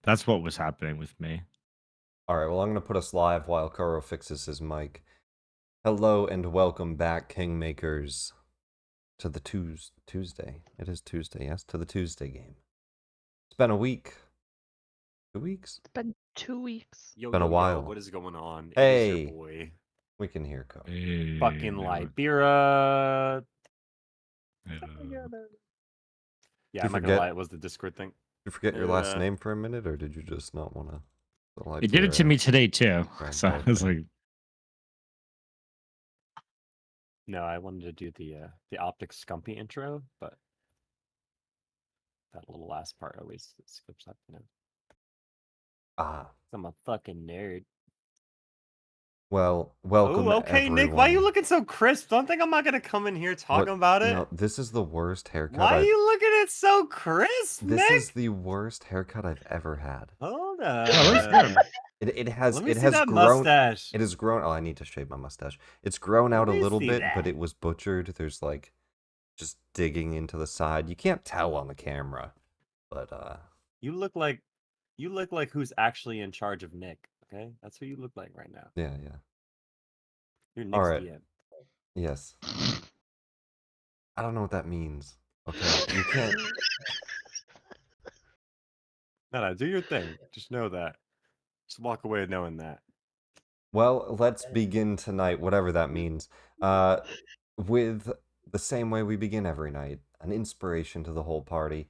That's what was happening with me. Alright, well, I'm going to put us live while Kuro fixes his mic. Hello and welcome back, Kingmakers, to the Tuesday. It is Tuesday, yes, to the Tuesday game. It's been a week. 2 weeks? It's been 2 weeks. Yo, Been a yo, yo, while. what is going on? It is your Hey! boy. We can hear Ko. Fucking Hey, Libera. Yeah, you I'm not gonna forget- lie, it was the Discord thing. Did you forget your last name for a minute, or did you just not want to? He did it to me today too. So I was like, No, I wanted to do the Optic Scumpy intro, but that little last part always skips up, you know. Ah. I'm a fucking nerd. Well, welcome okay, everyone. Nick, why are you looking so crisp? Don't think I'm not gonna come in here talking about it. No, this is the worst haircut. Why are you looking at so crisp, This Nick? is the worst haircut I've ever had. Hold oh, It has Let me see has that grown. mustache. It has grown. Oh, I need to shave my mustache. It's grown out a Let me little see bit, that. but it was butchered. There's like just digging into the side. You can't tell on the camera, but You look like who's actually in charge of Nick. Okay, that's who you look like right now. yeah. You're Nick's All right. DM. Yes. I don't know what that means. Okay, you can't. No, do your thing. Just know that. Just walk away knowing that. Well, let's begin tonight, whatever that means. With the same way we begin every night, an inspiration to the whole party.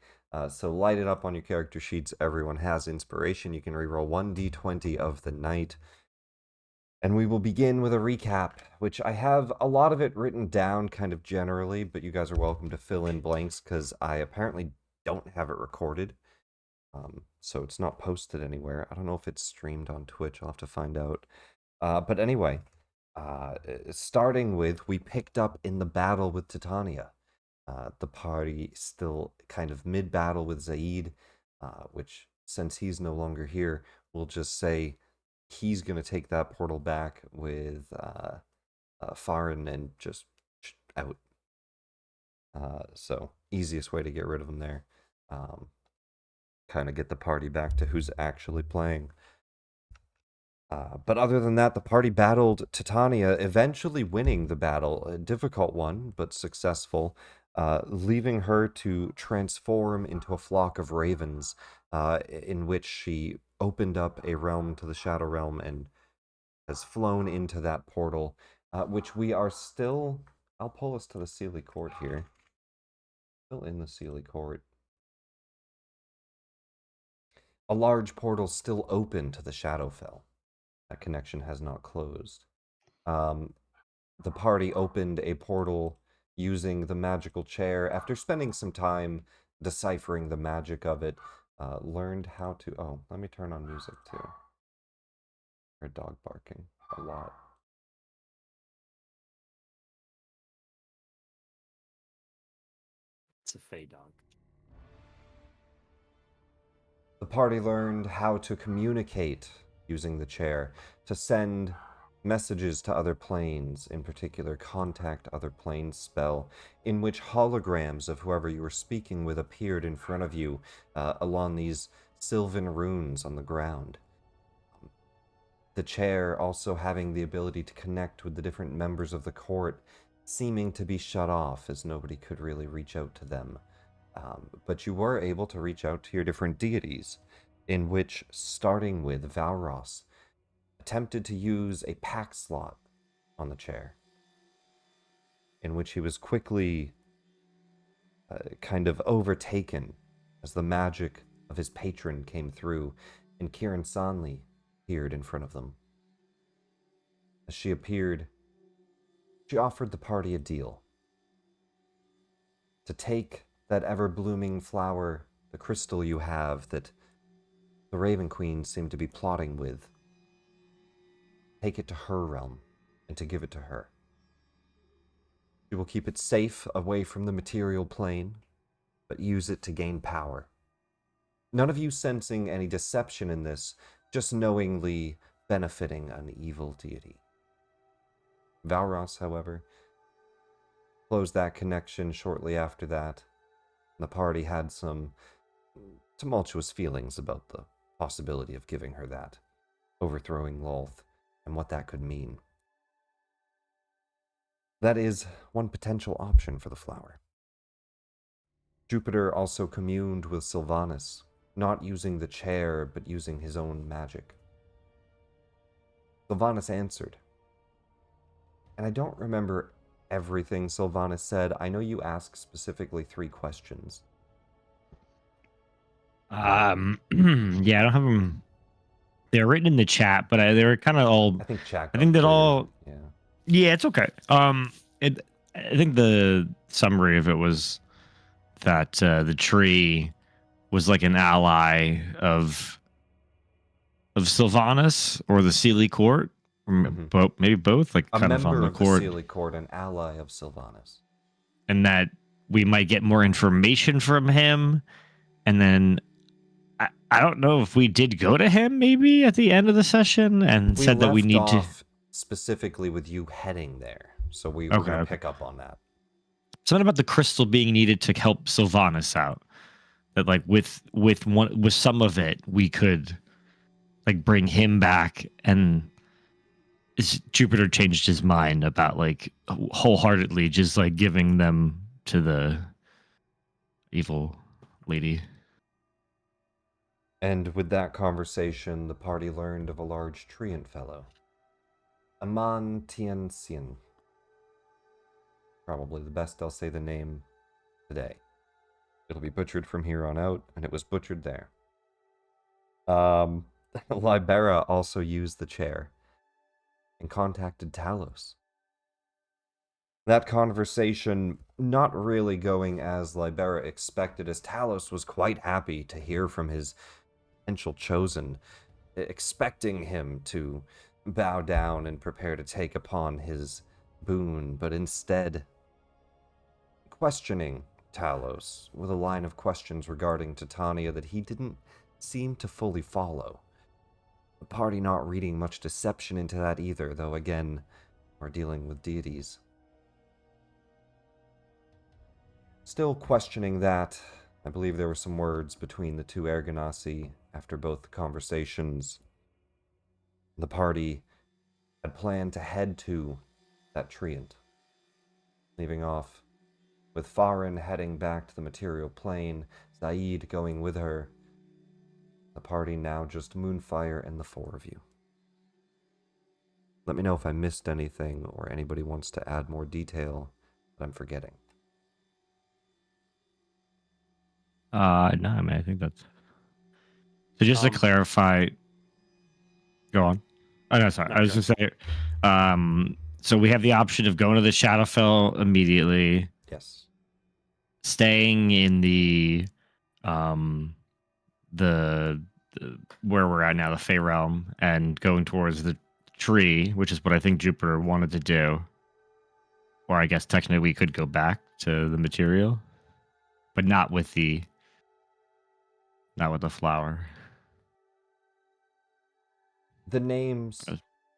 So light it up on your character sheets. Everyone has inspiration. You can reroll 1d20 of the night. And we will begin with a recap, which I have a lot of it written down kind of generally, but you guys are welcome to fill in blanks because I apparently don't have it recorded. So it's not posted anywhere. I don't know if it's streamed on Twitch. I'll have to find out. But anyway, starting with, we picked up in the battle with Titania. The party still kind of mid-battle with Zaid, which, since he's no longer here, we'll just say he's going to take that portal back with Farin and just out. So, easiest way to get rid of him there. Kind of get the party back to who's actually playing. But other than that, the party battled Titania, eventually winning the battle. A difficult one, but successful, leaving her to transform into a flock of ravens, in which she opened up a realm to the Shadow Realm and has flown into that portal, which we are still... I'll pull us to the Seelie Court here. Still in the Seelie Court. A large portal still open to the Shadowfell. That connection has not closed. The party opened a portal using the magical chair. After spending some time deciphering the magic of it, learned how to... Oh, let me turn on music too. Or dog barking a lot. It's a Fey dog. The party learned how to communicate using the chair, to send messages to other planes, in particular contact other planes spell, in which holograms of whoever you were speaking with appeared in front of you along these sylvan runes on the ground. The chair also having the ability to connect with the different members of the court, seeming to be shut off as nobody could really reach out to them. But you were able to reach out to your different deities, in which, starting with Valros, attempted to use a pack slot on the chair, in which he was quickly kind of overtaken as the magic of his patron came through, and Kieran Sanley appeared in front of them. As she appeared, she offered the party a deal. To take that ever-blooming flower, the crystal you have that the Raven Queen seemed to be plotting with, take it to her realm, and to give it to her. She will keep it safe away from the material plane, but use it to gain power. None of you sensing any deception in this, just knowingly benefiting an evil deity. Valros, however, closed that connection shortly after that. The party had some tumultuous feelings about the possibility of giving her that, overthrowing Lolth, and what that could mean. That is one potential option for the flower. Jupiter also communed with Sylvanas, not using the chair, but using his own magic. Sylvanas answered. And I don't remember everything Sylvanas said. I know you asked specifically 3 questions. Yeah, I don't have them. They're written in the chat, but they were kind of all. I think chat I got think that cleared, all. Yeah. Yeah, it's okay. I think the summary of it was that the tree was like an ally of Sylvanas or the Seelie Court, or Mhm. maybe both, like A kind of on member the of the court, Seelie Court, an ally of Sylvanas. and that we might get more information from him, and then I don't know if we did go to him maybe at the end of the session and We said that we left need to. off specifically with you heading there, so we're Okay, going to okay. pick up on that. Something about the crystal being needed to help Sylvanas out. That like with some of it we could like bring him back, and Jupiter changed his mind about like wholeheartedly just like giving them to the evil lady. And with that conversation, the party learned of a large treant fellow. Aman Tianxian. Probably the best I'll say the name today. It'll be butchered from here on out, and it was butchered there. Libera also used the chair and contacted Talos. That conversation not really going as Libera expected, as Talos was quite happy to hear from his potential chosen, expecting him to bow down and prepare to take upon his boon, but instead questioning Talos with a line of questions regarding Titania that he didn't seem to fully follow. The party not reading much deception into that either, though again, we're dealing with deities. Still questioning that, I believe there were some words between the 2 Ergonasi after both conversations. The party had planned to head to that treant, leaving off with Farin heading back to the material plane, Zaid going with her. The party now just Moonfire and the 4 of you. Let me know if I missed anything or anybody wants to add more detail that I'm forgetting. No, I mean I think that's so. Just to clarify, go on. Oh no, sorry. No, I was just saying. So we have the option of going to the Shadowfell immediately, Yes. staying in the um the where we're at now, the Fey realm, and going towards the tree, which is what I think Jupiter wanted to do. Or I guess technically we could go back to the material, but not with the flower. The names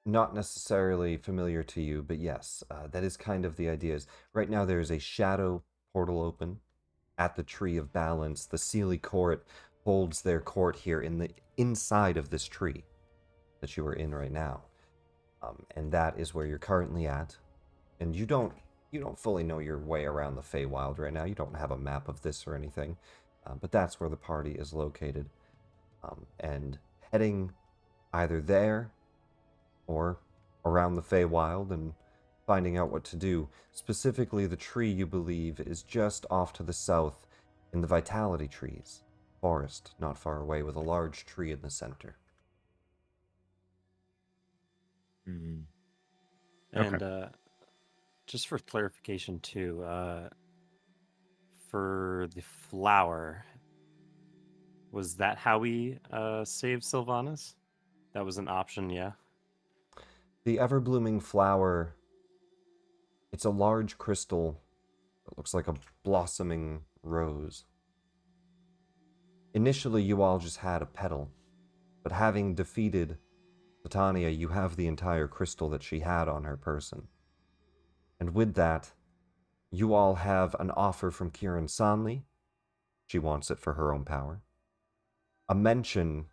not necessarily familiar to you, but yes, that is kind of the ideas. Right now there is a shadow portal open at the Tree of Balance. The Seelie Court holds their court here in the inside of this tree that you are in right now. And that is where you're currently at. And you don't fully know your way around the Feywild right now. You don't have a map of this or anything. But that's where the party is located. And heading either there or around the Feywild and finding out what to do. Specifically, the tree you believe is just off to the south in the Vitality Trees forest, not far away, with a large tree in the center. Mm-hmm. And just for clarification too, for the flower, was that how we saved Sylvanas? That was an option, yeah. The ever-blooming flower, it's a large crystal that looks like a blossoming rose. Initially, you all just had a petal, but having defeated Titania, you have the entire crystal that she had on her person. And with that, you all have an offer from Kieran Sanley. She wants it for her own power. A mention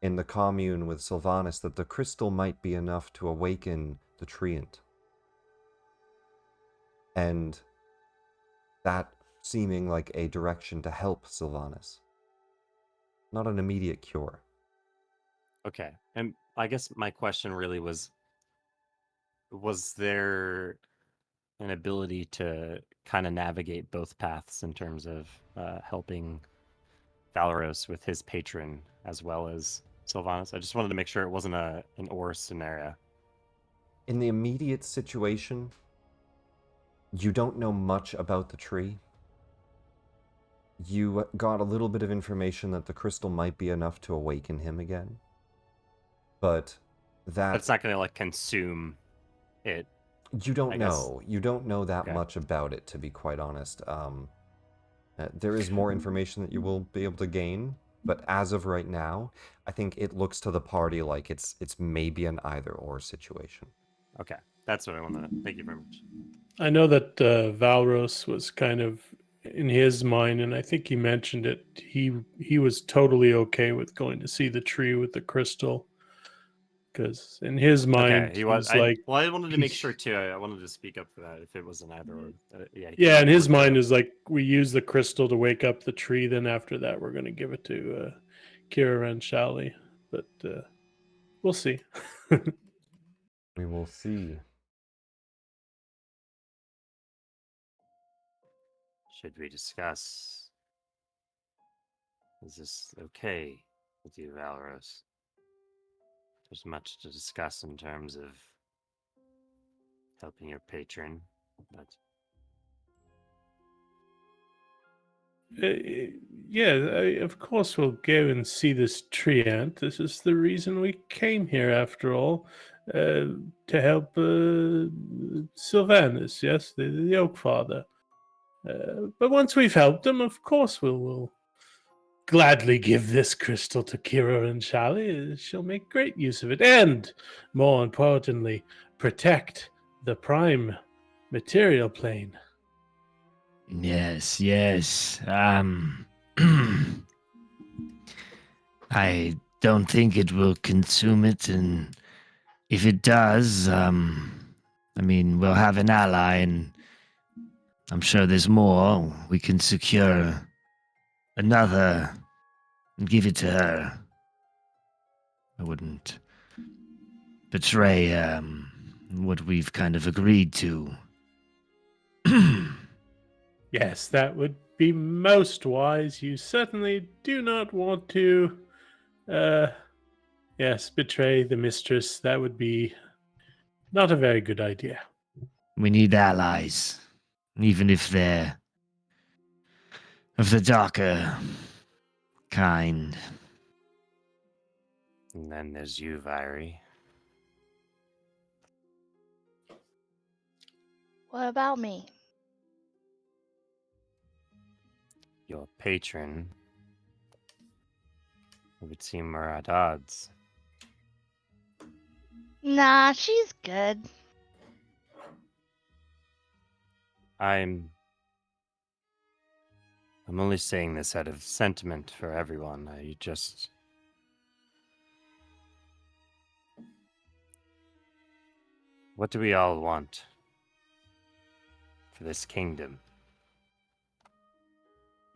in the commune with Sylvanas that the crystal might be enough to awaken the treant. And that seeming like a direction to help Sylvanas. Not an immediate cure. Okay. And I guess my question really was there an ability to kind of navigate both paths in terms of helping Valeros with his patron as well as Sylvanas? I just wanted to make sure it wasn't an or scenario. In the immediate situation, you don't know much about the tree. You got a little bit of information that the crystal might be enough to awaken him again. But That's not going to like consume it. You don't I guess. know. You don't know that Okay. much about it, to be quite honest. There is more information that you will be able to gain, but as of right now, I think it looks to the party like it's maybe an either-or situation. Okay. That's what I want to. Thank you very much. I know that Valros was kind of in his mind, and I think he mentioned it. He was totally okay with going to see the tree with the crystal, because in his mind, Okay, he was like, well, I wanted to make sure too. I wanted to speak up for that if it was an either or. Yeah. yeah, in his mind is like, we use the crystal to wake up the tree. Then after that, we're going to give it to Kira and Shali. But we'll see. We will see. Should we discuss? Is this okay with you, Valros? There's much to discuss in terms of helping your patron, but Yeah, of course we'll go and see this treant. This is the reason we came here, after all, to help Sylvanas, yes, the Oak Father. But once we've helped him, of course we'll gladly give this crystal to Kira and Shali. She'll make great use of it, and more importantly, protect the prime material plane. Yes, yes. I don't think it will consume it, and if it does, I mean, we'll have an ally, and I'm sure there's more. We can secure another and give it to her. I wouldn't betray what we've kind of agreed to. Yes, that would be most wise. You certainly do not want to, yes, betray the mistress. That would be not a very good idea. We need allies, even if they're of the darker kind. and then there's you, Vyri. What about me? Your patron. It would seem we're at odds. Nah, she's good. I'm only saying this out of sentiment for everyone. What do we all want for this kingdom?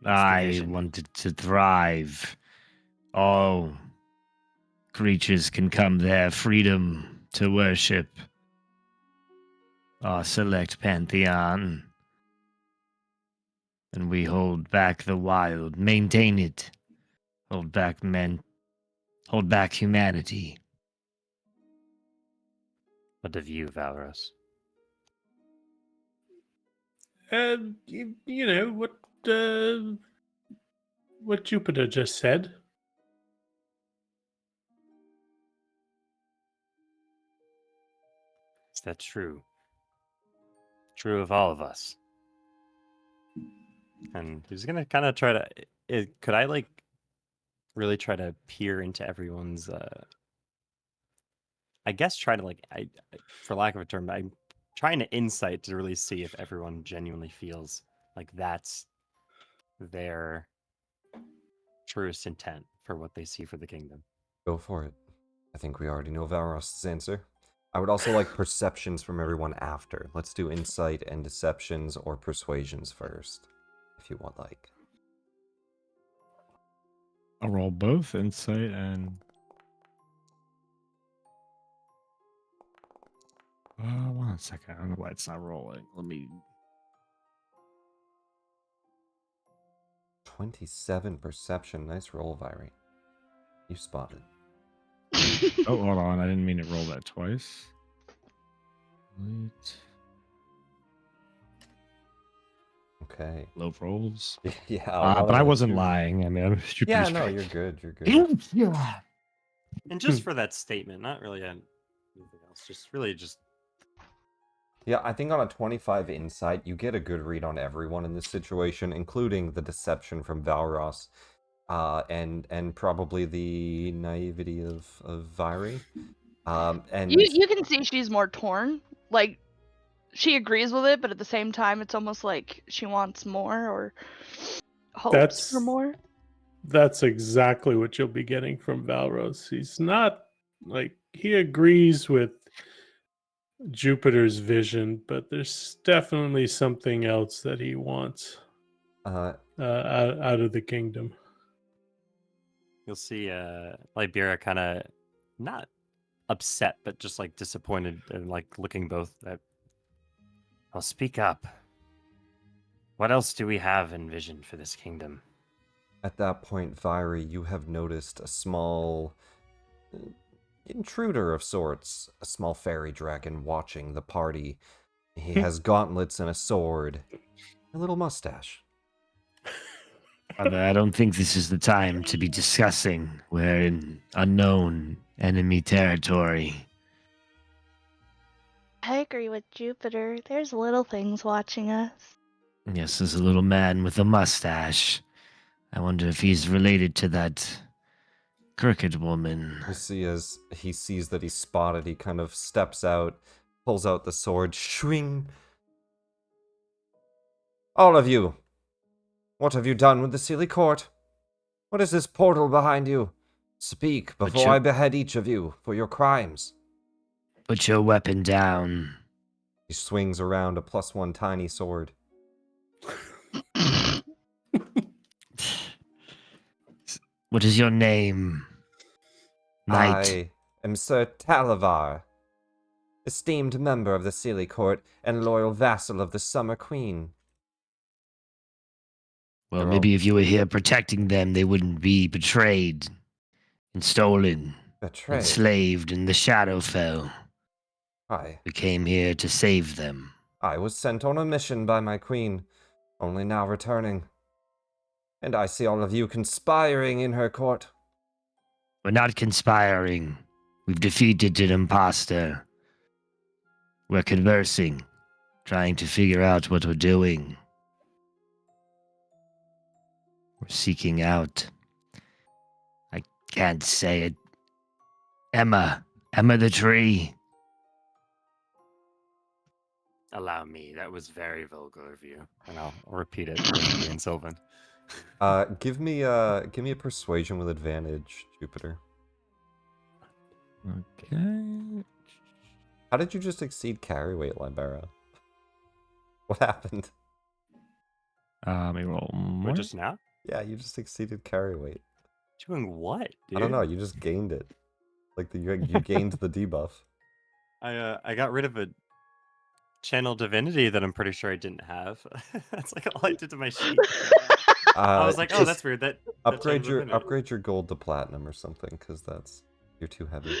What's the I vision? wanted to thrive. All creatures can come there, freedom to worship our select pantheon. And we hold back the wild, maintain it, hold back humanity. What of you, Valros? You know what Jupiter just said. Is that true? True of all of us. And he's gonna kind of try to. Could I like really try to peer into everyone's? I guess try to like for lack of a term, I'm trying to insight to really see if everyone genuinely feels like that's their truest intent for what they see for the kingdom. Go for it. I think we already know Valros' answer. I would also like perceptions from everyone after. Let's do insight and deceptions or persuasions first, if you want like. I'll roll both insight and. 1 second. I don't know why it's not rolling. Let me. 27 perception. Nice roll, Viri. You spotted. Oh, hold on. I didn't mean to roll that twice. Wait. Okay. Low rolls. Yeah. But I wasn't lying. I mean, I'm stupid. Yeah, no, you're good. You're good. Yeah. And just for that statement, not really anything else. Just really just. Yeah, I think on a 25 insight, you get a good read on everyone in this situation, including the deception from Valros, and probably the naivety of Viri. And you can see she's more torn. Like, she agrees with it, but at the same time, it's almost like she wants more or hopes for more. That's exactly what you'll be getting from Valros. He's not like he agrees with Jupiter's vision, but there's definitely something else that he wants out of the kingdom. You'll see Liberia kind of not upset, but just like disappointed and like looking both at. I'll speak up. What else do we have envisioned for this kingdom? at that point, Viri, you have noticed a small intruder of sorts, a small fairy dragon watching the party. He has gauntlets and a sword, a little mustache. Father, I don't think this is the time to be discussing. We're in unknown enemy territory. I agree with Jupiter. There's little things watching us. Yes, there's a little man with a mustache. I wonder if he's related to that crooked woman. You see, as he sees that he's spotted, he kind of steps out, pulls out the sword, swing. All of you, what have you done with the Seelie Court? What is this portal behind you? Speak before I behead each of you for your crimes. Put your weapon down. He swings around a +1 tiny sword. What is your name? Knight. I am Sir Talavar, esteemed member of the Seelie Court and loyal vassal of the Summer Queen. Well, They're maybe all- if you were here protecting them, they wouldn't be betrayed and stolen, Betrayed. enslaved in the Shadowfell. I We came here to save them. was sent on a mission by my queen, only now returning. And I see all of you conspiring in her court. We're not conspiring. We've defeated an imposter. We're conversing, trying to figure out what we're doing. We're seeking out. I can't say it. Emma the tree. Allow me. That was very vulgar of you. And I'll repeat it in Sylvan. Give me a persuasion with advantage, Jupiter. Okay. How did you just exceed carry weight, Libera? What happened? Let me roll more. Wait, just now? Yeah, you just exceeded carry weight. Doing what, dude? I don't know. You just gained it. Like you gained the debuff. I got rid of a channel divinity that I'm pretty sure I didn't have. That's like all I did to my sheet. I was like, oh, just that's weird. That upgrade channel your divinity. upgrade your gold to platinum or something, because you're too heavy.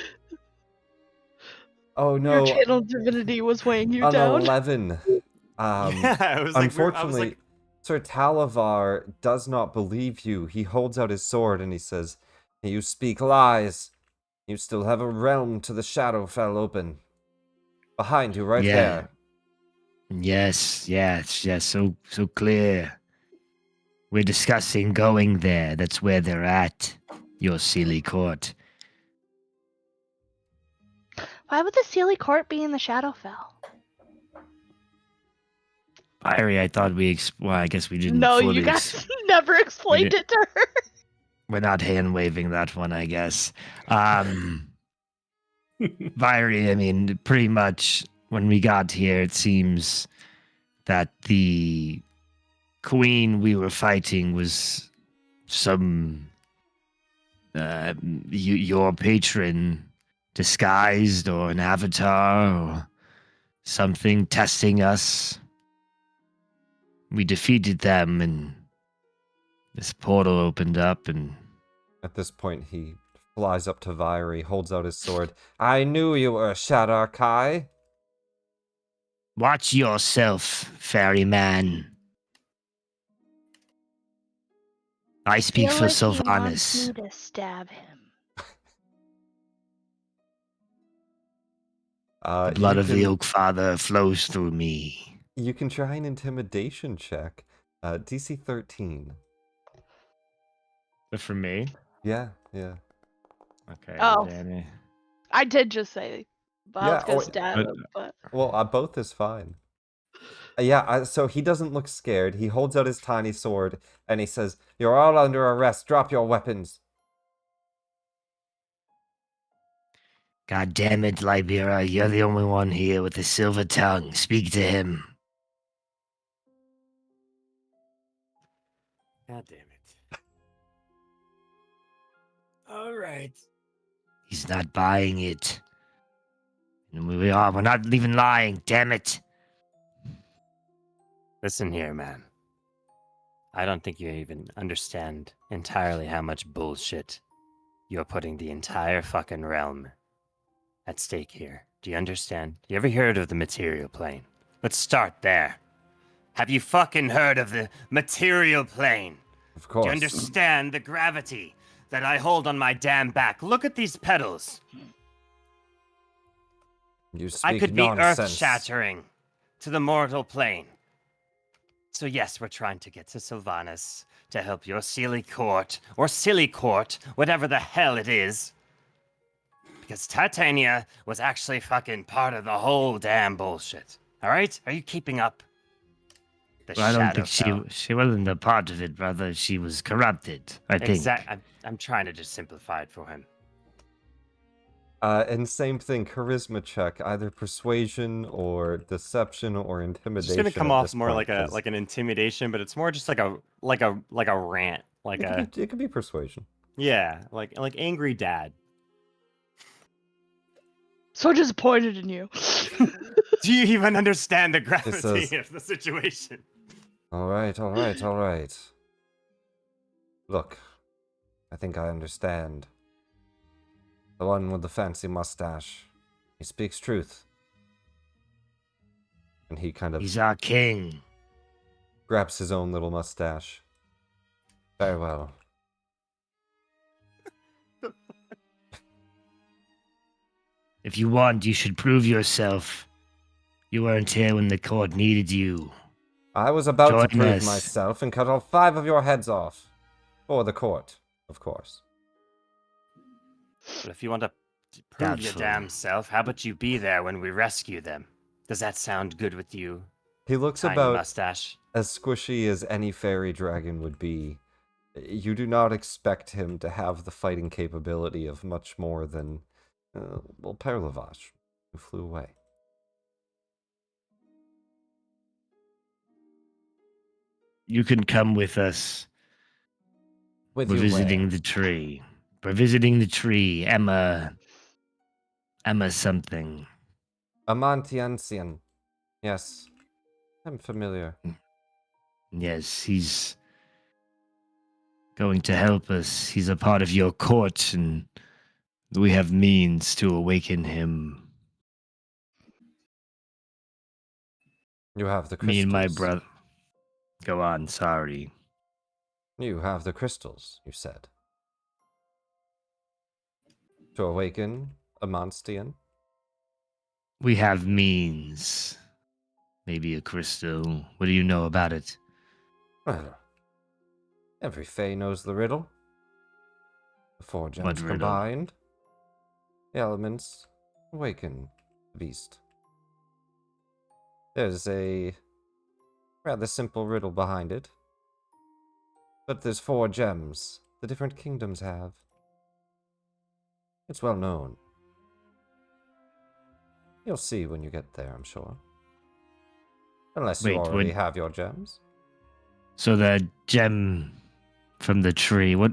Oh no! Your channel divinity was weighing you An down. 11. Yeah, I was like, Unfortunately, Sir Talavar does not believe you. He holds out his sword and he says, "You speak lies. You still have a realm to the Shadowfell open. Behind you, right there." Yes. So clear. We're discussing going there. That's where they're at. Your Seelie Court. Why would the Seelie Court be in the Shadowfell? Fiery, I thought well, I guess we didn't No, fully you guys never explained it to her. We're not hand waving that one, I guess. Viry, I mean, pretty much when we got here, it seems that the queen we were fighting was some your patron disguised or an avatar or something testing us. We defeated them and this portal opened up and At this point, he flies up to Viry, holds out his sword. I knew you were Shadar Kai. watch yourself, ferryman. I speak Feel for like he wants Sylvanas. me to stab him. The blood of the Oak Father flows through me. You can try an intimidation check. DC 13. But for me? Yeah, yeah. Okay. Oh. Danny. I did just say, but I was Yeah, gonna oh, stab but- him, but Well, both is fine. So he doesn't look scared. He holds out his tiny sword and he says, "You're all under arrest. Drop your weapons." God damn it, Libera. You're the only one here with a silver tongue. Speak to him. God damn it. All right. He's not buying it. And we are. We're not even lying. Damn it. Listen here, man. I don't think you even understand entirely how much bullshit you're putting the entire fucking realm at stake here. Do you understand? You ever heard of the material plane? Let's start there. Have you fucking heard of the material plane? Of Do course. you understand the gravity that I hold on my damn back? Look at these pedals. You speak I could be nonsense. earth-shattering to the mortal plane. So yes, we're trying to get to Sylvanas to help your Seelie Court, or Seelie Court, whatever the hell it is. Because Titania was actually fucking part of the whole damn bullshit. Alright? Are you keeping up? The Well, I don't think Shadowfell. she wasn't a part of it, brother. She was corrupted, I think. I'm trying to just simplify it for him. And same thing, charisma check, either persuasion or deception or It's intimidation. just gonna come at off this more point, like a 'cause like an intimidation, but it's more just like a rant, like it could be persuasion. yeah, like angry dad. so disappointed in you. Do you even understand the gravity says- of the situation? All right. Look, I think I understand. The one with the fancy mustache. He speaks truth. And he kind of He's our king. grabs his own little mustache. Very well. If you want, you should prove yourself. You weren't here when the court needed you. I was about to Join prove us. myself and cut all 5 of your heads off. For the court, of course. But if you want to prove your Doubtful. damn self, how about you be there when we rescue them? Does that sound good with you, He looks tiny about mustache? as squishy as any fairy dragon would be. You do not expect him to have the fighting capability of much more than, Perlavash, who flew away. You can come with us. With We're you visiting where? the tree. We're visiting the tree. Emma something. Amantiancian. Yes, I'm familiar. Yes, he's going to help us. He's a part of your court, and we have means to awaken him. You have the crystals. Me and my brother. Go on, sorry. You have the crystals, you said. To awaken Amantian? We have means. Maybe a crystal. What do you know about it? Well, every Fae knows the riddle. The 4 gems What riddle? combined. The elements awaken the beast. There's a rather simple riddle behind it. But there's 4 gems the different kingdoms have. It's well known. You'll see when you get there, I'm sure. Unless you Wait, already have your gems. So the gem from the tree, what?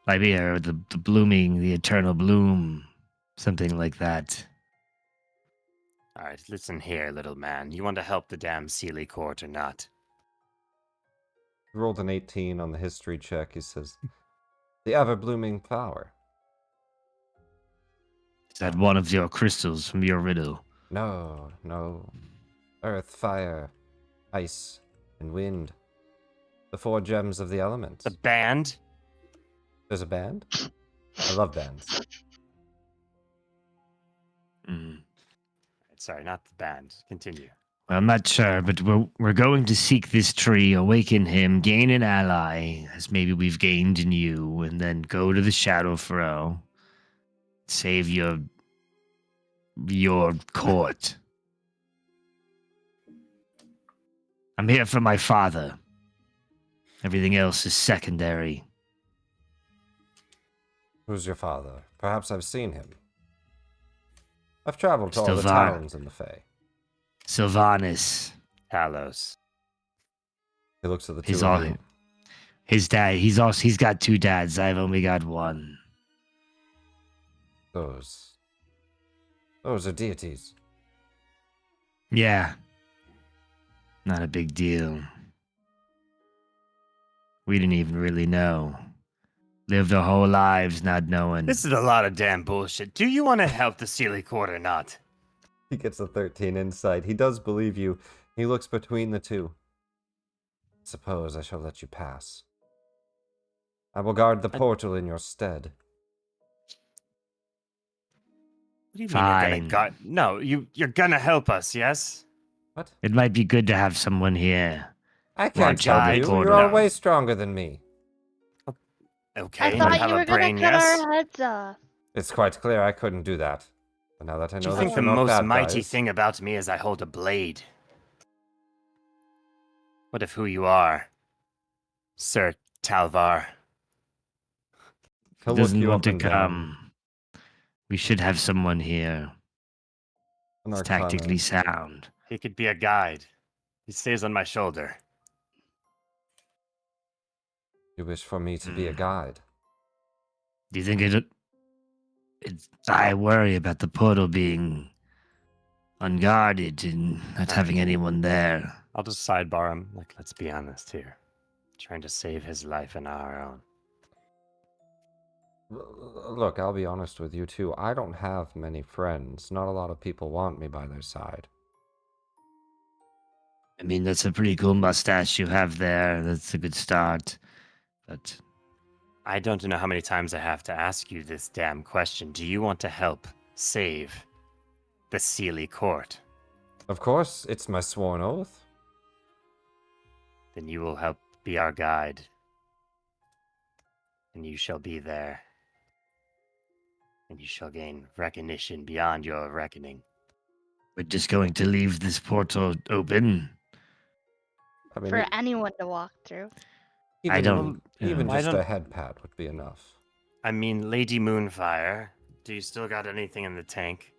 Like here, the blooming, the eternal bloom, something like that. All right, listen here, little man. You want to help the damn Seelie Court or not? He rolled an 18 on the history check. He says, the ever-blooming flower. Is that one of your crystals from your riddle? No, no. Earth, fire, ice, and wind. The 4 gems of the elements. The band? There's a band? I love bands. Mm. Sorry, not the band. Continue. Well, I'm not sure, but we're going to seek this tree, awaken him, gain an ally, as maybe we've gained in you, and then go to the Shadowfell, save your court. I'm here for my father. Everything else is secondary. Who's your father? Perhaps I've seen him. I've traveled to all the Stilvar. towns in the Fae. Sylvanas. Talos. He looks at the He's two all of you. his dad. He's got 2 dads. I've only got one. Those are deities. Yeah. Not a big deal. We didn't even really know. Lived our whole lives not knowing. This is a lot of damn bullshit. Do you want to help the Seelie Court or not? He gets a 13 insight. He does believe you. He looks between the two. Suppose I shall let you pass. I will guard the portal in your stead. What do you mean Fine. you're gonna guard? No, you're gonna help us, yes? What? It might be good to have someone here. I can't Watch out, help you. portal. You are way stronger than me. Okay, I you thought have you a were gonna brain, cut yes? our heads off. It's quite clear I couldn't do that. But now that I Do know you that think you're the not most bad mighty guys, thing about me is I hold a blade? What if who you are, Sir Talvar? he'll He look doesn't you want up to and down. come. We should have someone here. An It's arcana. tactically sound. He could be a guide. He stays on my shoulder. You wish for me to be a guide. Do you think I worry about the portal being unguarded and not having anyone there. I'll just sidebar him. Like, let's be honest here. Trying to save his life and our own. Look, I'll be honest with you too. I don't have many friends. Not a lot of people want me by their side. I mean, that's a pretty cool mustache you have there. That's a good start. But I don't know how many times I have to ask you this damn question. Do you want to help save the Seelie Court? Of course, it's my sworn oath. Then you will help be our guide. And you shall be there. And you shall gain recognition beyond your reckoning. we're just going to leave this portal open. I mean, For anyone to walk through. even, I don't- even why just a don't- head pat would be enough. I mean, Lady Moonfire, do you still got anything in the tank?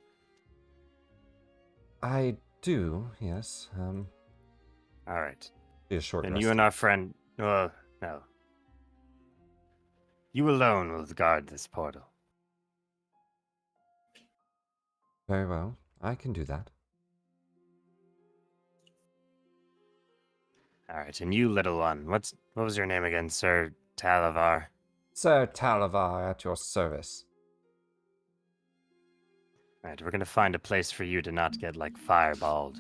I do, yes. Alright. Be a short Then rest. you and our friend... Well, no. You alone will guard this portal. Very well. I can do that. Alright, and you, little one, what was your name again, Sir Talavar? Sir Talavar, at your service. Alright, we're gonna find a place for you to not get, like, fireballed.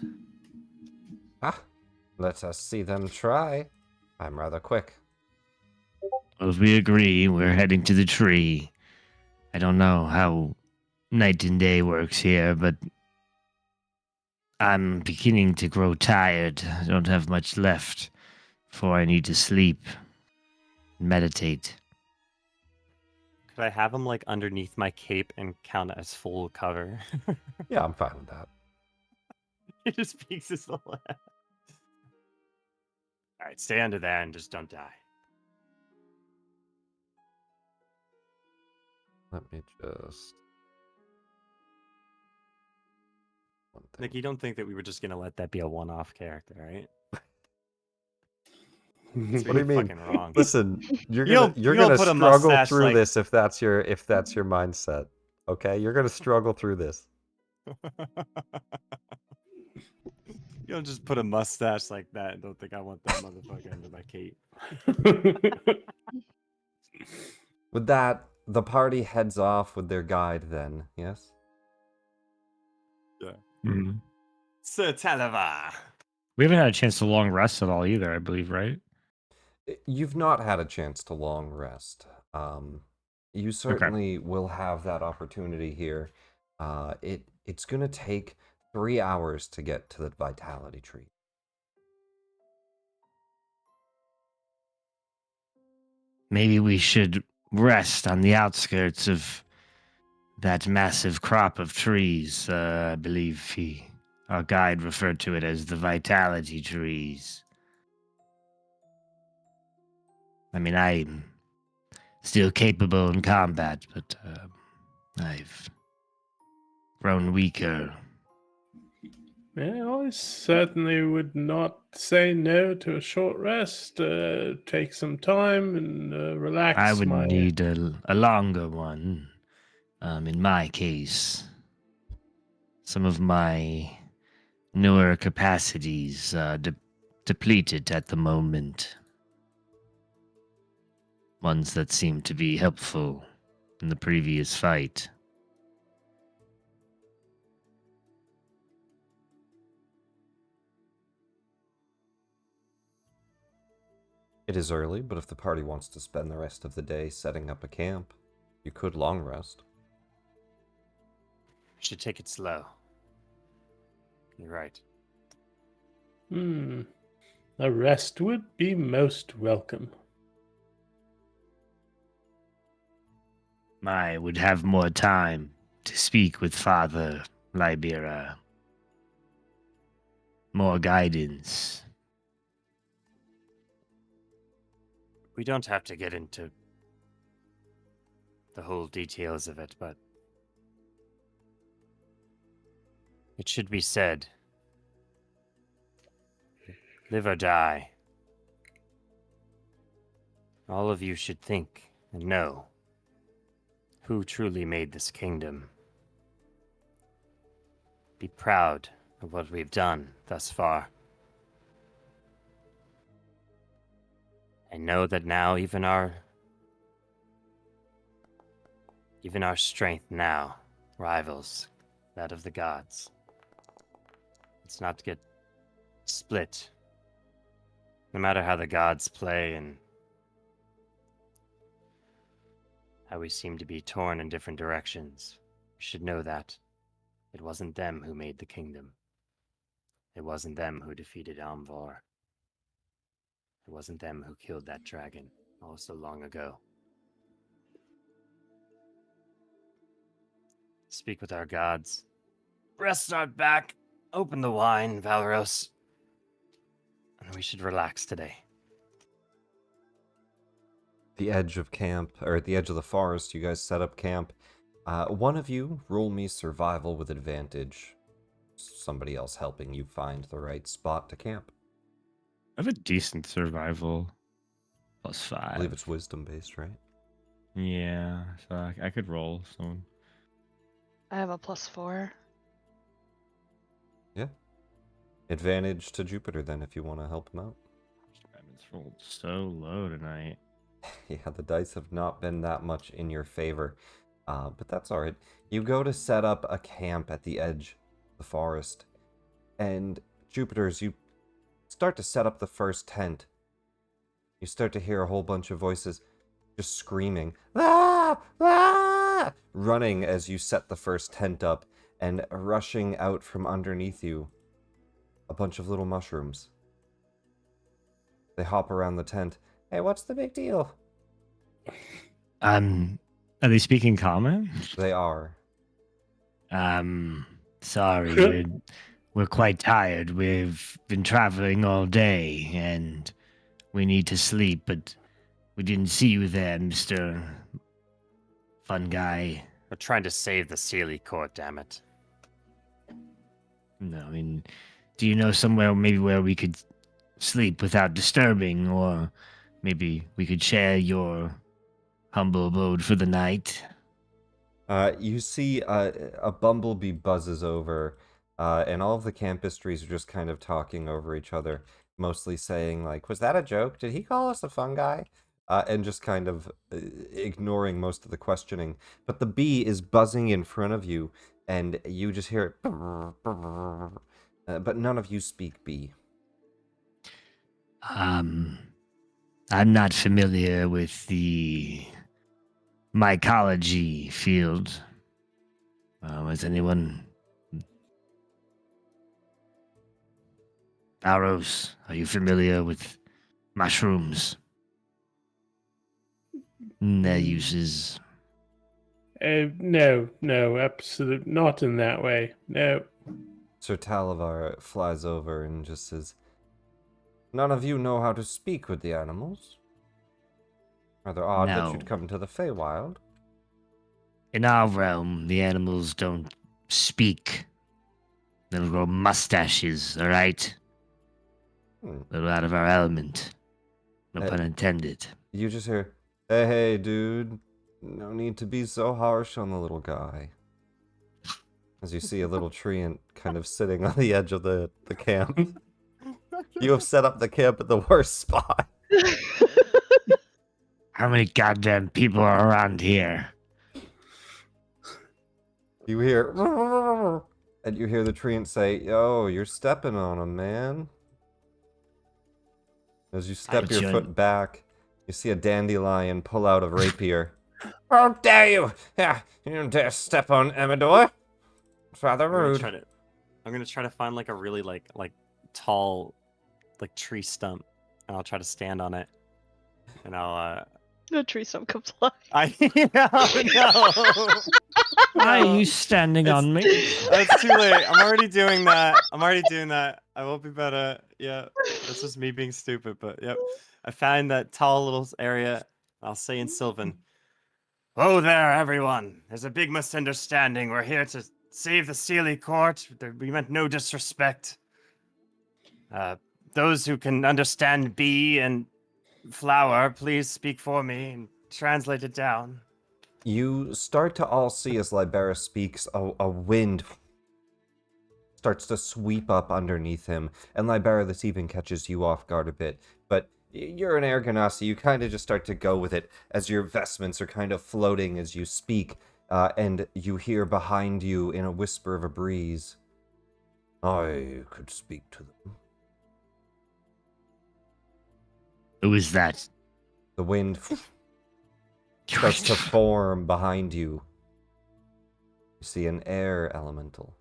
Ah, let us see them try. I'm rather quick. As we agree, we're heading to the tree. I don't know how night and day works here, but I'm beginning to grow tired. I don't have much left before I need to sleep, meditate. Could I have him, like, underneath my cape and count it as full cover? Yeah, I'm fine with that. He just peeks his little head. Alright, stay under there and just don't die. Let me just. One thing. Nick, you don't think that we were just gonna let that be a one-off character, right? What do you mean? Fucking wrong. Listen, you're You gonna don't- you're you don't gonna put a struggle mustache through like- this if that's your mindset. Okay, you're gonna struggle through this. You don't just put a mustache like that and don't think I want that motherfucker under my cape. With that, the party heads off with their guide. Then, yes. Mhm. Sir Talava. We haven't had a chance to long rest at all either, I believe, right? You've not had a chance to long rest. You certainly will have that opportunity here. It's gonna take 3 hours to get to the vitality tree. Maybe we should rest on the outskirts of that massive crop of trees. I believe our guide referred to it as the vitality trees. I mean, I'm still capable in combat, but I've grown weaker. Yeah, I certainly would not say no to a short rest. Take some time and relax. I would need a longer one. In my case, some of my newer capacities are depleted at the moment. Ones that seem to be helpful in the previous fight. It is early, but if the party wants to spend the rest of the day setting up a camp, you could long rest. Should take it slow. You're right. A rest would be most welcome. I would have more time to speak with Father Libera. More guidance. We don't have to get into the whole details of it, but it should be said. Live or die. All of you should think and know who truly made this kingdom. Be proud of what we've done thus far. And know that now even our strength now rivals that of the gods. Let's not get split. No matter how the gods play and how we seem to be torn in different directions, we should know that it wasn't them who made the kingdom. It wasn't them who defeated Amvar. It wasn't them who killed that dragon all so long ago. Speak with our gods. Rest our back. Open the wine, Valeros. And we should relax today. The edge of camp, or at the edge of the forest, you guys set up camp. One of you roll me survival with advantage. Somebody else helping you find the right spot to camp. I have a decent survival. +5. I believe it's wisdom based, right? Yeah, so I could roll someone. I have a +4. Yeah. Advantage to Jupiter then if you want to help him out. It's rolled so low tonight. Yeah, the dice have not been that much in your favor. But that's alright. You go to set up a camp at the edge of the forest. And Jupiter, as you start to set up the first tent, you start to hear a whole bunch of voices just screaming, "Ah! Ah!" running as you set the first tent up, and rushing out from underneath you, a bunch of little mushrooms. They hop around the tent. Hey, what's the big deal? Are they speaking common? They are. Sorry, we're quite tired. We've been traveling all day, and we need to sleep, but we didn't see you there, Mr. fun guy. We're trying to save the Seelie Court, damn it. No, I mean, do you know somewhere maybe where we could sleep without disturbing, or maybe we could share your humble abode for the night? You see a bumblebee buzzes over, and all of the campus trees are just kind of talking over each other, mostly saying, like, was that a joke? Did he call us a fun guy? And just kind of ignoring most of the questioning. But the bee is buzzing in front of you, and you just hear it. But none of you speak bee. I'm not familiar with the mycology field. Is anyone? Aros, are you familiar with mushrooms? And their uses? No, absolutely not in that way. No. Sir Talavar flies over and just says, none of you know how to speak with the animals? Rather odd that you'd No. come to the Feywild. In our realm, the animals don't speak. They'll grow mustaches, all right? Hmm. A little out of our element. No pun intended. You just hear, hey, dude, no need to be so harsh on the little guy. As you see a little treant kind of sitting on the edge of the camp. You have set up the camp at the worst spot. How many goddamn people are around here? You hear, and you hear the treant say, yo, you're stepping on him, man. As you step your foot back, you see a dandelion pull out a rapier. How dare you! Yeah, you don't dare step on Amador. It's rather rude. I'm gonna try to find like a really like tall like tree stump, and I'll try to stand on it, and I'll The tree stump comes alive. no. Why are you standing on me? It's too late. I'm already doing that. I will be better. Yeah, that's just me being stupid. But yep, I found that tall little area. I'll say in Sylvan. Oh there, everyone. There's a big misunderstanding. We're here to save the Seelie Court. We meant no disrespect. Those who can understand bee and flower, please speak for me and translate it down. You start to all see as Libera speaks, a wind starts to sweep up underneath him. And Libera, this even catches you off guard a bit. But you're an air ganassi, you kind of just start to go with it as your vestments are kind of floating as you speak. And you hear behind you in a whisper of a breeze, I could speak to them. Who is that? The wind starts to form behind you. You see an air elemental.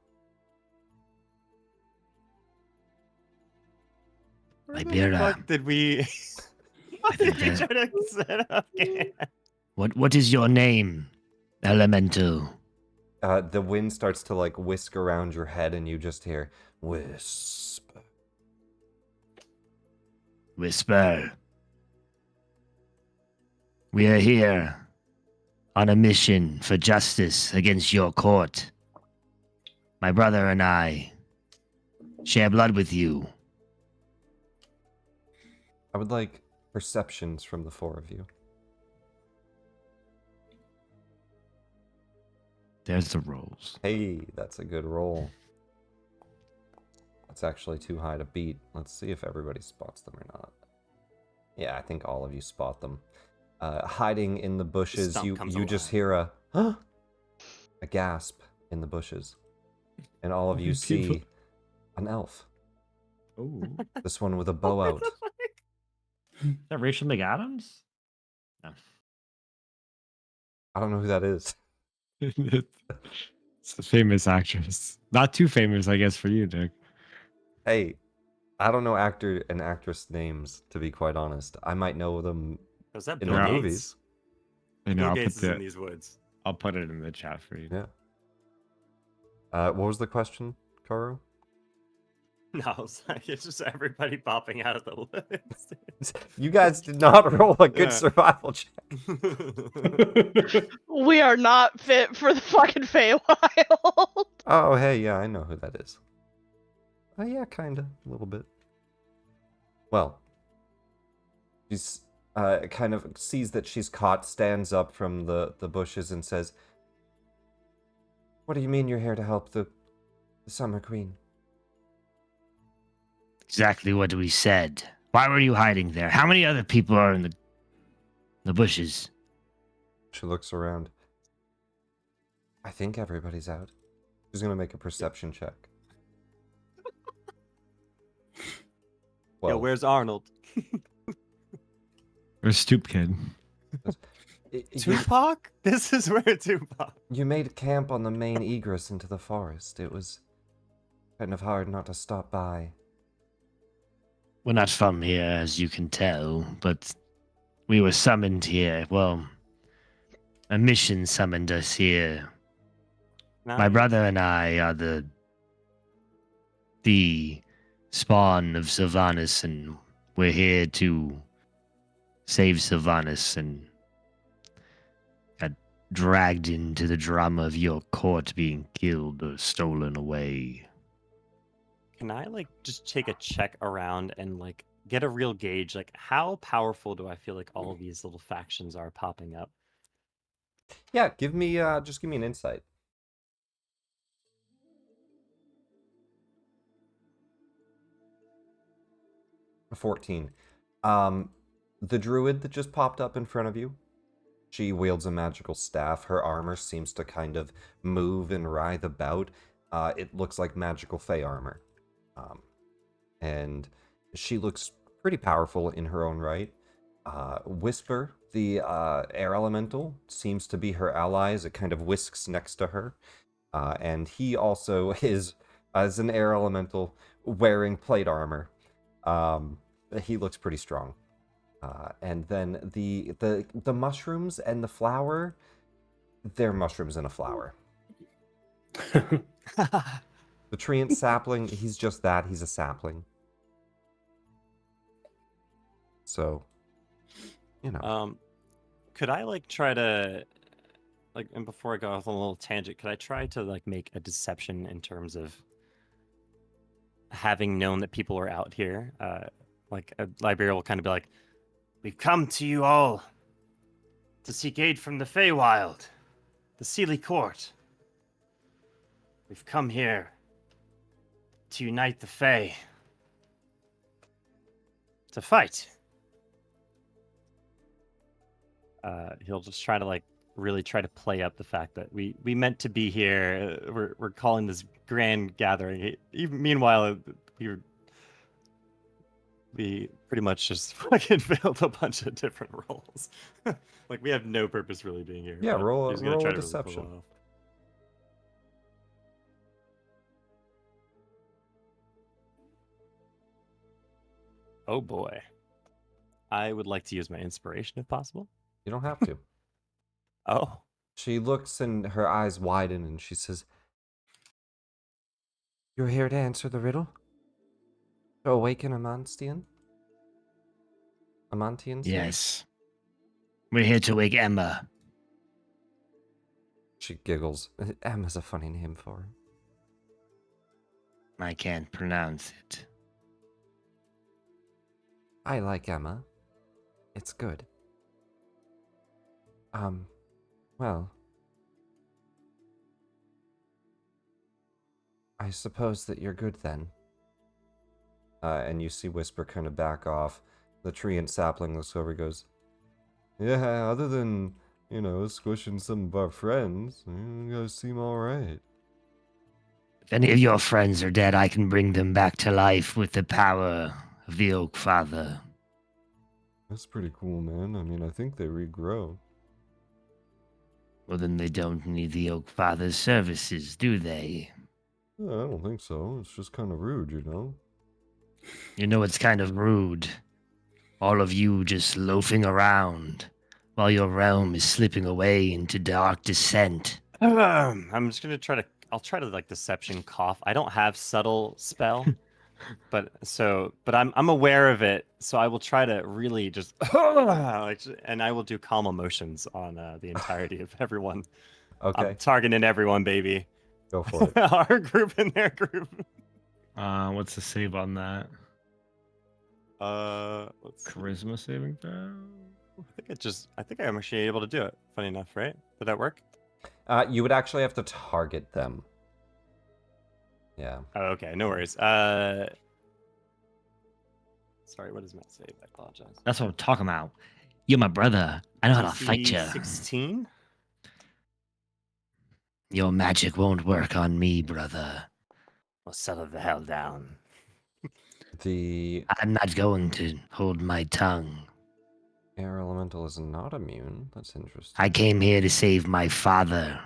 Where the Libera. fuck did we? What did we try to set up? What is your name, Elemental? The wind starts to like whisk around your head, and you just hear whisper. Whisper. We are here on a mission for justice against your court. My brother and I share blood with you. I would like perceptions from the four of you. There's the rolls. Hey, that's a good roll. That's actually too high to beat. Let's see if everybody spots them or not. Yeah, I think all of you spot them. Hiding in the bushes, you just hear a gasp in the bushes. And all of you see an elf. Oh. This one with a bow out. Is that Rachel McAdams? No. I don't know who that is. It's a famous actress. Not too famous, I guess, for you, Dick. Hey, I don't know actor and actress names, to be quite honest. I might know them Was that in Bill the Gates? movies. I know. Bill Gates is in these woods. I'll put it in the chat for you. Yeah. What was the question, Karu? No, it's like it's just everybody popping out of the woods. You guys did not roll a good Yeah. survival check. We are not fit for the fucking Feywild. Oh, hey, yeah, I know who that is. Oh, yeah, kinda, a little bit. Well, she's kind of sees that she's caught, stands up from the bushes and says, "What do you mean you're here to help the Summer Queen?" Exactly what we said. Why were you hiding there? How many other people are in the bushes? She looks around. I think everybody's out. She's gonna make a perception check. Yo, where's Arnold? Or Stoop Kid? you, Tupac? This is where Tupac. you made camp on the main egress into the forest. It was kind of hard not to stop by. We're not from here, as you can tell, but we were summoned here. Well, a mission summoned us here. My brother and I are the spawn of Sylvanas, and we're here to save Sylvanas, and got dragged into the drama of your court being killed or stolen away. Can I like just take a check around and like get a real gauge? Like, how powerful do I feel like all of these little factions are popping up? Yeah, give me just give me an insight. A 14. The druid that just popped up in front of you, she wields a magical staff. Her armor seems to kind of move and writhe about. It looks like magical fey armor. And she looks pretty powerful in her own right. Whisper, the air elemental, seems to be her ally as it kind of whisks next to her. And he also is, as an air elemental, wearing plate armor. He looks pretty strong. And then the mushrooms and the flower, they're mushrooms and a flower. The treant sapling, he's just that. He's a sapling. So, you know. Could I like try to like, and before I go off on a little tangent, could I try to like make a deception in terms of having known that people are out here? Like a librarian will kind of be like, "We've come to you all to seek aid from the Feywild, the Seelie Court. We've come here to unite the Fey, to fight." He'll just try to like really try to play up the fact that we meant to be here. We're calling this grand gathering. Meanwhile, we pretty much just fucking failed a bunch of different roles. Like we have no purpose really being here. Yeah, but roll he's gonna a try to really deception. pull it off. Oh boy. I would like to use my inspiration if possible. You don't have to. Oh. She looks and her eyes widen and she says, "You're here to answer the riddle? To awaken Amantian? Amantian? Yes. We're here to wake Emma. She giggles. Emma's a funny name for her. I can't pronounce it. I like Emma. It's good. Well, I suppose that you're good then. And you see Whisper kind of back off. The tree and sapling looks over and goes, "Yeah, other than, squishing some of our friends, you guys seem alright." If any of your friends are dead, I can bring them back to life with the power of the Oak Father. That's pretty cool, man. I mean, I think they regrow. Well, then they don't need the Oak Father's services, do they? I don't think so. It's just kind of rude, you know? You know, it's kind of rude. All of you just loafing around while your realm is slipping away into dark descent. I'm just gonna try to. I'll try to like deception cough. I don't have subtle spell, but I'm aware of it, so I will try to really just and I will do calm emotions on the entirety of everyone. Okay, I'm targeting everyone, baby. go for it. Our group and their group. What's the save on that? Let's see. Charisma saving throw. I think I'm actually able to do it. Funny enough, right? Did that work? You would actually have to target them. Yeah. Oh, okay, no worries. Sorry, what is my save? I apologize. That's what I'm talking about. You're my brother. I know how to fight you. 16? Your magic won't work on me, brother. Well, settle the hell down. The I'm not going to hold my tongue. air elemental is not immune. That's interesting. I came here to save my father.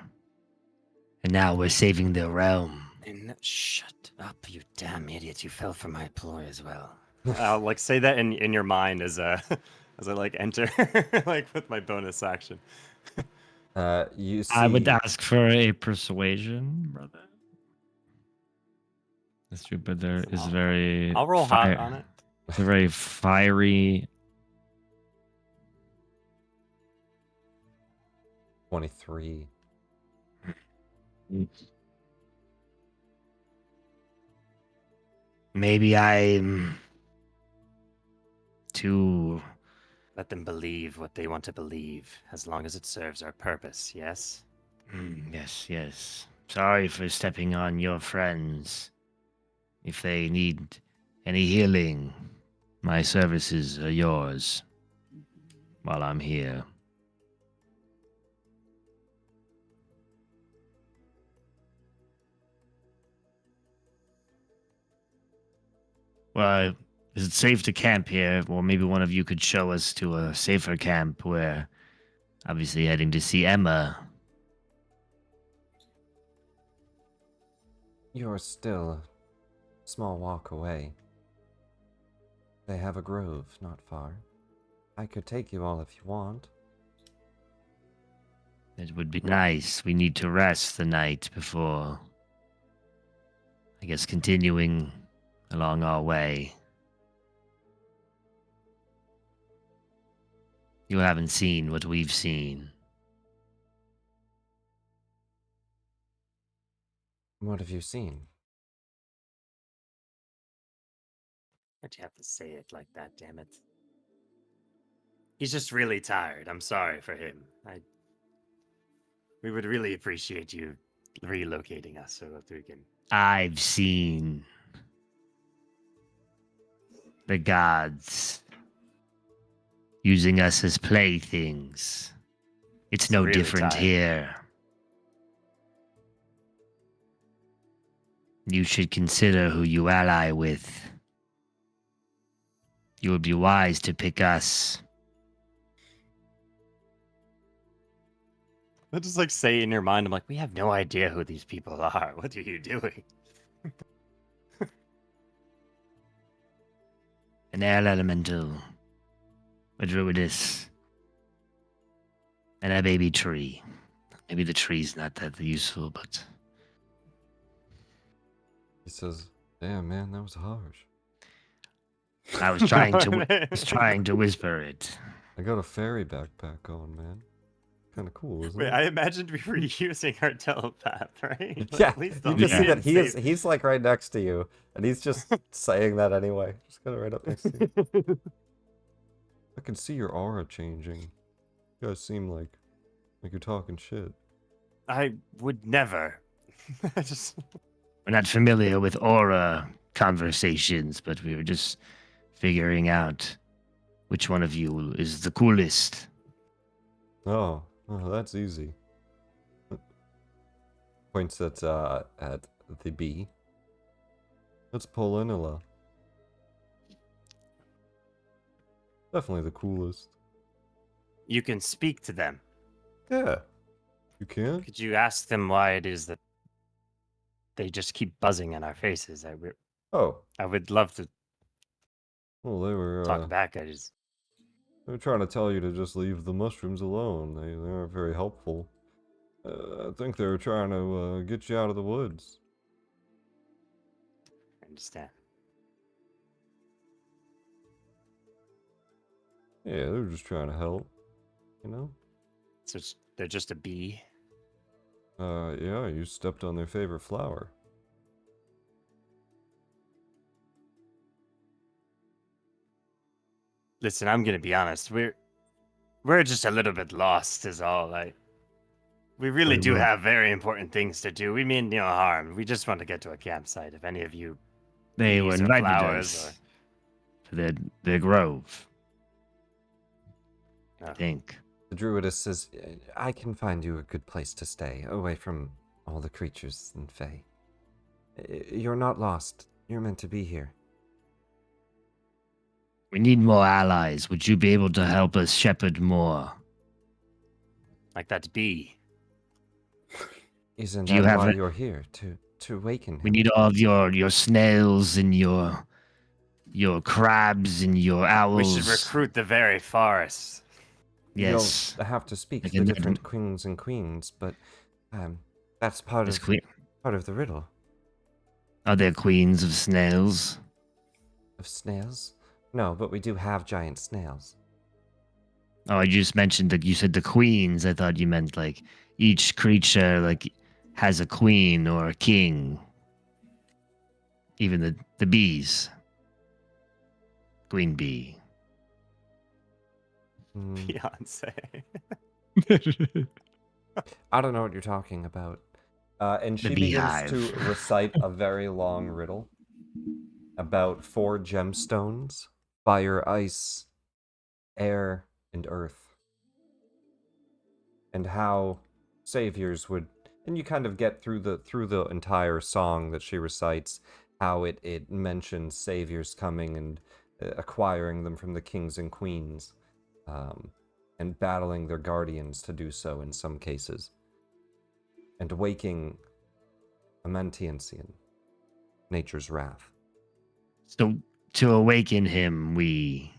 And now we're saving the realm. And shut up, you damn idiot! You fell for my ploy as well. I'll like say that in your mind as I like enter like with my bonus action. You see. I would ask for a persuasion, brother. This Jupiter is very. I'll roll hot on it. It's a very fiery. 23. Maybe I'm too. Let them believe what they want to believe, as long as it serves our purpose. Yes. Yes, yes. Sorry for stepping on your friends. If they need any healing, my services are yours while I'm here. Well, is it safe to camp here? Or maybe one of you could show us to a safer camp where obviously heading to see Emma. You're still a small walk away. They have a grove not far. I could take you all if you want. It would be nice. We need to rest the night before, I guess, continuing along our way. You haven't seen what we've seen. What have you seen? Why'd you have to say it like that, damn it? He's just really tired. I'm sorry for him. We would really appreciate you relocating us so that we can. I've seen the gods using us as playthings. It's no really different tired. here. You should consider who you ally with. You would be wise to pick us. I just like say in your mind, I'm like, we have no idea who these people are. What are you doing? An air elemental, a druidess, and a baby tree. Maybe the tree's not that useful, but He says, "Damn, man, that was harsh. I was trying to whisper it. I got a fairy backpack on, man. Kind of cool, isn't Wait, it?" I imagined we were using our telepath, right? Like, Yeah, please you don't just see try that and he's like right next to you, and he's just saying that anyway. Just kind of right up next to you. I can see your aura changing. You guys seem like you're talking shit. I would never. I just. We're not familiar with aura conversations, but we were just figuring out which one of you is the coolest. Oh, that's easy. Points at the bee. That's Polinilla. Definitely the coolest. You can speak to them. Yeah. You can? Could you ask them why it is that they just keep buzzing in our faces? Oh, I would love to well, they were talk back. I just. they were trying to tell you to just leave the mushrooms alone. They aren't very helpful. I think they were trying to get you out of the woods. I understand. Yeah, they're just trying to help. You know? So they're just a bee. Yeah, you stepped on their favorite flower. Listen, I'm gonna be honest. We're just a little bit lost, is all. We really do have very important things to do. We mean no harm. We just want to get to a campsite. If any of you They were bees or invited flowers us to their grove, or I think. The druidess says, I can find you a good place to stay, away from all the creatures and Fey. You're not lost. You're meant to be here. We need more allies. Would you be able to help us shepherd more? like that bee. Isn't Do you that have why a- you're here? To awaken him? We need all of your snails and your crabs and your owls. We should recruit the very forest. Yes. You'll have to speak Like to the a- different kings and queens, but that's part This of queen. part of the riddle Are there queens of snails? of snails. No, but we do have giant snails. Oh, I just mentioned that you said the queens. I thought you meant like each creature like has a queen or a king. Even the bees. Queen bee. Beyonce. I don't know what you're talking about. And The she begins beehive. to recite a very long riddle about 4 gemstones: fire, ice, air, and earth. And how saviors would, and you kind of get through the entire song that she recites how it mentions saviors coming and acquiring them from the kings and queens, and battling their guardians to do so in some cases, and waking a Mantiancian, nature's wrath. So to awaken him, we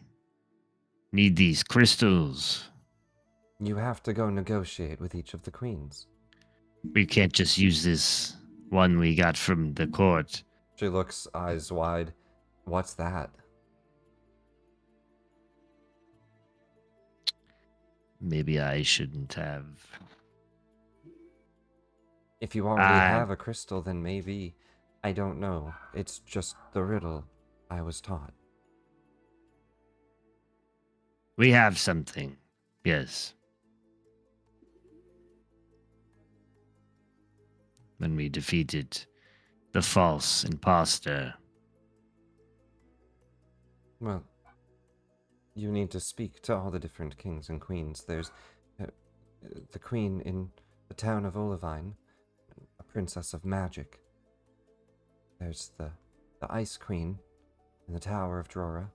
need these crystals. You have to go negotiate with each of the queens. We can't just use this one we got from the court. She looks eyes wide. What's that? Maybe I shouldn't have. If you already I- have a crystal, then maybe. I don't know. It's just the riddle I was taught. We have something. Yes. When we defeated the false imposter. Well, you need to speak to all the different kings and queens. There's the queen in the town of Olivine, a princess of magic. There's the ice queen in the tower of Drora,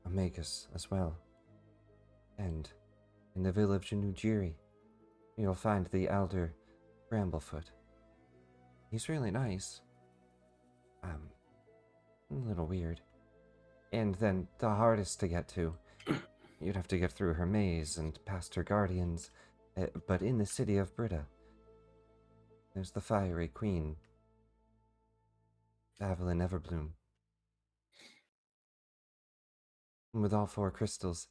a magus as well. And in the village of Nujiri, you'll find the elder Bramblefoot. He's really nice. A little weird. And then the hardest to get to, you'd have to get through her maze and past her guardians. But in the city of Britta, there's the fiery queen, Evelyn Everbloom. And with all 4 crystals,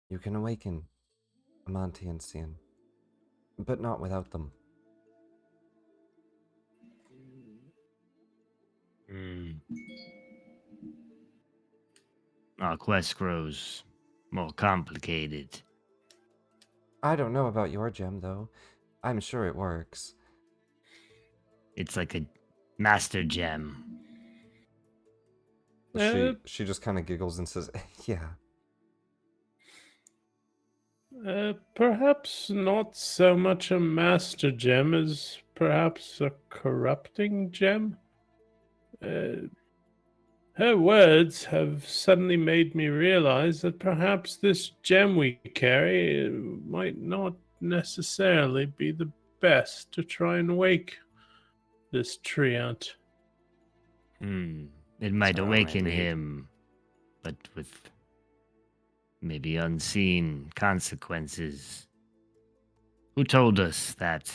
you can awaken a Mantiancian, but not without them. Our quest grows more complicated. I don't know about your gem, though. I'm sure it works. It's like a master gem. She just kind of giggles and says, yeah. Perhaps not so much a master gem as perhaps a corrupting gem. Her words have suddenly made me realize that perhaps this gem we carry might not necessarily be the best to try and wake this treant. It might So awaken maybe- him, but with maybe unseen consequences. Who told us that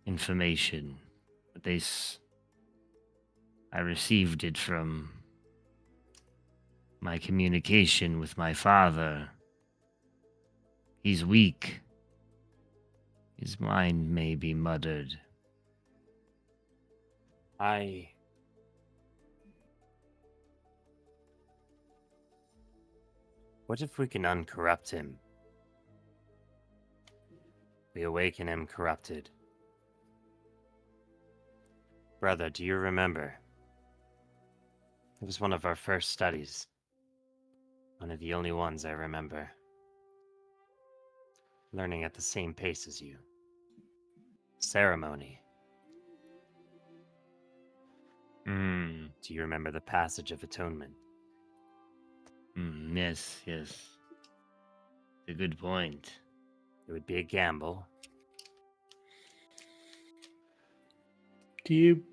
information? I received it from my communication with my father. He's weak. His mind may be muttered. What if we can uncorrupt him? We awaken him corrupted. Brother, do you remember? It was one of our first studies. One of the only ones I remember. Learning at the same pace as you. Ceremony. Do you remember the passage of atonement? Yes, yes. A good point. It would be a gamble. Do you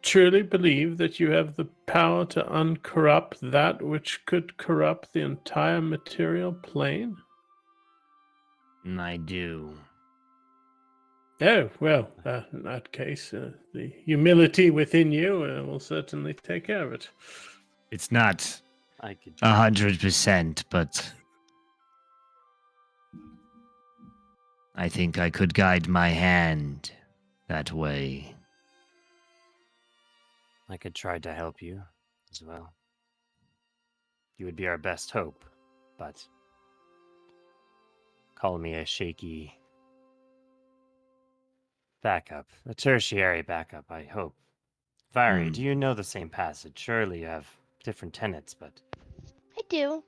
truly believe that you have the power to uncorrupt that which could corrupt the entire material plane? I do. Oh, well, in that case, the humility within you will certainly take care of it. It's not I could 100%, but I think I could guide my hand that way. try to help you as well. You would be our best hope, but call me a shaky backup. A tertiary backup, I hope. Vari, do you know the same passage? Surely you have different tenets, but... I do.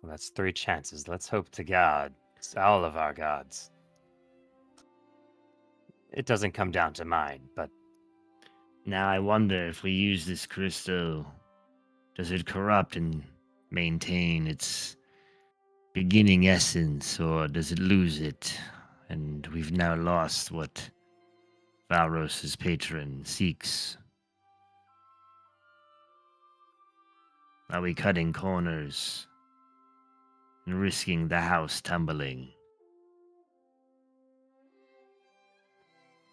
Well, that's 3 chances. Let's hope to God. It's all of our gods. It doesn't come down to mine, but Now I wonder if we use this crystal, does it corrupt and maintain its beginning essence, or does it lose it? And we've now lost what Valros's patron seeks. Are we cutting corners and risking the house tumbling?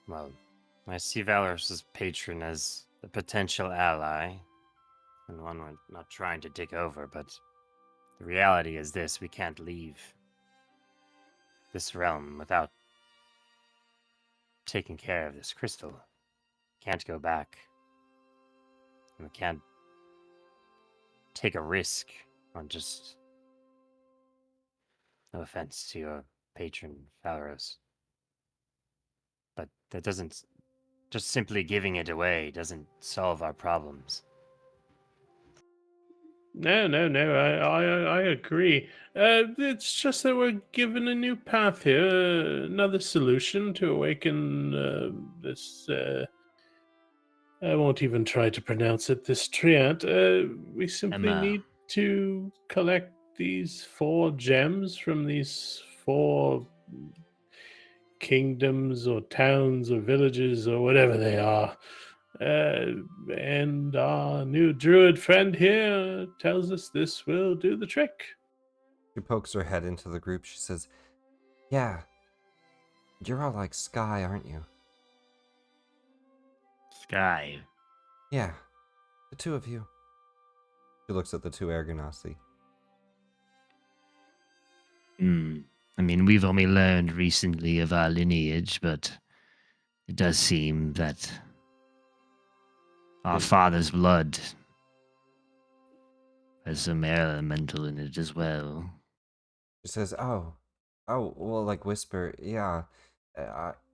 well, I see Valorous' patron as a potential ally, and one we're not trying to dig over, but the reality is this: we can't leave this realm without taking care of this crystal. Can't go back. And we can't take a risk on just... No offense to your patron, Valorous. But that doesn't... Just simply giving it away doesn't solve our problems. No, I agree. It's just that we're given a new path here, another solution to awaken this. I won't even try to pronounce it. This triad. We simply Emma. need to collect these 4 gems from these 4 kingdoms or towns or villages or whatever they are. And our new druid friend here tells us this will do the trick. She pokes her head into the group. She says, "Yeah, you're all like Sky, aren't you?" Sky. "Yeah, the 2 of you." She looks at the 2 Ergonasi. I mean, we've only learned recently of our lineage, but it does seem that our father's blood has some elemental in it as well. She says, "Oh, well, like Whisper, yeah.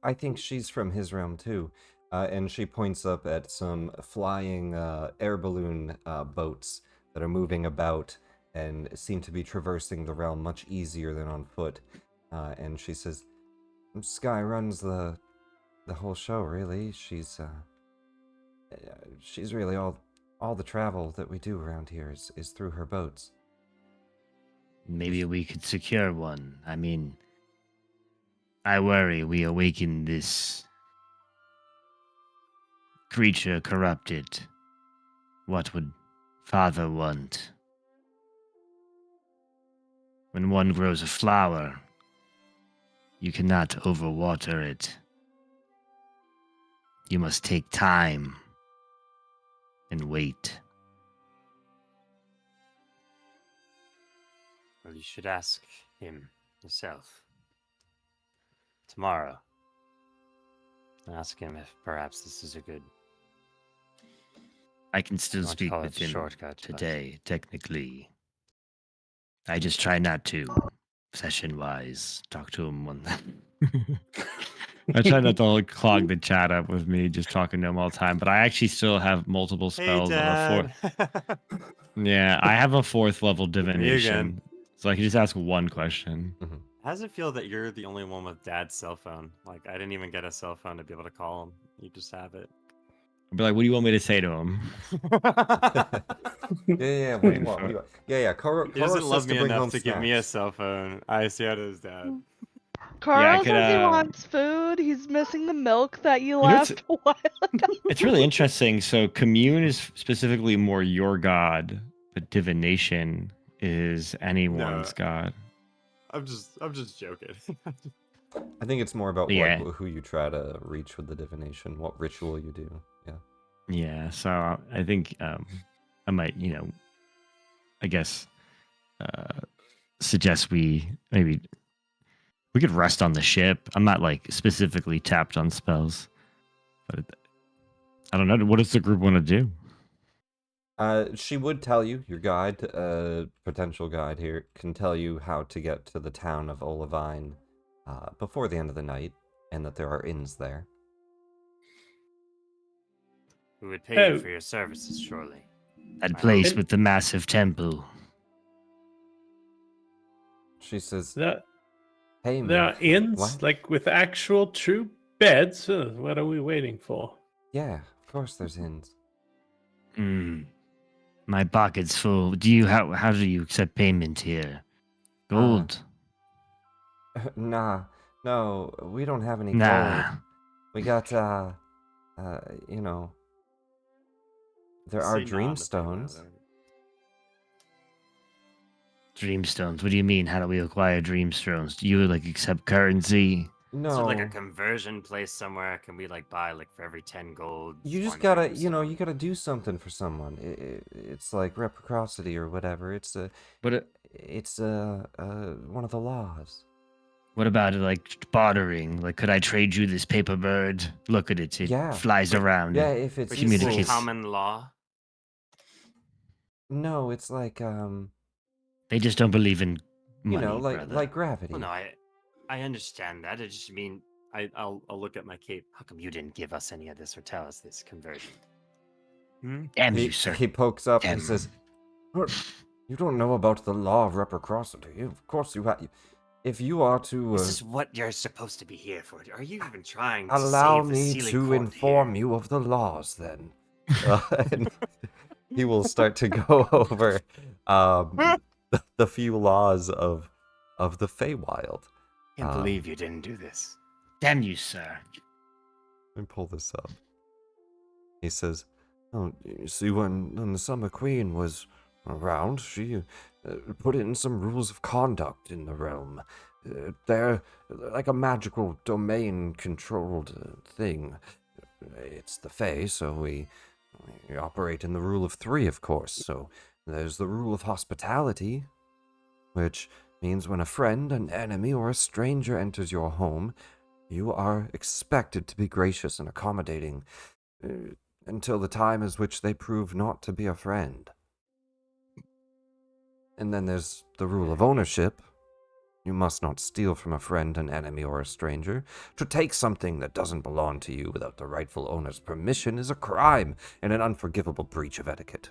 I think she's from his realm too." And she points up at some flying air balloon boats that are moving about and seem to be traversing the realm much easier than on foot. And she says, "Sky runs the whole show, really. She's really all the travel that we do around here is through her boats." Maybe we could secure one. I mean, I worry we awaken this creature corrupted. What would father want? When one grows a flower, you cannot overwater it. You must take time and wait. Well, you should ask him yourself. Tomorrow. Ask him if perhaps this is a good... I can still I want to speak call it with him shortcut, but- today, technically. I just try not to, session-wise, talk to him one. I try not to clog the chat up with me just talking to him all the time, but I actually still have multiple spells on a fourth. Dad. Yeah, I have a 4th level Me divination, again. so I can just ask one question. How does it feel that you're the only one with Dad's cell phone? Like, I didn't even get a cell phone to be able to call him. You just have it. I'll be like, "What do you want me to say to him?" Yeah, what do you Waiting want? for What do you want? Yeah, Koro He doesn't says love to me bring home enough to give me a snacks. cell phone. I see how to his dad. Carl I could, says he wants food. He's missing the milk that you know what's- left a while ago. It's really interesting. So, commune is specifically more your god, but divination is anyone's god. I'm just joking. I think it's more about Yeah. who you try to reach with the divination, what ritual you do. Yeah. Yeah, so I think I might, I guess suggest we could rest on the ship. I'm not like specifically tapped on spells, but I don't know. What does the group want to do? She would tell you, your guide, potential guide here, can tell you how to get to the town of Olivine before the end of the night, and that there are inns there. We would pay you Oh. for your services, surely. That I place hope- with the massive temple. She says, There, "Hey, me." there are inns, What? like with actual true beds. What are we waiting for? Yeah, of course there's inns. My pocket's full. How do you accept payment here? Gold? Nah, no, we don't have any Nah. gold. We got, you know, there are Say no on the dreamstones. Feywild, Dreamstones. What do you mean? How do we acquire dreamstones? Do you like accept currency? No, Is there like a conversion place somewhere? Can we like buy like for every 10 gold? you just one gotta, dreamstone? you gotta do something for someone. It's like reciprocity or whatever. It's one of the laws. What about like bartering? Like, could I trade you this paper bird? Look at it. It Yeah. flies around. Yeah, if it's Which is communicates. useful. common law. No, it's like They just don't believe in money, you know, brother. like gravity. Well, no, I understand that. I just mean I'll look at my cape. How come you didn't give us any of this or tell us this conversion? Damn he, you, sir. he pokes up and Damn. says, "What? You don't know about the law of reciprocity. Of course you have. If you are to This is what you're supposed to be here for. Are you even trying to allow save the me Seelie to Court inform here? you of the laws, then." And he will start to go over the few laws of the Feywild. Can't believe you didn't do this. Damn you, sir. Let me pull this up. He says, "Oh, you see, when the Summer Queen was around, she put in some rules of conduct in the realm. They're like a magical domain-controlled thing. It's the Fey, so we operate in the rule of 3, of course. So there's the rule of hospitality, which means when a friend, an enemy, or a stranger enters your home, you are expected to be gracious and accommodating until the time is which they prove not to be a friend. And then there's the rule of ownership. You must not steal from a friend, an enemy, or a stranger. To take something that doesn't belong to you without the rightful owner's permission is a crime and an unforgivable breach of etiquette.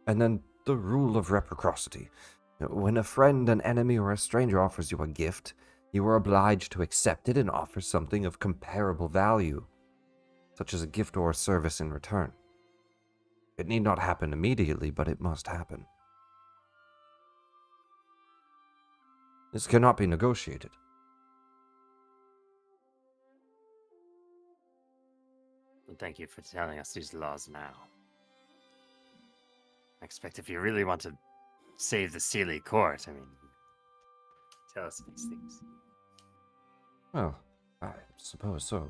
And then the rule of reciprocity. When a friend, an enemy, or a stranger offers you a gift, you are obliged to accept it and offer something of comparable value, such as a gift or a service in return. It need not happen immediately, but it must happen. This cannot be negotiated. Well, thank you for telling us these laws now. I expect if you really want to save the Seelie Court, I mean, tell us these things. Well, I suppose so.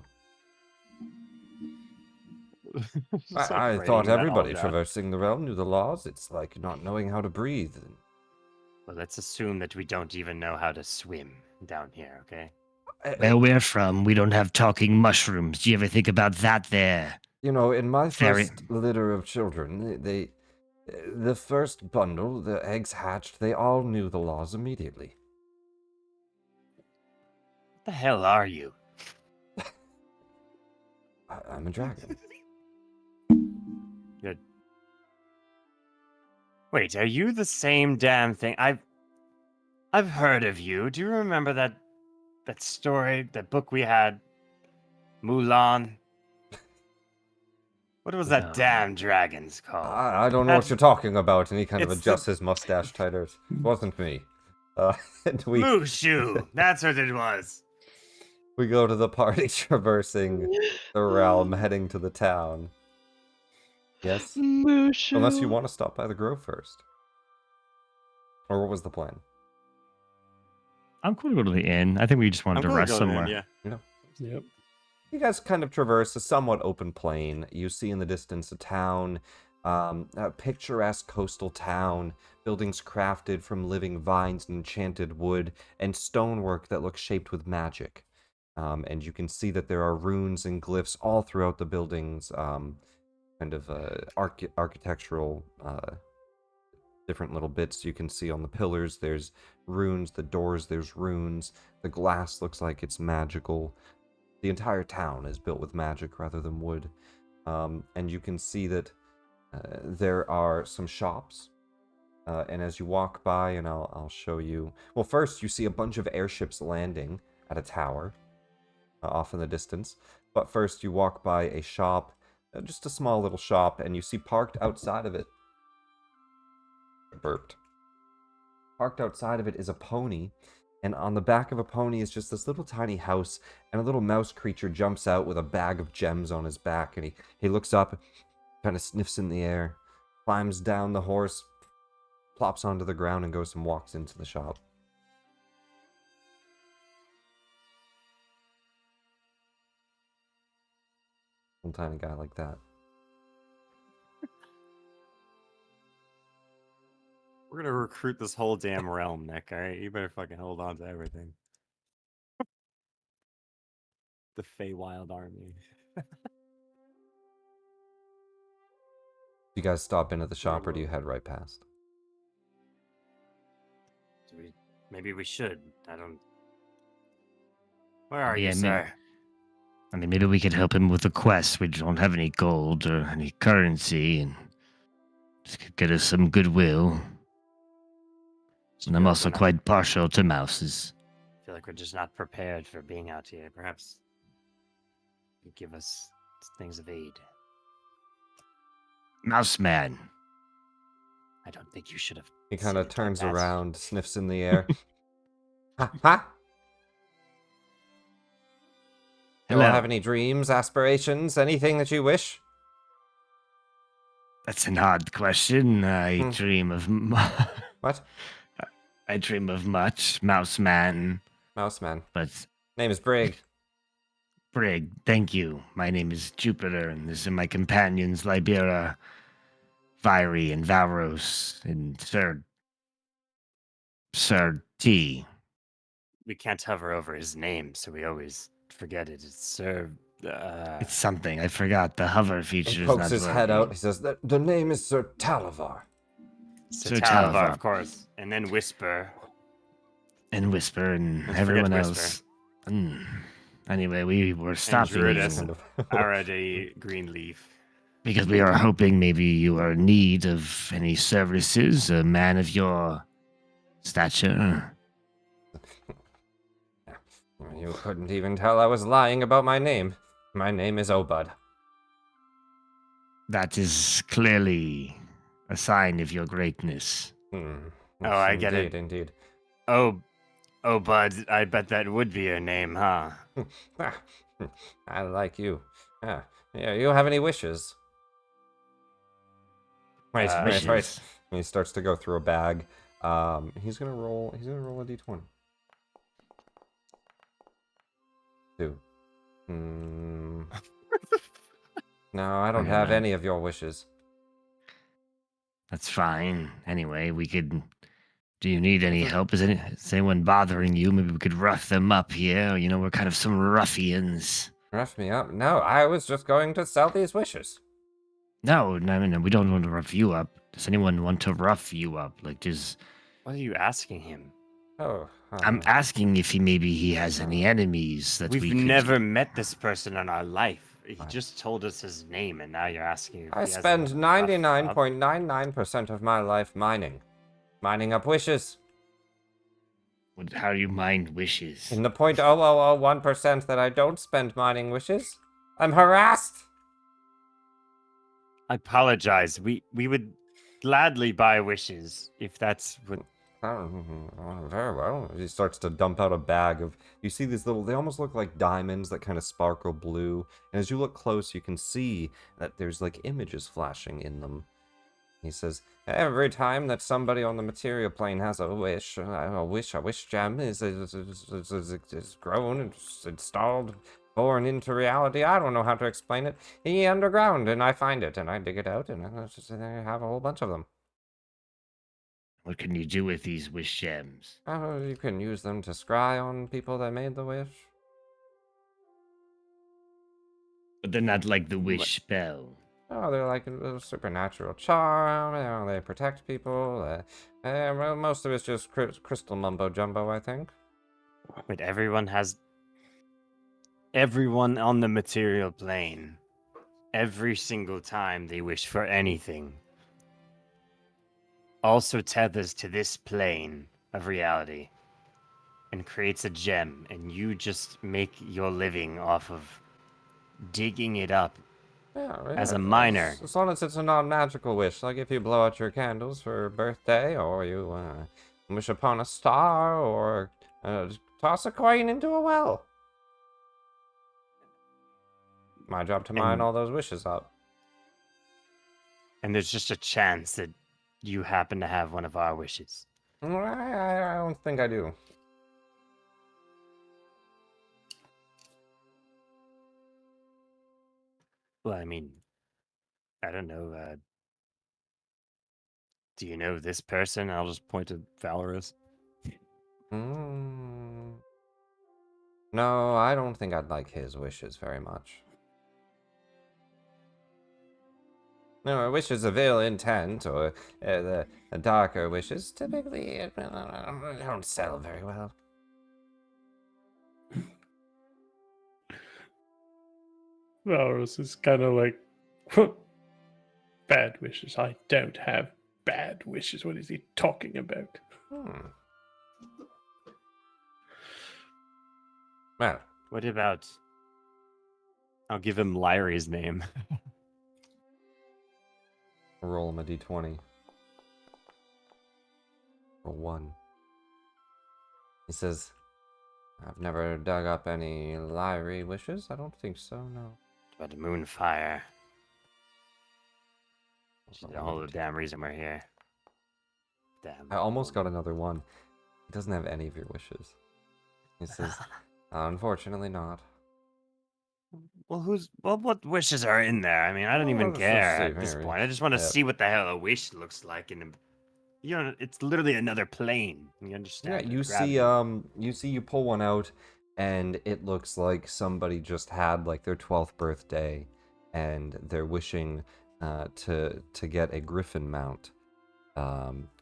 Just, like, I writing thought that all everybody down. traversing the realm knew the laws. It's like not knowing how to breathe. Well, let's assume that we don't even know how to swim down here, okay? Where we're from, we don't have talking mushrooms. Do you ever think about that there? You know, in my Very- first litter of children, the first bundle, the eggs hatched, they all knew the laws immediately. What the hell are you? I'm a dragon. Good. Wait, are you the same damn thing? I've heard of you. Do you remember that story, that book we had? Mulan? What was that No. damn dragon's called? I don't know what That's- you're talking about, and he kind of it's the- adjusts his mustache tighter. It wasn't me. And Mushu! That's what it was. we go to the party traversing the realm, heading to the town. Yes? Mushu. Unless you want to stop by the grove first. Or what was the plan? I'm cool to go to the inn. I think we just wanted to cool rest going in, somewhere. yeah. Yep. You guys kind of traverse a somewhat open plain. You see in the distance a town, a picturesque coastal town, buildings crafted from living vines and enchanted wood, and stonework that looks shaped with magic. And you can see that there are runes and glyphs all throughout the buildings, kind of architectural different little bits you can see on the pillars. There's runes, the doors, there's runes. The glass looks like it's magical. The entire town is built with magic rather than wood. And you can see that there are some shops. And as you walk by, and I'll show you. Well, first you see a bunch of airships landing at a tower off in the distance. But first you walk by a shop, just a small little shop, and you see parked outside of it. Burped. Parked outside of it is a pony. And on the back of a pony is just this little tiny house, and a little mouse creature jumps out with a bag of gems on his back, and he looks up, kind of sniffs in the air, climbs down the horse, plops onto the ground, and goes and walks into the shop. Little tiny guy like that. We're gonna recruit this whole damn realm, Nick, alright? You better fucking hold on to everything. The Feywild army. You guys stop into the shop, or do you head right past? Maybe we should. I don't... Where are Yeah, you, sir? I mean, maybe we could help him with the quest. We don't have any gold or any currency, and just could get us some goodwill. And I'm Good, also we're not- quite partial to mouses. I feel like we're just not prepared for being out here. Perhaps you give us things of aid. Mouse man. I don't think you should have. He said kind it of like turns that. around, sniffs in the air. Ha ha! You all Hello. have any dreams, aspirations, anything that you wish? That's an odd question. I Hmm. dream of What? I dream of much, mouse man. Mouse man. But Name is Brig. Brig, thank you. My name is Jupiter, and these are my companions, Libera, Viry, and Valros, and Sir T. We can't hover over his name, so we always forget it. It's Sir. It's something. I forgot. The hover feature He is pokes not his head working. out. He says, the name is Sir Talavar. Sir Sir Talavar, Talavar. of course. And then Whisper. And Whisper, and Let's everyone forget else. Whisper. Anyway, we were stopping Druidus. you Kind of. Already Greenleaf. because we are hoping maybe you are in need of any services, a man of your stature. You couldn't even tell I was lying about my name. My name is Obud. That is clearly a sign of your greatness. Hmm. Oh, I get it. Indeed. Oh, Bud, I bet that would be your name, huh? I like you. Yeah, you have any wishes? Wait. Wishes. And he starts to go through a bag. He's gonna roll a d20. 2. No, I don't Okay, have then. any of your wishes. That's fine. Anyway, we could. Do you need any That's a- help? Is anyone bothering you? Maybe we could rough them up here. You know, we're kind of some ruffians. Rough me up? No, I was just going to sell these wishes. No, we don't want to rough you up. Does anyone want to rough you up? Like, just What are you asking him? Oh, I'm asking if he has any enemies that We've we could. never met this person in our life. He Right. just told us his name, and now you're asking if I he has spend anyone to rough up? 99.99% of my life mining. Mining up wishes. How do you mind wishes? In the 0.0001% that I don't spend mining wishes, I'm harassed. I apologize. We would gladly buy wishes if that's what. Very well. He starts to dump out a bag of. You see these little. They almost look like diamonds that kind of sparkle blue. And as you look close, you can see that there's like images flashing in them. He says, every time that somebody on the material plane has a wish gem is grown and installed, born into reality. I don't know how to explain it. Underground, and I find it, and I dig it out, and I have a whole bunch of them. What can you do with these wish gems? You can use them to scry on people that made the wish. But they're not like the wish spell. Oh, they're like a supernatural charm. You know, they protect people. Well, most of it's just crystal mumbo jumbo, I think. But everyone on the material plane, every single time they wish for anything, also tethers to this plane of reality and creates a gem, and you just make your living off of digging it up as a miner. As long as it's a non-magical wish, like if you blow out your candles for a birthday, or you wish upon a star, or toss a coin into a well. My job to mine And- all those wishes up. And there's just a chance that you happen to have one of our wishes. I don't think I do. Well, I mean, I don't know. Do you know this person? I'll just point to Valorous. No, I don't think I'd like his wishes very much. No, wishes of ill intent, or the darker wishes, typically don't sell very well. Varus is kind of like, bad wishes. I don't have bad wishes. What is he talking about? Well, What about? I'll give him Lyrie's name. roll him a d20. Roll 1. He says, I've never dug up any Lyrie wishes. I don't think so, no. About Moonfire. She's the whole damn reason we're here. Damn. I almost got another one. He doesn't have any of your wishes. He says, unfortunately not. Well, what wishes are in there? I mean, I don't Well, even let's care see at this here. point. I just want to Yeah. see what the hell a wish looks like in it's literally another plane. You Yeah, understand? you see, you pull one out, and it looks like somebody just had like their 12th birthday, and they're wishing to get a griffin mount.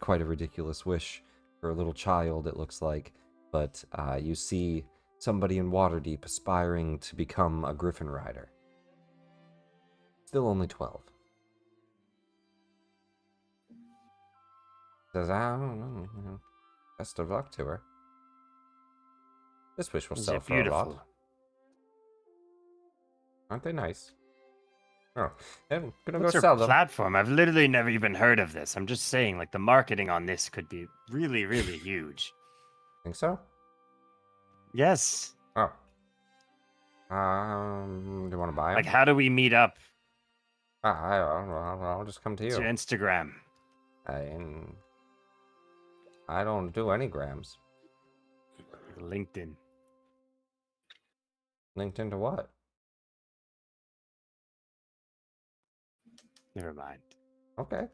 Quite a ridiculous wish for a little child, it looks like. But you see somebody in Waterdeep aspiring to become a griffin rider. Still only 12. Says, I don't know. Best of luck to her. This wish will Is sell it for a lot. beautiful? Aren't they nice? Oh, I'm gonna What's go your sell them. platform? I've literally never even heard of this. I'm just saying, like, the marketing on this could be really, really huge. Think so? Yes. Oh. Do you want to buy them? Like, how do we meet up? I'll just come to It's you. your Instagram. I don't do any grams. LinkedIn. Linked into what? Never mind. Okay.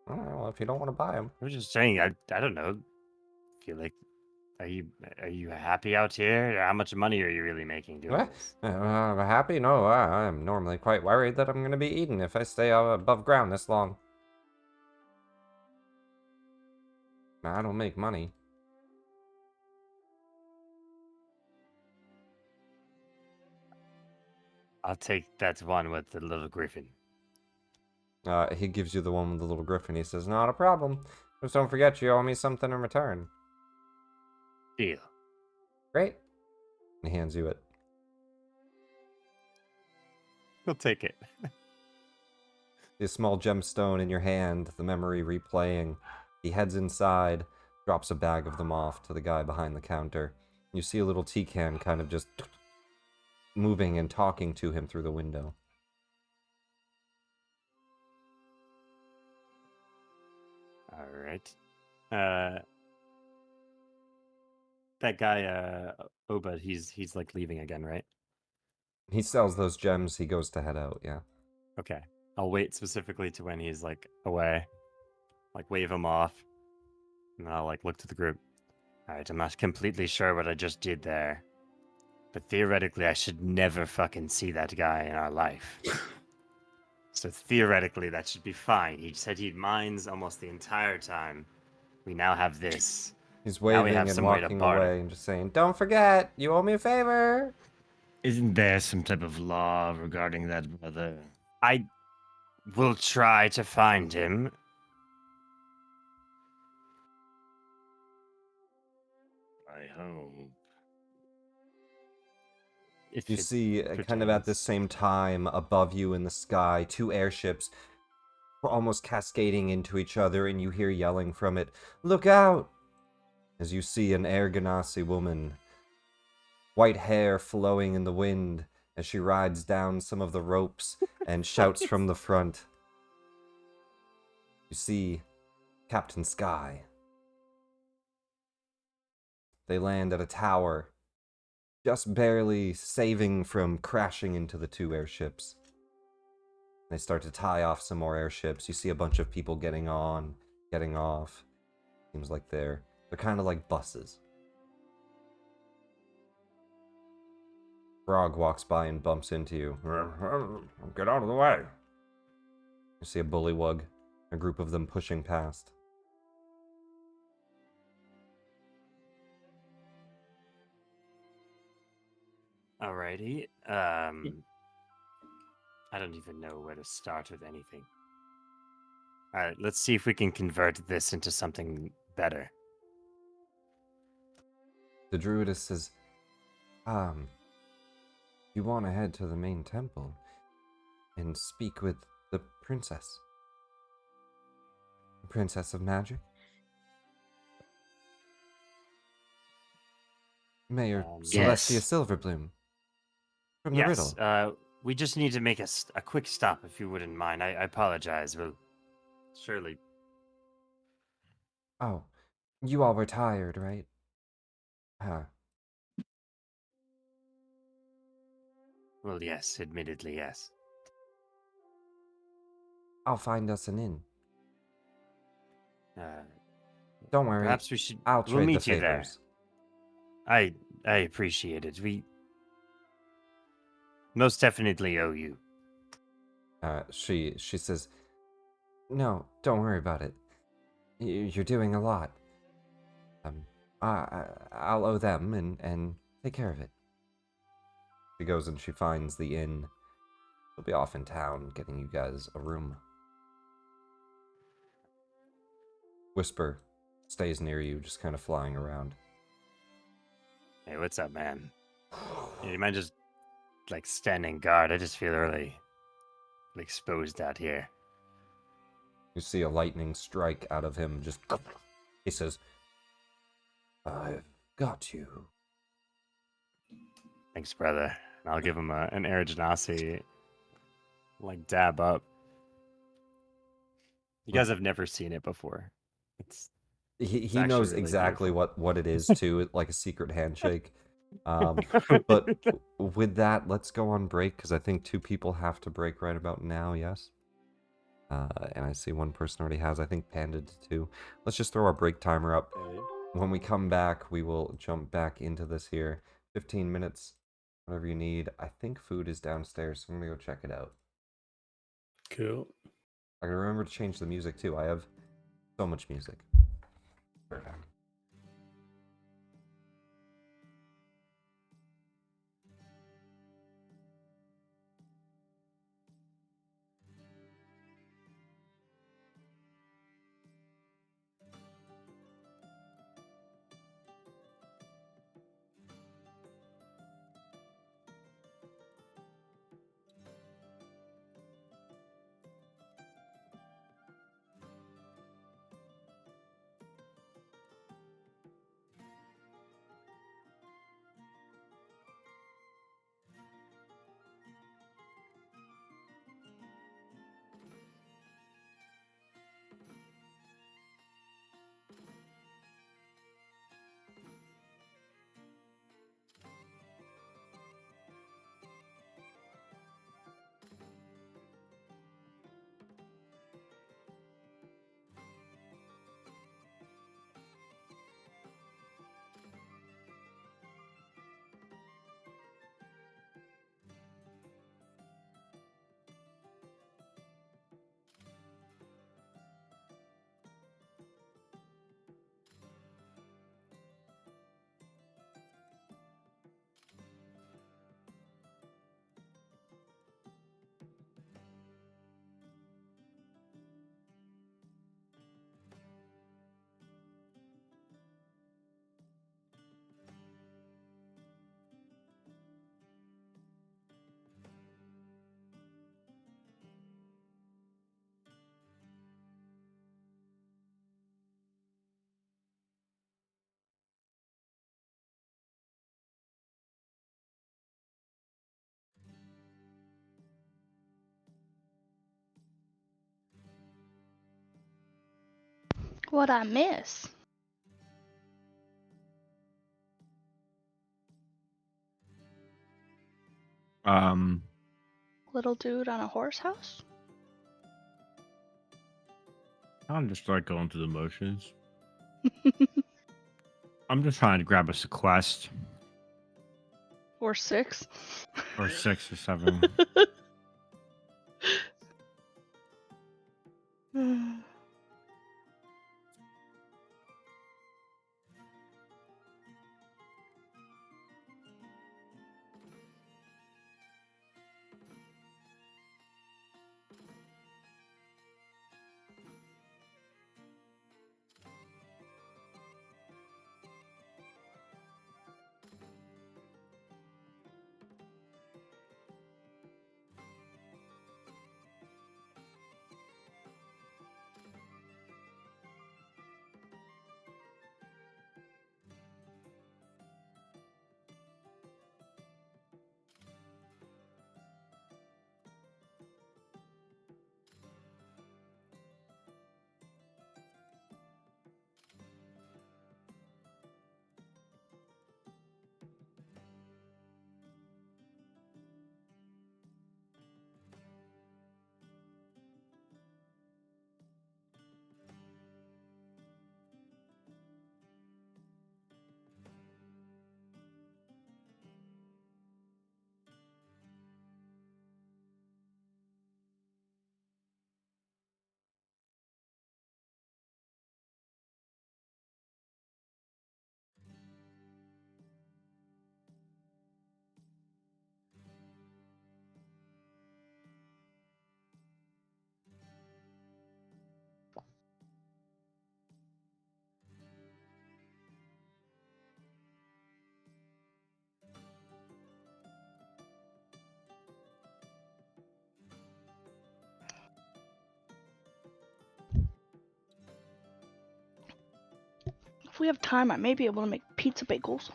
All right, well, if you don't want to buy them. I was just saying, I don't know. Feel like, are you happy out here? How much money are you really making doing this? Happy? No, I'm normally quite worried that I'm going to be eaten if I stay above ground this long. I don't make money. I'll take that one with the little griffin. He gives you the one with the little griffin. He says, not a problem. Just don't forget you owe me something in return. Deal. Great. And he hands you it. He'll take it. The small gemstone in your hand, the memory replaying. He heads inside, drops a bag of them off to the guy behind the counter. You see a little tea can kind of just moving and talking to him through the window. All right. That guy, Obed, he's like leaving again, right? He sells those gems, he goes to head out, yeah. Okay. I'll wait specifically to when he's like away, like wave him off, and then I'll like look to the group. All right, I'm not completely sure what I just did there, but theoretically, I should never fucking see that guy in our life. So theoretically, that should be fine. He said he'd mines almost the entire time. We now have this. He's Now we waving have and some way to walking barter. away and just saying, don't forget, you owe me a favor. Isn't there some type of law regarding that, brother? I will try to find him. I hope. If You it see, kind of at the pertains. same time, above you in the sky, two airships almost cascading into each other, and you hear yelling from it, look out! As you see an Air Ganassi woman, white hair flowing in the wind as she rides down some of the ropes and shouts from the front. You see Captain Sky. They land at a tower, just barely saving from crashing into the two airships. They start to tie off some more airships. You see a bunch of people getting on, getting off. Seems like they're kind of like buses. Frog walks by and bumps into you. Get out of the way. You see a bullywug, a group of them pushing past. Alrighty. I don't even know where to start with anything. Alright, let's see if we can convert this into something better. The druidess says, you want to head to the main temple and speak with the princess. The princess of magic? Mayor Celestia Yes. Silverbloom. From the riddle. Yes, we just need to make a quick stop, if you wouldn't mind. I apologize. We'll surely... Oh, you all were tired, right? Huh. Well, yes, admittedly, yes. I'll find us an inn. Uh, Don't worry. perhaps we should... I'll we'll trade meet the you there. favors. I appreciate it. We most definitely owe you. She says, no, don't worry about it. You're doing a lot. I'll owe them and take care of it. She goes and she finds the inn. She'll be off in town getting you guys a room. Whisper stays near you, just kind of flying around. Hey, what's up, man? Yeah, you mind just like standing guard? I just feel really exposed out here. You see a lightning strike out of him, just... He says, I've got you. Thanks, brother. And I'll give him an Air Genasi, like, dab up. You guys have never seen it before. It's He actually knows really exactly beautiful. what it is, too, like a secret handshake. But with that, let's go on break, because I think two people have to break right about now, yes? And I see one person already has. I think Panda did too. Let's just throw our break timer up. Okay. When we come back, we will jump back into this here. 15 minutes, whatever you need. I think food is downstairs, so I'm gonna go check it out. Cool. I gotta remember to change the music too. I have so much music. Perfect. What I miss? Little dude on a horse house? I'm just like going through the motions. I'm just trying to grab us a quest Or 6? or 6 or 7. If we have time, I may be able to make pizza bagels.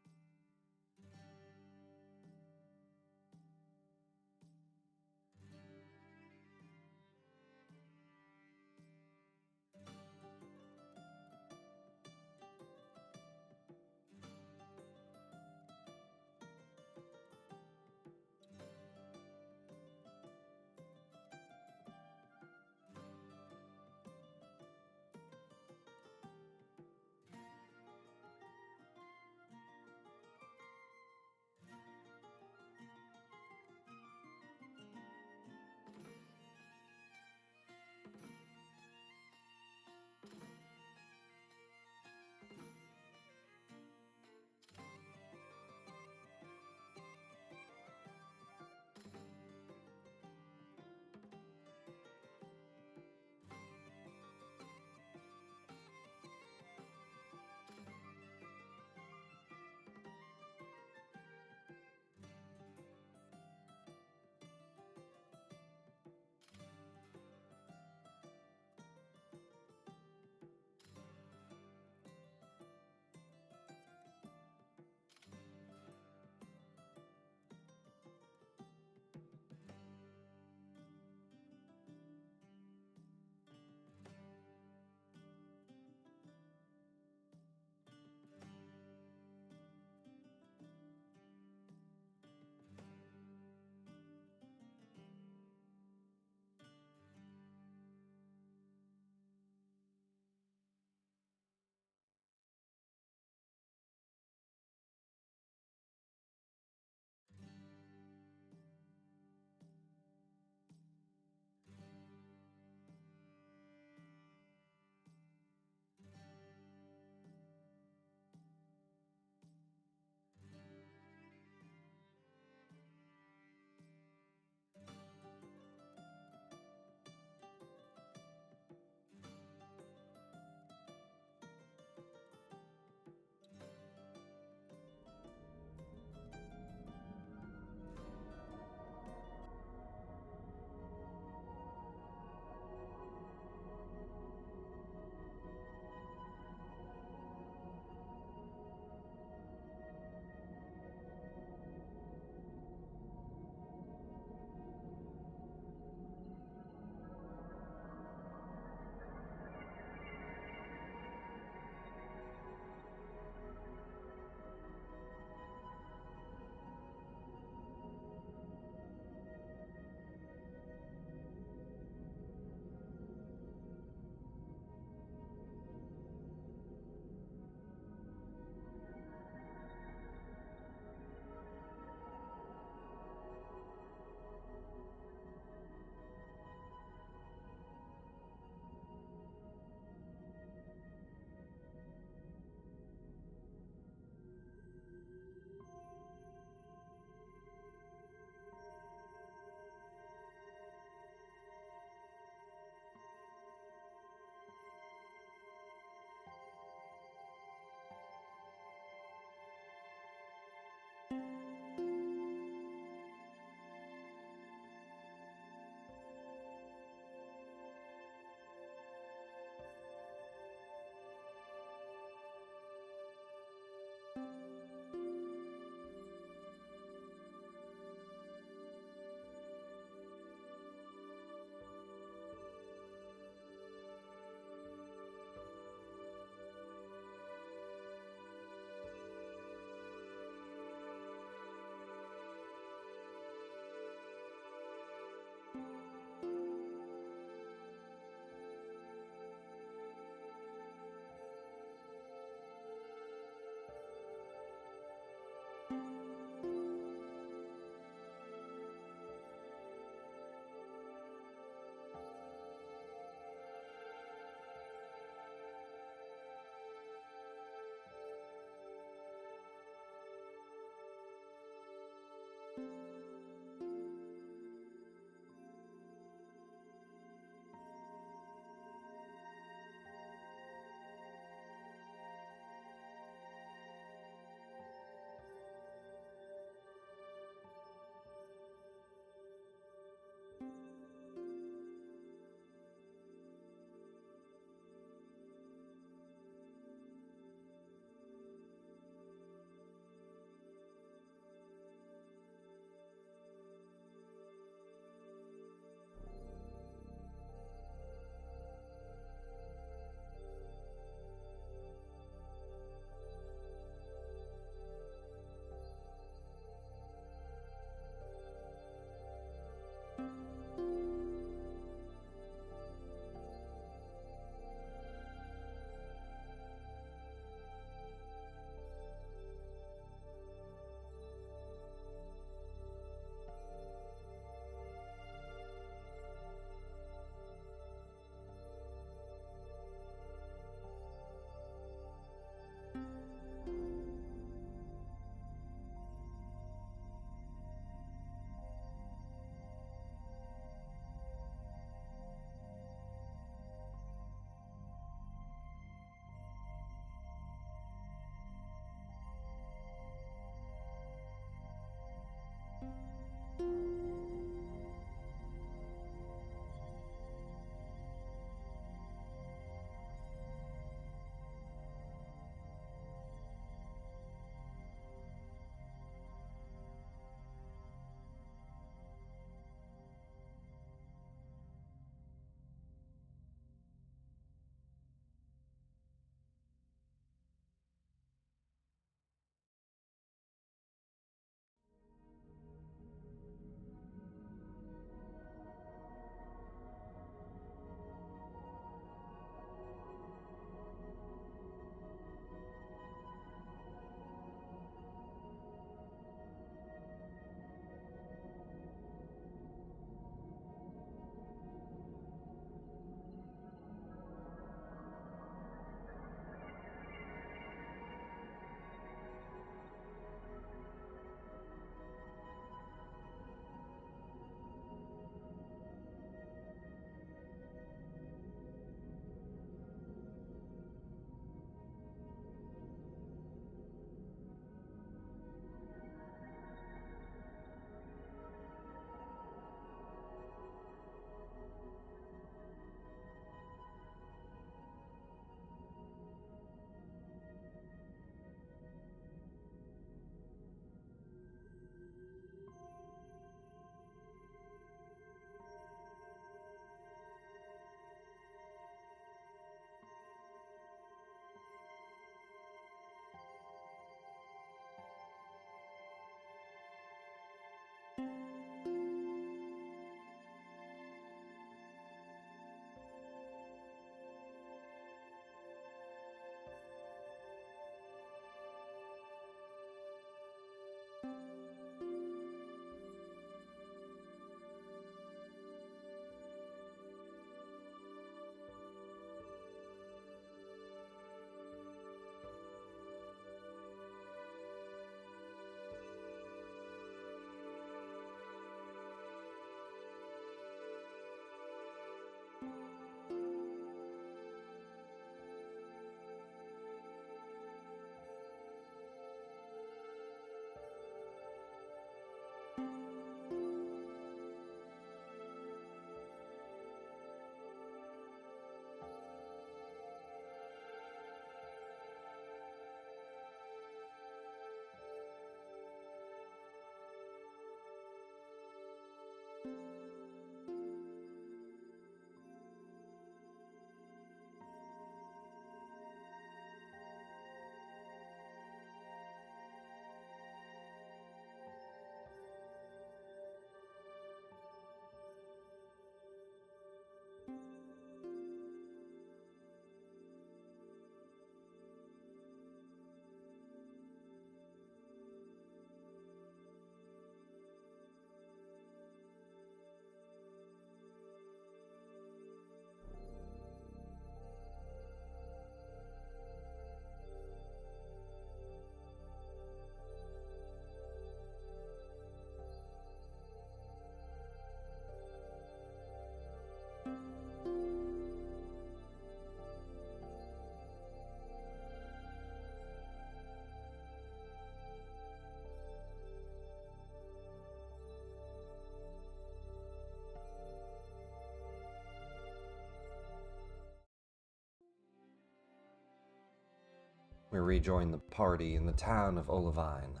We rejoin the party in the town of Olivine.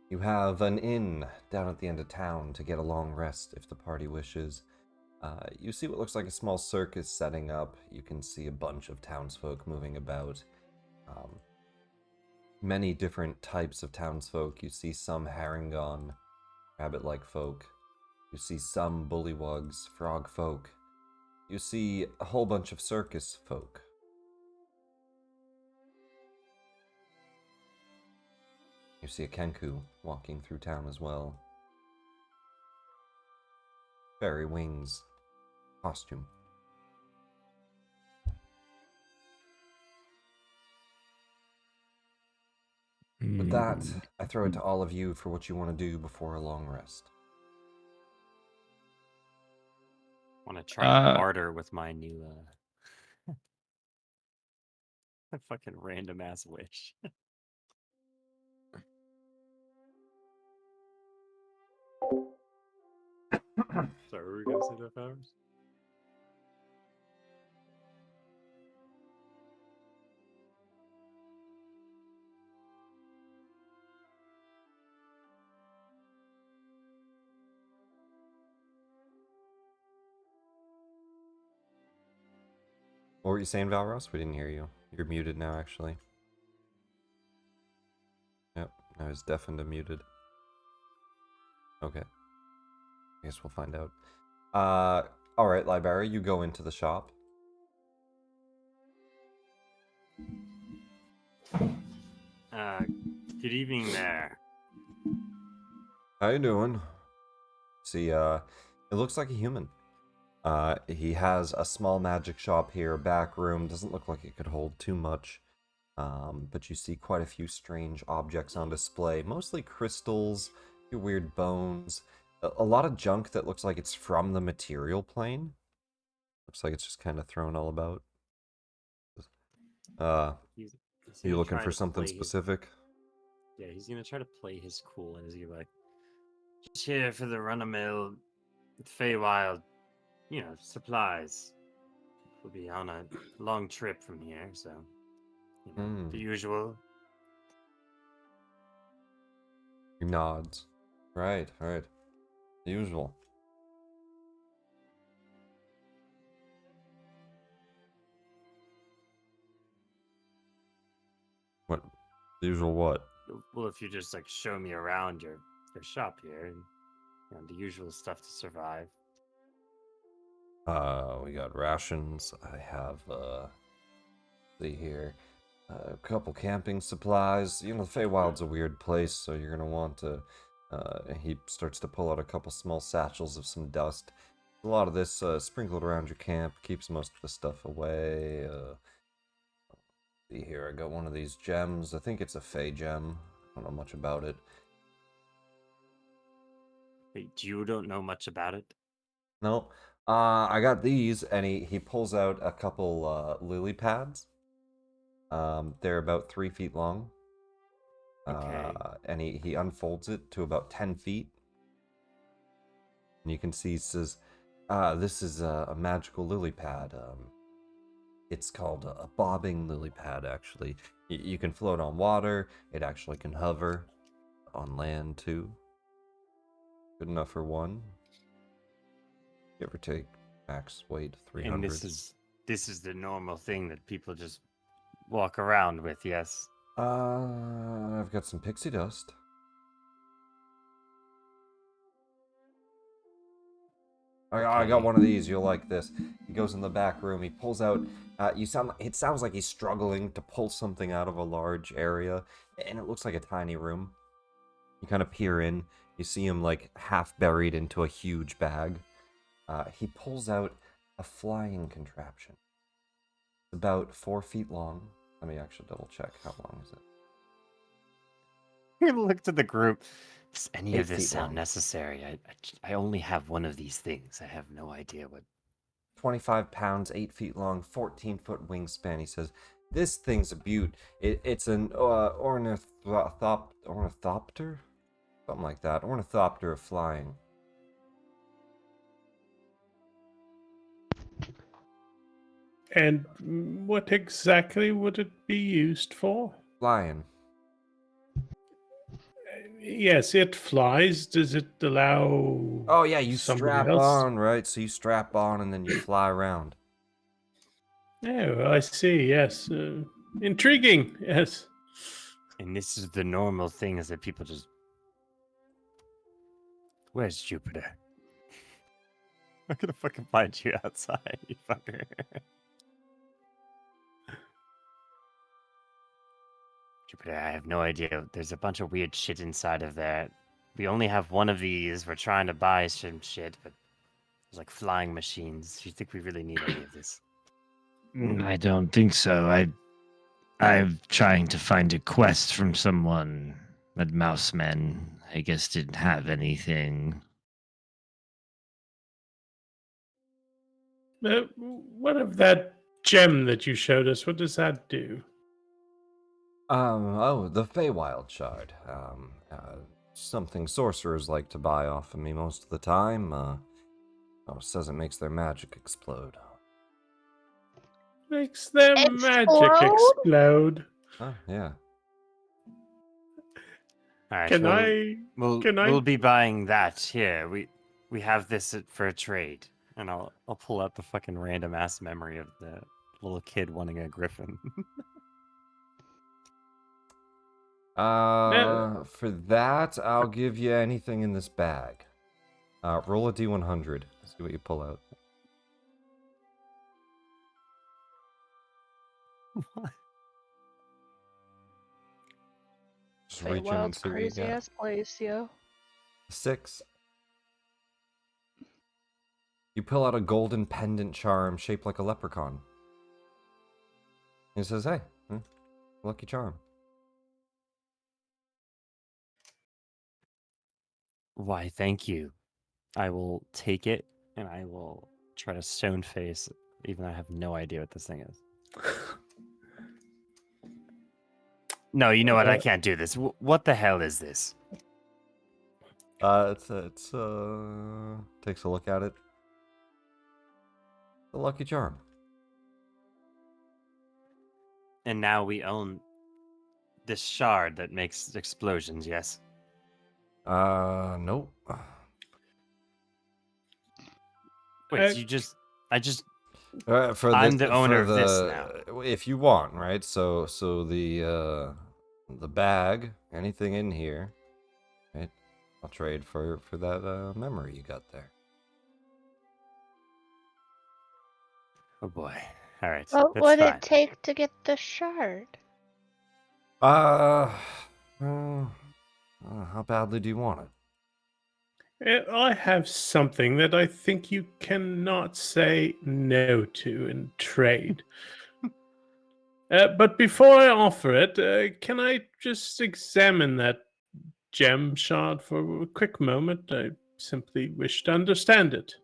You have an inn down at the end of town to get a long rest if the party wishes. You see what looks like a small circus setting up. You can see a bunch of townsfolk moving about. Many different types of townsfolk. You see some Harengon, rabbit-like folk. You see some bullywugs, frog folk. You see a whole bunch of circus folk. You see a Kenku walking through town as well. Fairy wings costume. With that, I throw it to all of you for what you want to do before a long rest. Want to try barter with my new fucking random ass wish. Sorry, were we gonna say that powers? What were you saying, Valros? We didn't hear you. You're muted now, actually. Yep, I was deafened and muted. Okay. I guess we'll find out. Alright, Libera, you go into the shop. Good evening there. How you doing? See, it looks like a human. He has a small magic shop here, a back room. Doesn't look like it could hold too much. But you see quite a few strange objects on display. Mostly crystals, a few weird bones. A lot of junk that looks like it's from the material plane. Looks like it's just kind of thrown all about. He's You gonna looking try for to something play specific? Yeah, he's gonna try to play his cool, and he's gonna be like, "Just here for the run-of-mill Feywild, supplies. We'll be on a long trip from here, so the usual." He nods. Right. The usual. What? The usual what? Well, if you just like show me around your shop here, and the usual stuff to survive. We got rations. I have, see here. a couple camping supplies. You know, the Feywild's a weird place, so you're gonna want to. He starts to pull out a couple small satchels of some dust. A lot of this sprinkled around your camp keeps most of the stuff away. See here, I got one of these gems. I think it's a Fey gem. I don't know much about it. Wait, you don't know much about it? No, I got these, and he pulls out a couple lily pads. They're about 3 feet long. Okay. And he unfolds it to about 10 feet. And you can see he says, this is a magical lily pad. It's called a bobbing lily pad, actually. You can float on water. It actually can hover on land, too. Good enough for one. Give or take max weight 300. And this is the normal thing that people just walk around with, yes? I've got some pixie dust. I got one of these. You'll like this. He goes in the back room. He pulls out. It sounds like he's struggling to pull something out of a large area, and it looks like a tiny room. You kind of peer in. You see him like half buried into a huge bag. He pulls out a flying contraption. It's about 4 feet long. Let me actually double check. How long is it? He looked at the group. Does any 8 of this feet sound long. necessary? I only have one of these things. I have no idea what. 25 pounds, 8 feet long, 14-foot wingspan. He says, "This thing's a beaut. It's an ornithopter? Something like that. Ornithopter of flying." And what exactly would it be used for? Flying. Yes, it flies. Does it allow? Oh, yeah, you somebody strap else? on, right? So you strap on and then you fly around. Oh, I see. Yes, intriguing. Yes. And this is the normal thing, is that people just. Where's Jupiter? I'm gonna fucking find you outside, you fucker. Jupiter, I have no idea. There's a bunch of weird shit inside of there. We only have one of these. We're trying to buy some shit, but there's like flying machines. Do you think we really need any of this? I don't think so. I'm trying to find a quest from someone. That Mouseman, I guess, didn't have anything. What of that gem that you showed us? What does that do? The Feywild shard. Something sorcerers like to buy off of me most of the time. Says it makes their magic explode. Makes their magic explode. Oh, yeah. All right, Can well, we'll be buying that here. We have this for a trade, and I'll pull out the fucking random ass memory of the little kid wanting a griffin. For that, I'll give you anything in this bag. Roll a d100. See what you pull out. What? Just reach in and Feywild's see what you crazy get. ass place, yo. 6. You pull out a golden pendant charm shaped like a leprechaun. He says, "Hey, lucky charm." Why, thank you. I will take it, and I will try to stone face, even though I have no idea what this thing is. No, you know what? I can't do this. What the hell is this? It's takes a look at it. The lucky charm. And now we own this shard that makes explosions, yes? Nope. Wait, I'm the owner of this now. If you want, right? So the bag, anything in here, right? I'll trade for that memory you got there. Oh boy. All right. What that's would fine. it take to get the shard? How badly do you want it? I have something that I think you cannot say no to in trade. But before I offer it, can I just examine that gem shard for a quick moment? I simply wish to understand it.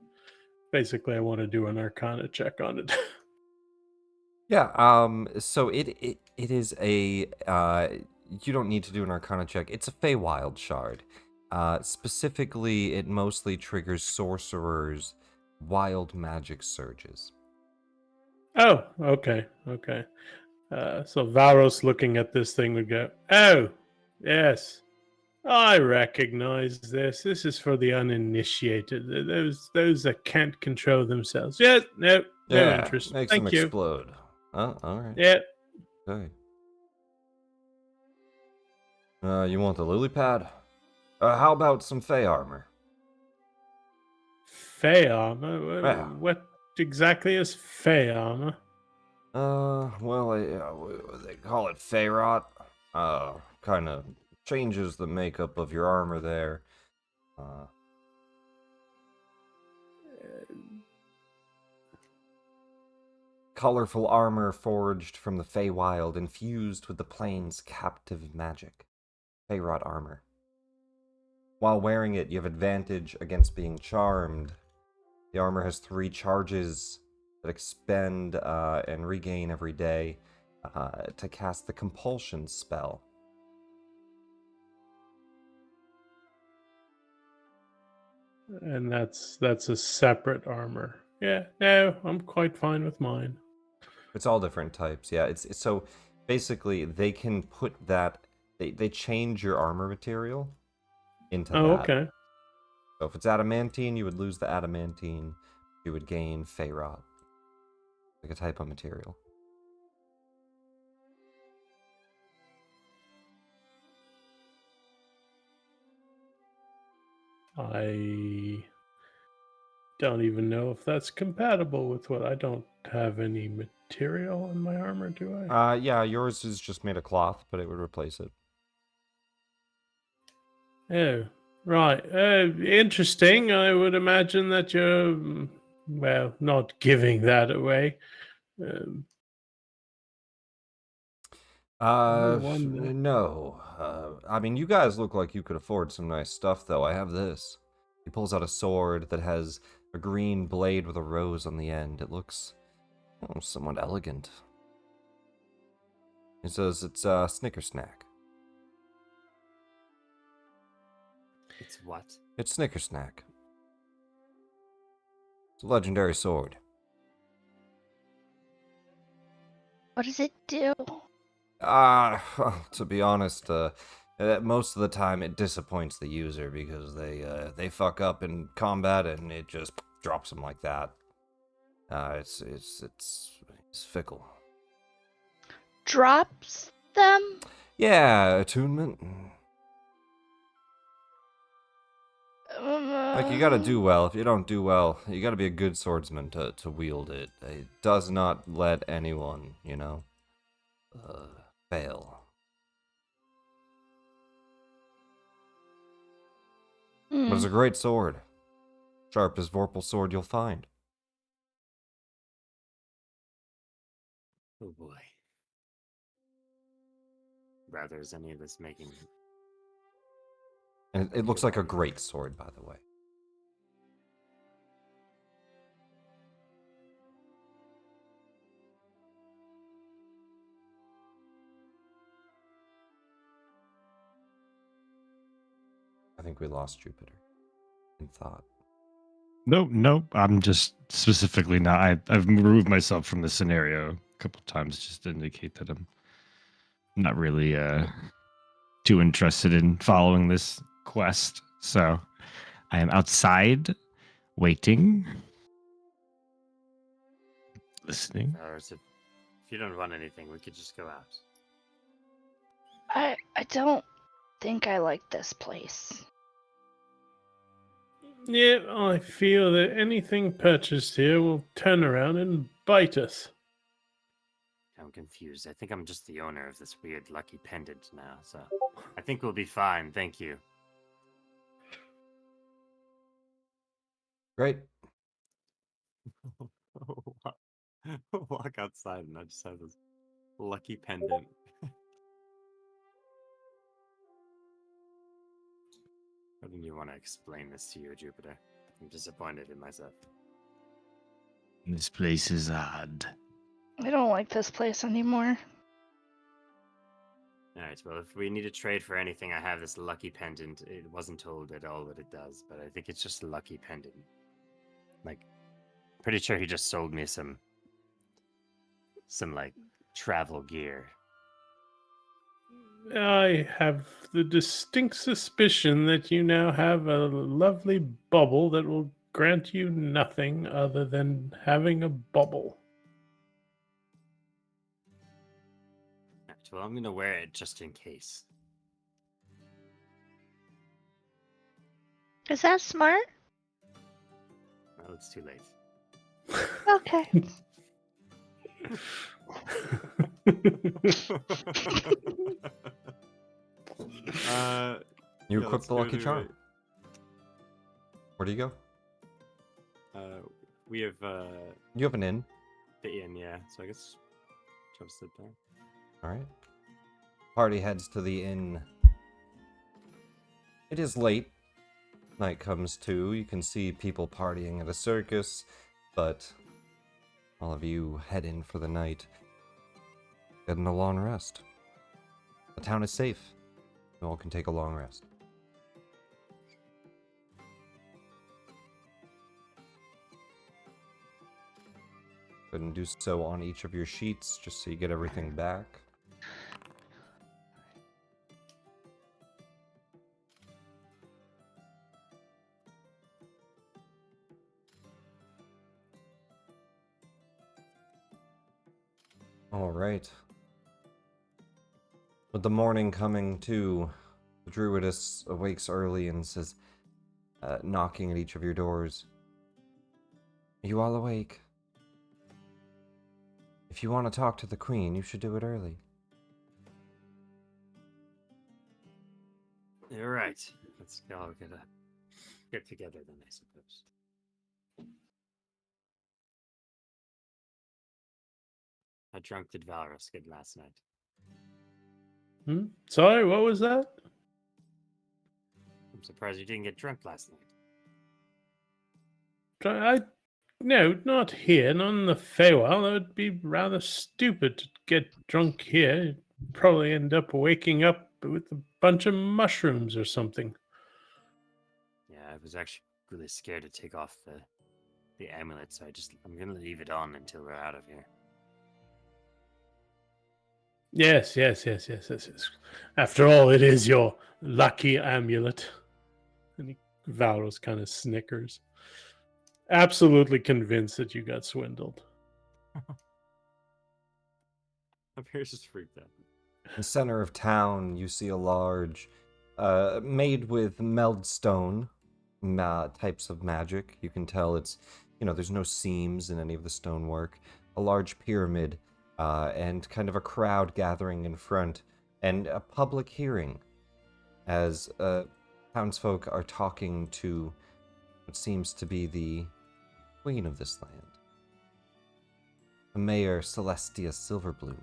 Basically, I want to do an Arcana check on it. Yeah, so it is a, you don't need to do an Arcana check. It's a Feywild shard. Specifically, it mostly triggers sorcerers' wild magic surges. Oh, okay, okay. So Varos looking at this thing would go, "Oh, yes, I recognize this. This is for the uninitiated. Those that can't control themselves. Yes, no, no Yeah, interest. makes them Thank you. explode. Oh, alright. Yeah, Okay. You want the lily pad? How about some Fey armor? Fey armor. Yeah. What exactly is Fey armor? Well, they call it Fey rot. Kind of changes the makeup of your armor there. Colorful armor forged from the Feywild, infused with the plane's captive magic. Feyrot armor. While wearing it, you have advantage against being charmed. The armor has 3 charges that expend and regain every day to cast the compulsion spell. And that's a separate armor. Yeah, no, I'm quite fine with mine. It's all different types. Yeah, it's so basically they can put that they change your armor material into Oh, that. okay. So if it's adamantine, you would lose the adamantine. You would gain Feyrot, like a type of material. I don't even know if that's compatible with what I don't have any material in my armor, do I? Yeah, yours is just made of cloth, but it would replace it. Oh, right. Interesting. I would imagine that you're, well, not giving that away. Um, I wonder. No. I mean, you guys look like you could afford some nice stuff, though. I have this. He pulls out a sword that has a green blade with a rose on the end. It looks somewhat elegant. He says it's a Snicker Snack. It's what? It's Snicker Snack. It's a legendary sword. What does it do? To be honest, most of the time it disappoints the user because they fuck up in combat and it just drops them like that. It's fickle. Drops them? Yeah, attunement. Like, you gotta do well. If you don't do well, you gotta be a good swordsman to wield it. It does not let anyone, fail. But it's a great sword. Sharpest Vorpal sword you'll find. Oh boy. Rather is any of this making. And it looks like a great sword, by the way. I think we lost Jupiter in thought. Nope. I'm just specifically not. I've removed myself from the scenario a couple times just to indicate that I'm not really too interested in following this quest. So I am outside, waiting, listening. Or if you don't want anything, we could just go out. I don't think I like this place. Yeah, I feel that anything purchased here will turn around and bite us. I'm confused. I think I'm just the owner of this weird lucky pendant now, so I think we'll be fine. Thank you. Great. Walk outside and I just have this lucky pendant. I didn't even want to explain this to you, Jupiter. I'm disappointed in myself. This place is odd. I don't like this place anymore. Alright, well, if we need to trade for anything, I have this lucky pendant. It wasn't told at all what it does, but I think it's just a lucky pendant. Like, pretty sure he just sold me some like, travel gear. I have the distinct suspicion that you now have a lovely bubble that will grant you nothing other than having a bubble. Alright, well, I'm gonna wear it just in case. Is that smart? Well, it's too late. Okay. You yeah, equip let's the go lucky to charm. Where do you go? We have You have an inn. the inn, yeah. So I guess jump sit there. All right. Party heads to the inn. It is late. Night comes to. You can see people partying at a circus, but all of you head in for the night. Getting a long rest. The town is safe. You all can take a long rest. Go ahead and do so on each of your sheets, just so you get everything back. All right. With the morning coming to, the druidess awakes early and says, knocking at each of your doors. Are you all awake? If you want to talk to the queen, you should do it early. You're right. Let's all get together then, I suppose. How drunk did Valorous get last night? Sorry, what was that? I'm surprised you didn't get drunk last night. No, not here, not in the Feywild. That would be rather stupid to get drunk here. You'd probably end up waking up with a bunch of mushrooms or something. Yeah, I was actually really scared to take off the amulet, so I'm gonna leave it on until we're out of here. Yes. After all, it is your lucky amulet. And Valros kind of snickers. Absolutely convinced that you got swindled. Up here just freaked out. In the center of town, you see a large, made with meldstone types of magic. You can tell it's, there's no seams in any of the stonework. A large pyramid, and kind of a crowd gathering in front, and a public hearing as townsfolk are talking to what seems to be the queen of this land, the Mayor Celestia Silverbloom.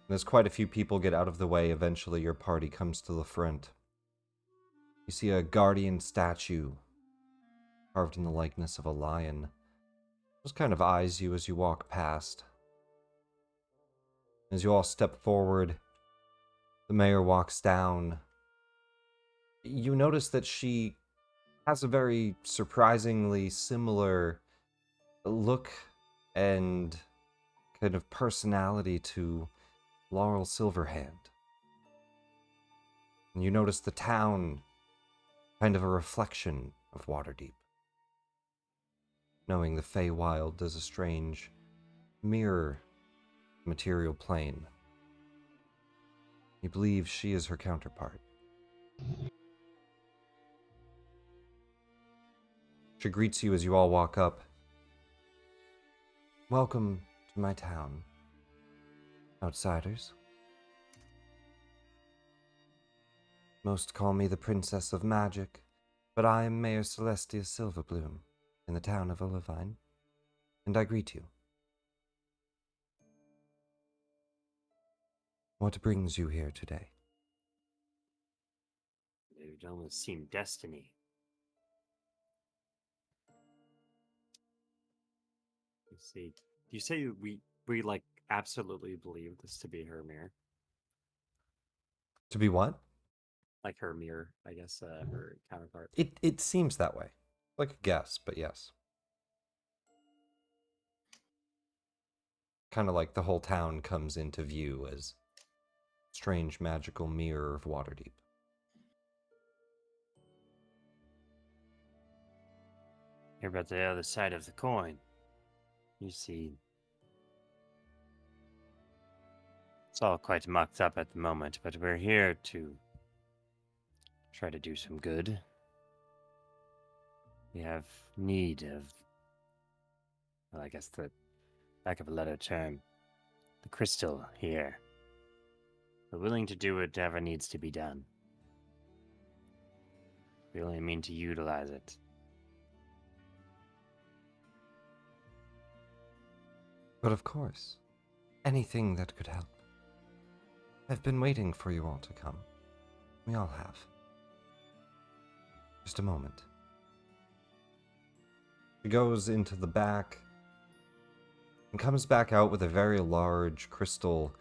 As quite a few people get out of the way, eventually your party comes to the front. You see a guardian statue carved in the likeness of a lion. Just kind of eyes you as you walk past. As you all step forward, the mayor walks down. You notice that she has a very surprisingly similar look and kind of personality to Laurel Silverhand. And you notice the town, kind of a reflection of Waterdeep. Knowing the Feywild does a strange mirror material plane. You believe she is her counterpart. She greets you as you all walk up. Welcome to my town, outsiders. Most call me the Princess of Magic, but I am Mayor Celestia Silverbloom in the town of Olivine, and I greet you. What brings you here today? It would almost seem destiny. Let's see. You say we like absolutely believe this to be her mirror, To be what? like her mirror, I guess, her counterpart. It seems that way. Like a guess, but yes. Kind of like the whole town comes into view as strange magical mirror of Waterdeep. Here, about the other side of the coin, you see, it's all quite mucked up at the moment, but we're here to try to do some good. We have need of, well, I guess the lack of a better term, the crystal here. We're willing to do whatever needs to be done. We only mean to utilize it. But of course, anything that could help. I've been waiting for you all to come. We all have. Just a moment. She goes into the back and comes back out with a very large crystal,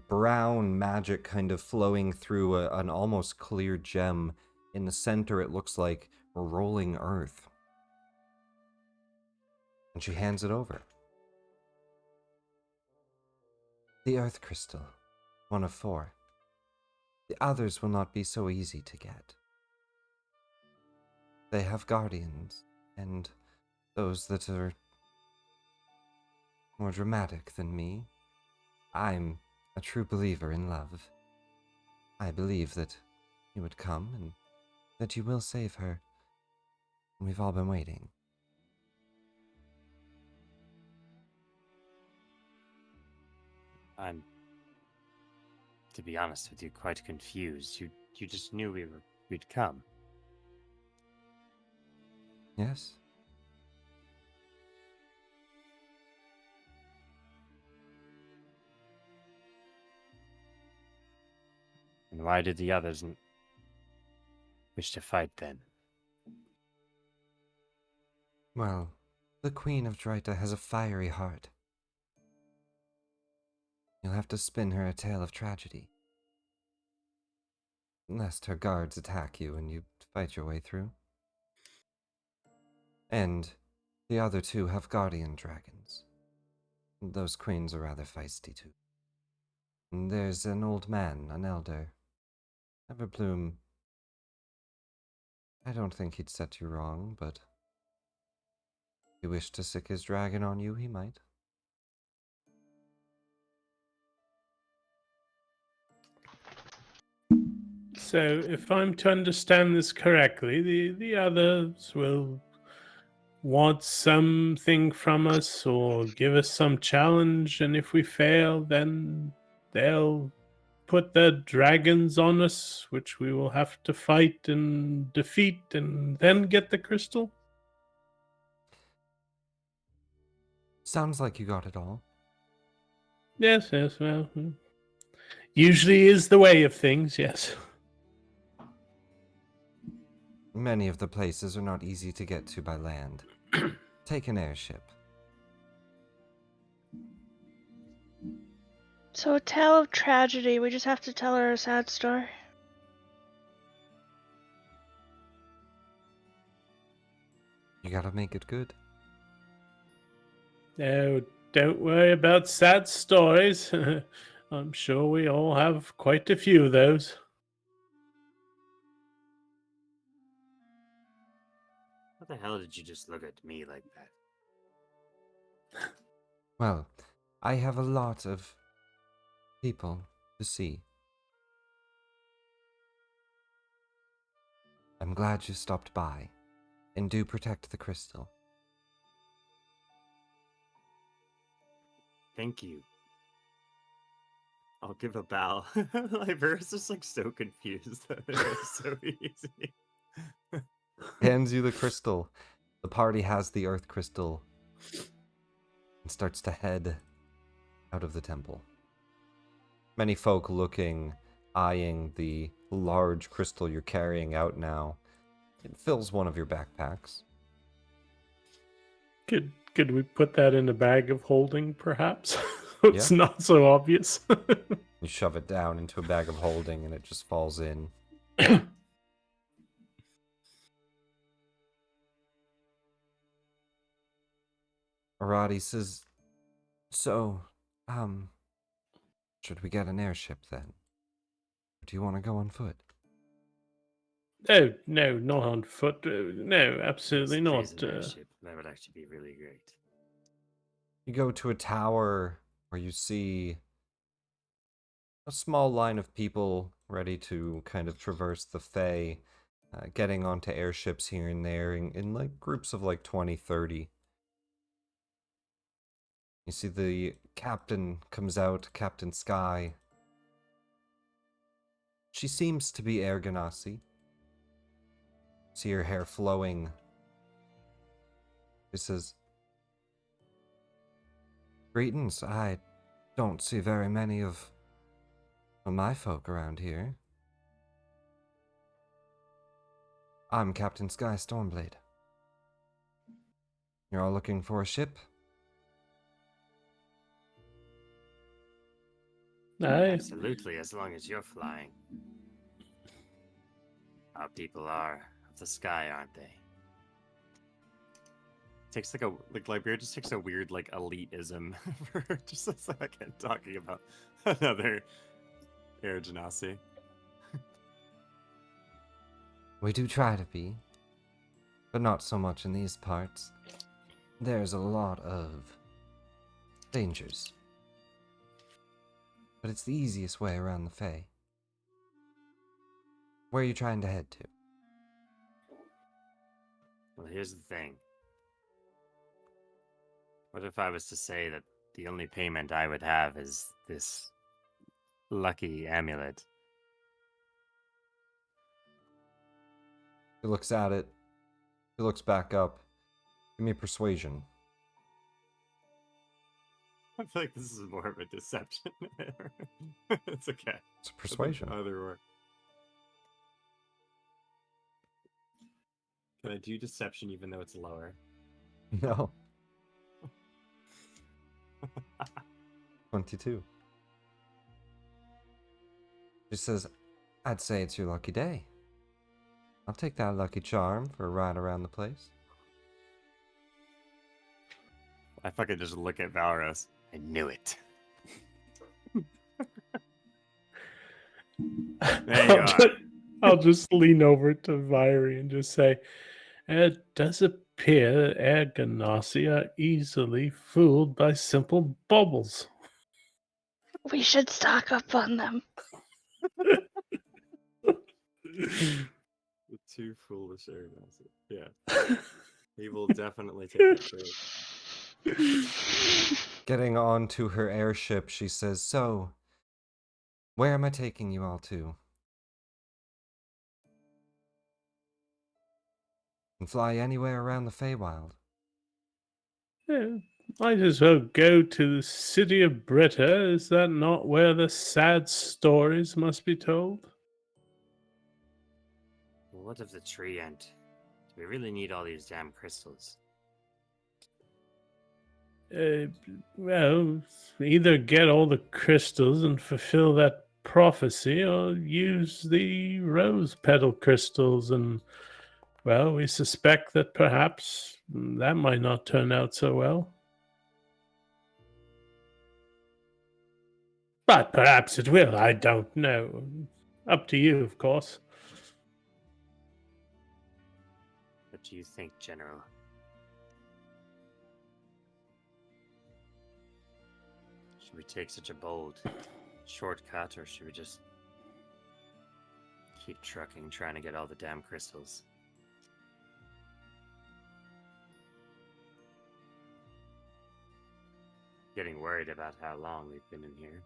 brown magic kind of flowing through an almost clear gem. In the center, it looks like rolling earth. And she hands it over. The earth crystal, one of 4. The others will not be so easy to get. They have guardians, and those that are more dramatic than me. I'm a true believer in love. I believe that you would come and that you will save her. We've all been waiting. I'm, to be honest with you, quite confused. You just knew we'd come. Yes? And why did the others wish to fight then? Well, the Queen of Drita has a fiery heart. You'll have to spin her a tale of tragedy. Lest her guards attack you and you fight your way through. And the other 2 have guardian dragons. Those queens are rather feisty too. And there's an old man, an elder. Everbloom. I don't think he'd set you wrong, but if he wished to sick his dragon on you, he might. So, if I'm to understand this correctly, the others will want something from us or give us some challenge, and if we fail, then they'll put their dragons on us, which we will have to fight and defeat, and then get the crystal. Sounds like you got it all. Yes, well, usually is the way of things, yes. Many of the places are not easy to get to by land. Take an airship. So a tale of tragedy. We just have to tell her a sad story. You gotta make it good. Oh, don't worry about sad stories. I'm sure we all have quite a few of those. What the hell did you just look at me like that? Well, I have a lot of people to see. I'm glad you stopped by, and do protect the crystal. Thank you. I'll give a bow. Like, Varus is like so confused that it was so easy. Hands you the crystal. The party has the earth crystal and starts to head out of the temple. Many folk looking, eyeing the large crystal you're carrying out now. It fills one of your backpacks. Could we put that in a bag of holding, perhaps? It's Yeah. not so obvious. You shove it down into a bag of holding and it just falls in. Arati says, so, should we get an airship then? Or do you want to go on foot? Oh, no, not on foot. No, absolutely Yes, not. please, an airship. That would actually be really great. You go to a tower where you see a small line of people ready to kind of traverse the Fey, getting onto airships here and there in like groups of like 20, 30. You see the captain comes out, Captain Sky. She seems to be Air Ganassi. See her hair flowing. She says, greetings, I don't see very many of my folk around here. I'm Captain Sky Stormblade. You're all looking for a ship? Aye. Absolutely, as long as you're flying. Our people are of the sky, aren't they? Takes like a Liberia just takes a weird like elitism for just a second talking about another Air Genasi. We do try to be, but not so much in these parts. There's a lot of dangers. But it's the easiest way around the Fae. Where are you trying to head to? Well, here's the thing. What if I was to say that the only payment I would have is this lucky amulet? He looks at it. He looks back up. Give me persuasion. I feel like this is more of a deception. It's okay. It's a persuasion. Either or. Can I do deception even though it's lower? No. 22. She says, I'd say it's your lucky day. I'll take that lucky charm for a ride around the place. I fucking just look at Valros. I knew it. There you are. I'll just lean over to Viry and just say, it does appear that Air Ganassi are easily fooled by simple baubles. We should stock up on them. The too foolish Aragorn. Yeah. He will definitely take that trade. Getting onto her airship, she says, so, where am I taking you all to? Can fly anywhere around the Feywild. Yeah, might as well go to the city of Britta. Is that not where the sad stories must be told? Well, what of the tree ant? Do we really need all these damn crystals? Well, either get all the crystals and fulfill that prophecy, or use the rose petal crystals, and, well, we suspect that perhaps that might not turn out so well. But perhaps it will, I don't know. Up to you, of course. What do you think, General? Should we take such a bold shortcut, or should we just keep trucking, trying to get all the damn crystals? getting worried about how long we've been in here.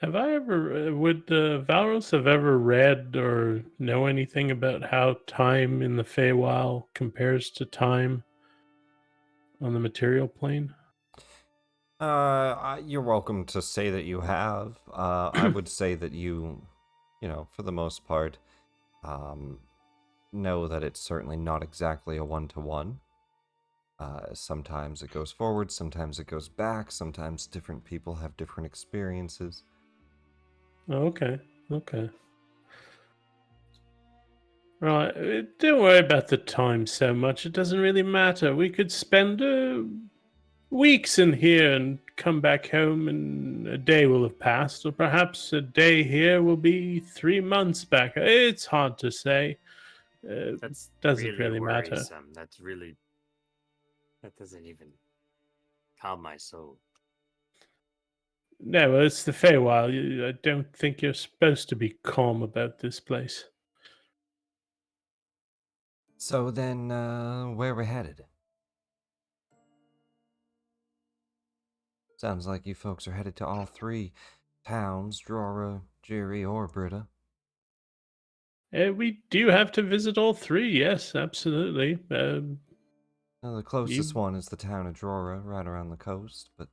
Have I ever, would Valros have ever read or know anything about how time in the Feywild compares to time on the material plane? You're welcome to say that you have. I would say that you know, for the most part, know that it's certainly not exactly a one-to-one. Sometimes it goes forward, sometimes it goes back, sometimes different people have different experiences. Oh, okay, okay. Right, don't worry about the time so much. It doesn't really matter. We could spend weeks in here and come back home, and a day will have passed, or perhaps a day here will be 3 months back. It's hard to say. That's Doesn't really matter. worrisome. That doesn't even calm my soul. No, well, it's the Feywild. I don't think you're supposed to be calm about this place. So then, where we're headed? Sounds like you folks are headed to all three towns, Drora, Jiri, or Britta. We do have to visit all three. Yes, absolutely. Now, the closest You- one is the town of Drora, right around the coast, but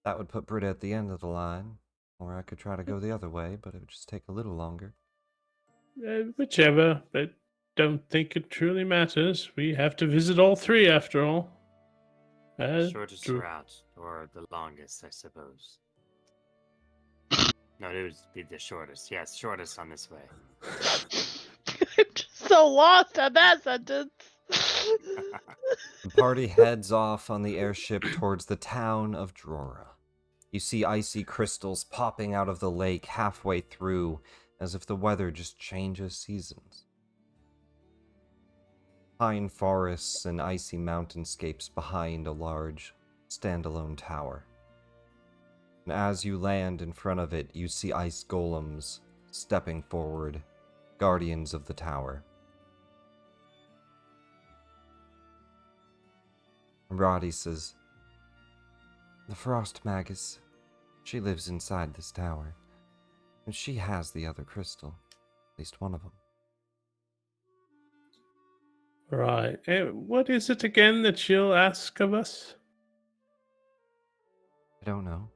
that would put Britta at the end of the line. Or I could try to go the other way, but it would just take a little longer. Whichever, but don't think it truly matters. We have to visit all three after all. Shortest Dr- route, or the longest, I suppose. No, it would be the shortest. Yes, shortest on this way. I'm just so lost on that sentence. The party heads off on the airship towards the town of Drora. You see icy crystals popping out of the lake halfway through, as if the weather just changes seasons. Pine forests and icy mountainscapes behind a large, standalone tower. And as you land in front of it, you see ice golems stepping forward, guardians of the tower. Roddy says, "The Frost Magus, she lives inside this tower, and she has the other crystal, at least one of them." right. What is it again that she'll ask of us? I don't know.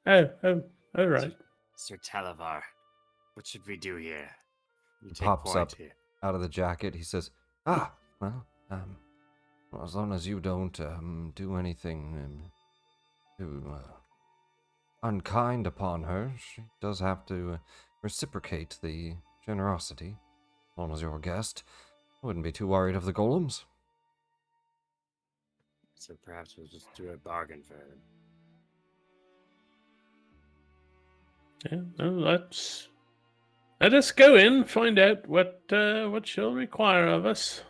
All right. Sir Talavar, what should we do here? You He take pops point up here. out of the jacket. He says, well, as long as you don't do anything too unkind upon her, she does have to reciprocate the generosity. As long as you're a guest, I wouldn't be too worried of the golems." So perhaps we'll just do a bargain for her. Yeah, well, let us go in, find out what she'll require of us.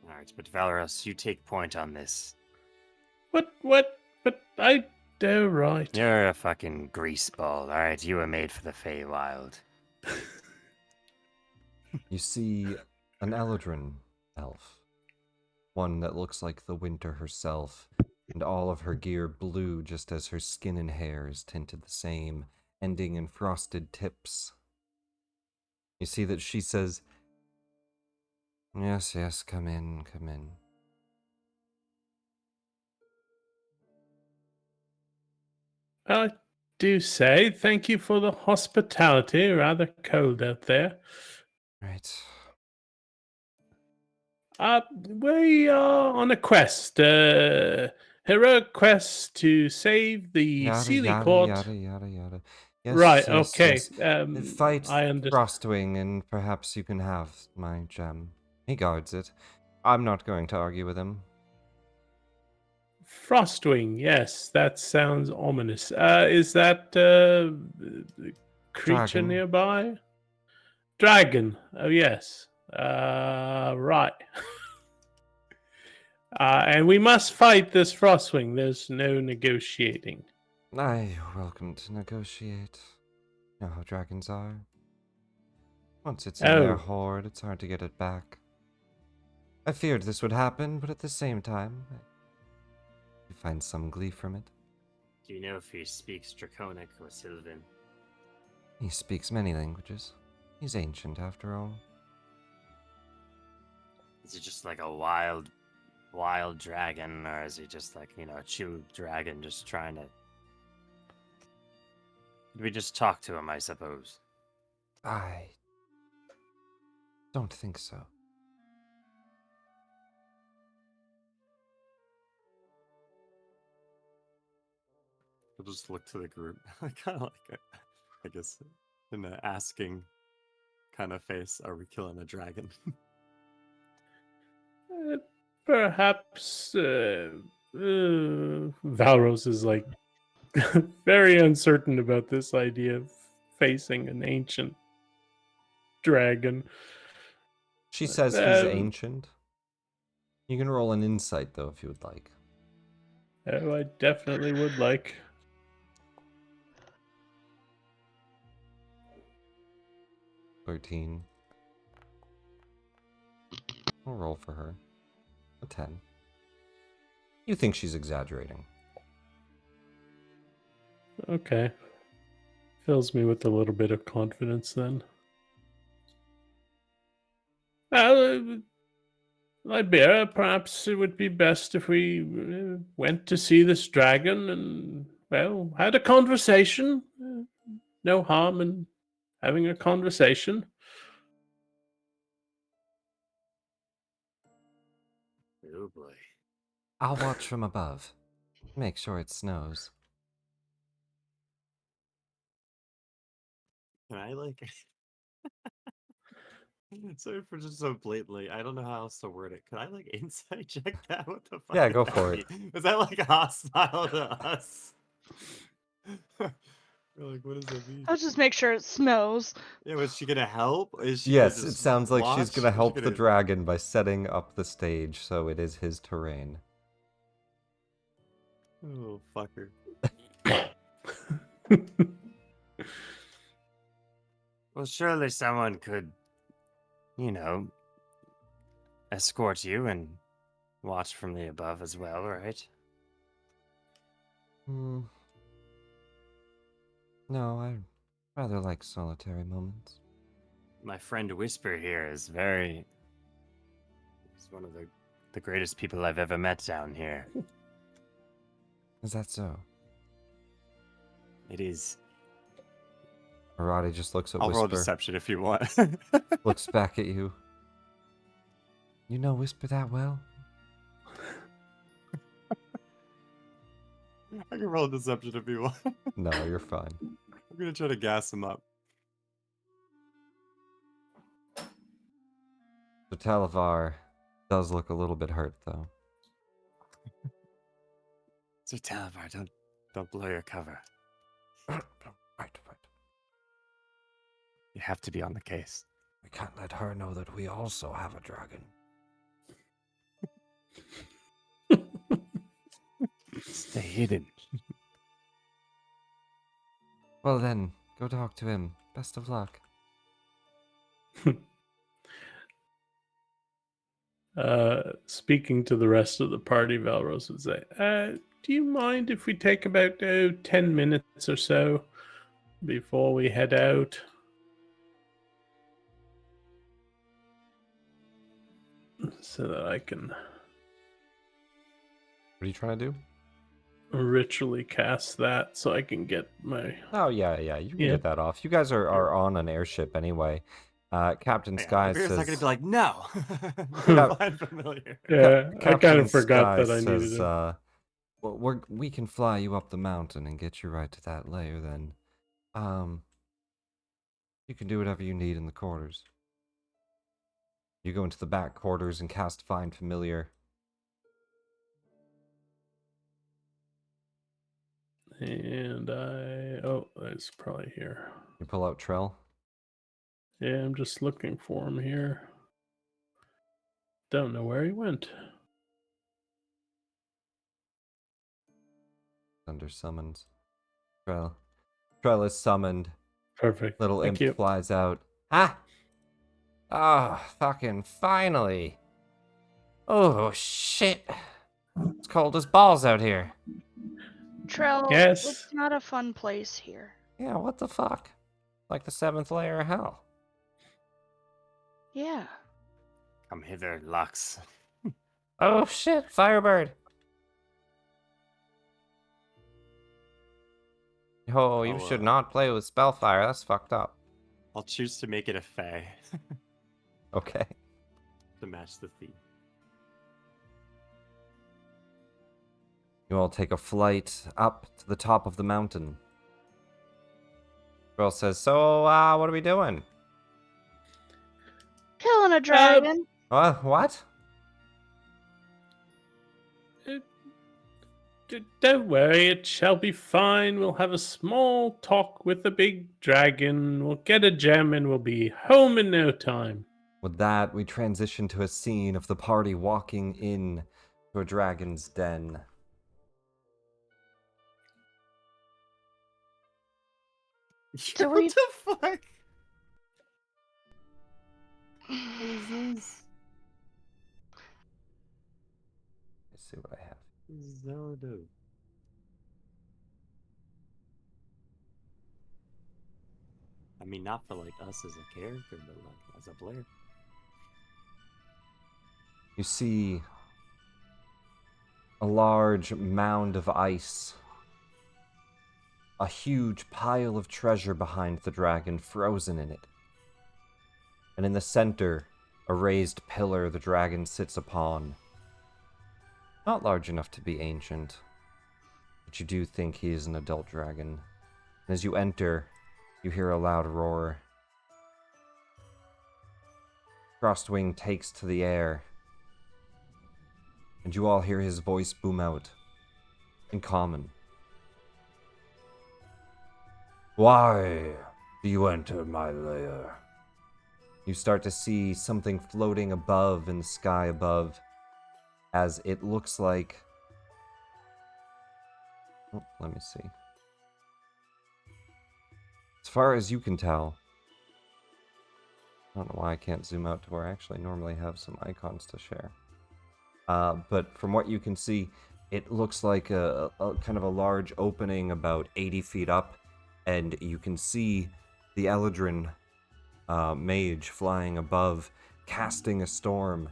All right, but Valoros, you take point on this. But I do right. You're a fucking greaseball. All right, you were made for the Feywild. You see an Eladrin elf, one that looks like the winter herself, and all of her gear blue just as her skin and hair is tinted the same, ending in frosted tips. You see that she says, "Yes, yes, come in, come in." I do say thank you for the hospitality. Rather cold out there. Right. We are on a quest, heroic quest to save the Yada, Seelie yada, Court. yada, yada, yada. Yes, Right. yes, Okay. yes. Fight I understand. Frostwing, and perhaps you can have my gem. He guards it. I'm not going to argue with him. Frostwing. Yes, that sounds ominous. Is that creature Dragon. nearby? Dragon. Oh yes. Right. And we must fight this Frostwing. There's no negotiating. Aye, you're welcome to negotiate. You know how dragons are. Once it's in their Oh. hoard, it's hard to get it back. I feared this would happen, but at the same time, you find some glee from it. Do you know if he speaks Draconic or Sylvan? He speaks many languages. He's ancient, after all. Is he just like a wild dragon, or is he just like, a chill dragon just trying to... We just talk to him, I suppose. I don't think so. We'll just look to the group. Kind of like, I guess, in an asking kind of face, are we killing a dragon? Perhaps Valros is like very uncertain about this idea of facing an ancient dragon. She says he's ancient. You can roll an insight, though, if you would like. Oh, I definitely would like. 13. I'll roll for her. A 10. You think she's exaggerating. Okay. Fills me with a little bit of confidence then. Libera, perhaps it would be best if we went to see this dragon and, well, had a conversation. No harm in having a conversation. Oh boy. I'll watch from above. Make sure it snows. Can I like... Sorry for just so blatantly. I don't know how else to word it. Can I like insight check that? What the fuck? Yeah, did go that for it. mean? Was that like hostile to us? We're like, what does that mean? I'll just make sure it snows. Yeah, was she gonna help? Is she Yes, gonna it just sounds like she's watch? gonna Is she help the gonna- dragon by setting up the stage so it is his terrain. Oh, fucker. Well, surely someone could, escort you and watch from the above as well, right? No, I rather like solitary moments. My friend Whisper here is very... He's one of the greatest people I've ever met down here. Is that so? It is. Arati just looks at I'll roll Whisper, deception if you want. looks back at you. You know Whisper that well? I can roll deception if you want. No, you're fine. I'm gonna try to gas him up. So Talavar does look a little bit hurt, though. So Talavar, don't blow your cover. Right. You have to be on the case. We can't let her know that we also have a dragon. Stay hidden. Well then, go talk to him. Best of luck. Speaking to the rest of the party, Valros would say, do you mind if we take about 10 minutes or so before we head out? So that I can What are you trying to do? ritually cast that so I can get my... Oh, yeah, you can Yeah. get that off. You guys are on an airship anyway. Captain Sky Beer's says... not gonna be like, no. Cap- Find familiar. Yeah, I kind Captain of forgot Sky that I needed says, it. well, we can fly you up the mountain and get you right to that lair then. You can do whatever you need in the quarters. You go into the back quarters and cast Find Familiar. And oh, it's probably here. You pull out Trell. Yeah, I'm just looking for him here. Don't know where he went. Under summons. Trell is summoned. Perfect. Little Thank imp you. flies out. Ah! Ah, fucking finally. Oh, shit. It's cold as balls out here. Trell, Yes. it's not a fun place here. Yeah, what the fuck? Like the 7th layer of hell. Yeah. Come hither, Lux. Oh, shit, Firebird. Oh, you Oh, should not play with Spellfire. That's fucked up. I'll choose to make it a Fey Okay. to match the theme. You all take a flight up to the top of the mountain. Girl says, so, what are we doing? Killing a dragon. What? Don't worry, it shall be fine. We'll have a small talk with the big dragon. We'll get a gem and we'll be home in no time. With that, we transition to a scene of the party walking in to a dragon's den. Do we- What the fuck? What is this? Let's see what I have. Zelda. I mean, not for like us as a character, but like as a player. You see a large mound of ice. A huge pile of treasure behind the dragon, frozen in it. And in the center, a raised pillar the dragon sits upon. Not large enough to be ancient, but you do think he is an adult dragon. And as you enter, you hear a loud roar. Frostwing takes to the air, and you all hear his voice boom out, in common. Why do you enter my lair? You start to see something floating above in the sky above, as it looks like... Oh, let me see. As far as you can tell, I don't know why I can't zoom out to where I actually normally have some icons to share. But from what you can see, it looks like a kind of a large opening about 80 feet up, and you can see the Eladrin mage flying above, casting a storm,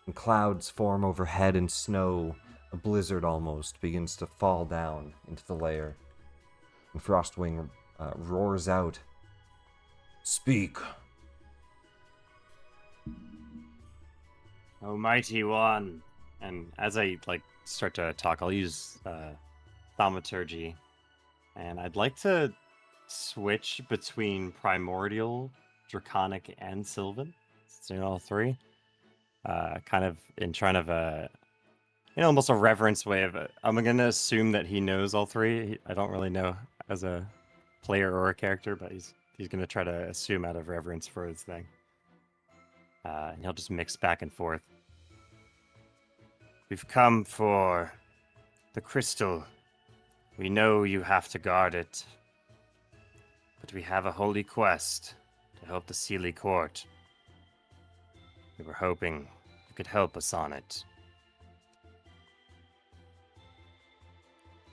and clouds form overhead and snow, a blizzard almost, begins to fall down into the lair. And Frostwing roars out, "Speak!" Oh, mighty one. And as I like start to talk, I'll use thaumaturgy, and I'd like to switch between primordial, draconic, and sylvan. It's in all three. Kind of in trying of a, almost a reverence way of it. I'm gonna assume that he knows all three. I don't really know as a player or a character, but he's gonna try to assume out of reverence for his thing. And he'll just mix back and forth. We've come for the crystal. We know you have to guard it. But we have a holy quest to help the Seelie Court. We were hoping you could help us on it.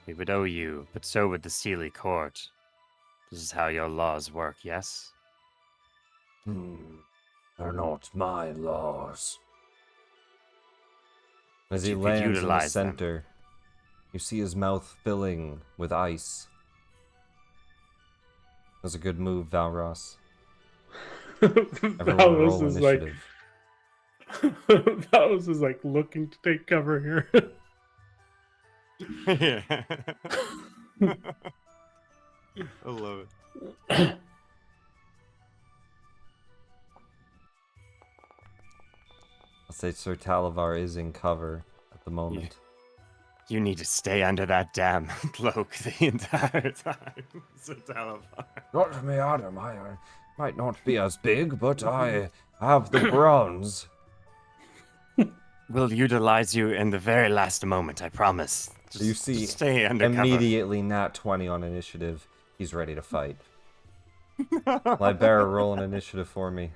We would owe you, but so would the Seelie Court. This is how your laws work, yes? They're not my laws. As But he you could lands in the utilize them. center, you see his mouth filling with ice. That's a good move, Valros. Everyone roll Valos is like initiative. Valos is like looking to take cover here. Yeah. I love it. I'll say Sir Talavar is in cover at the moment. You need to stay under that damn cloak the entire time, Sir Talavar. Not me, Adam. I might not be as big, but I have the bronze. We'll utilize you in the very last moment, I promise. Just, You see just stay under cover. Immediately nat 20 on initiative. He's ready to fight. Libera, roll an initiative for me.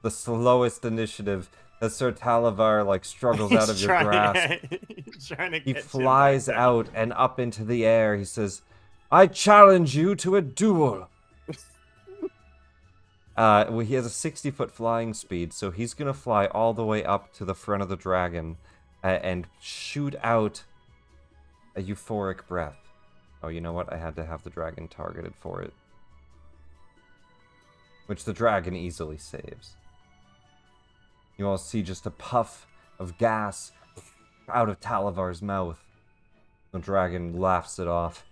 The slowest initiative as Sir Talavar like struggles out of your grasp. He flies out and up into the air. He says, "I challenge you to a duel." Well, he has a 60-foot flying speed, so he's gonna fly all the way up to the front of the dragon and shoot out a euphoric breath. Oh, you know what? I had to have the dragon targeted for it. Which the dragon easily saves. You all see just a puff of gas out of Talavar's mouth. The dragon laughs it off.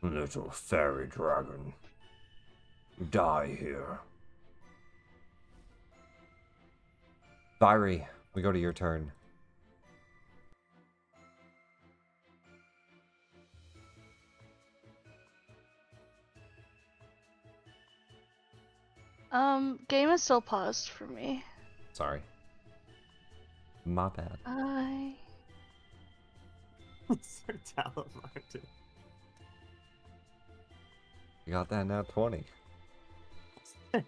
Little fairy dragon. Die here. Vairi, we go to your turn. Game is still paused for me. Sorry. My bad. Sir Talavar, dude. You got that now, 20. But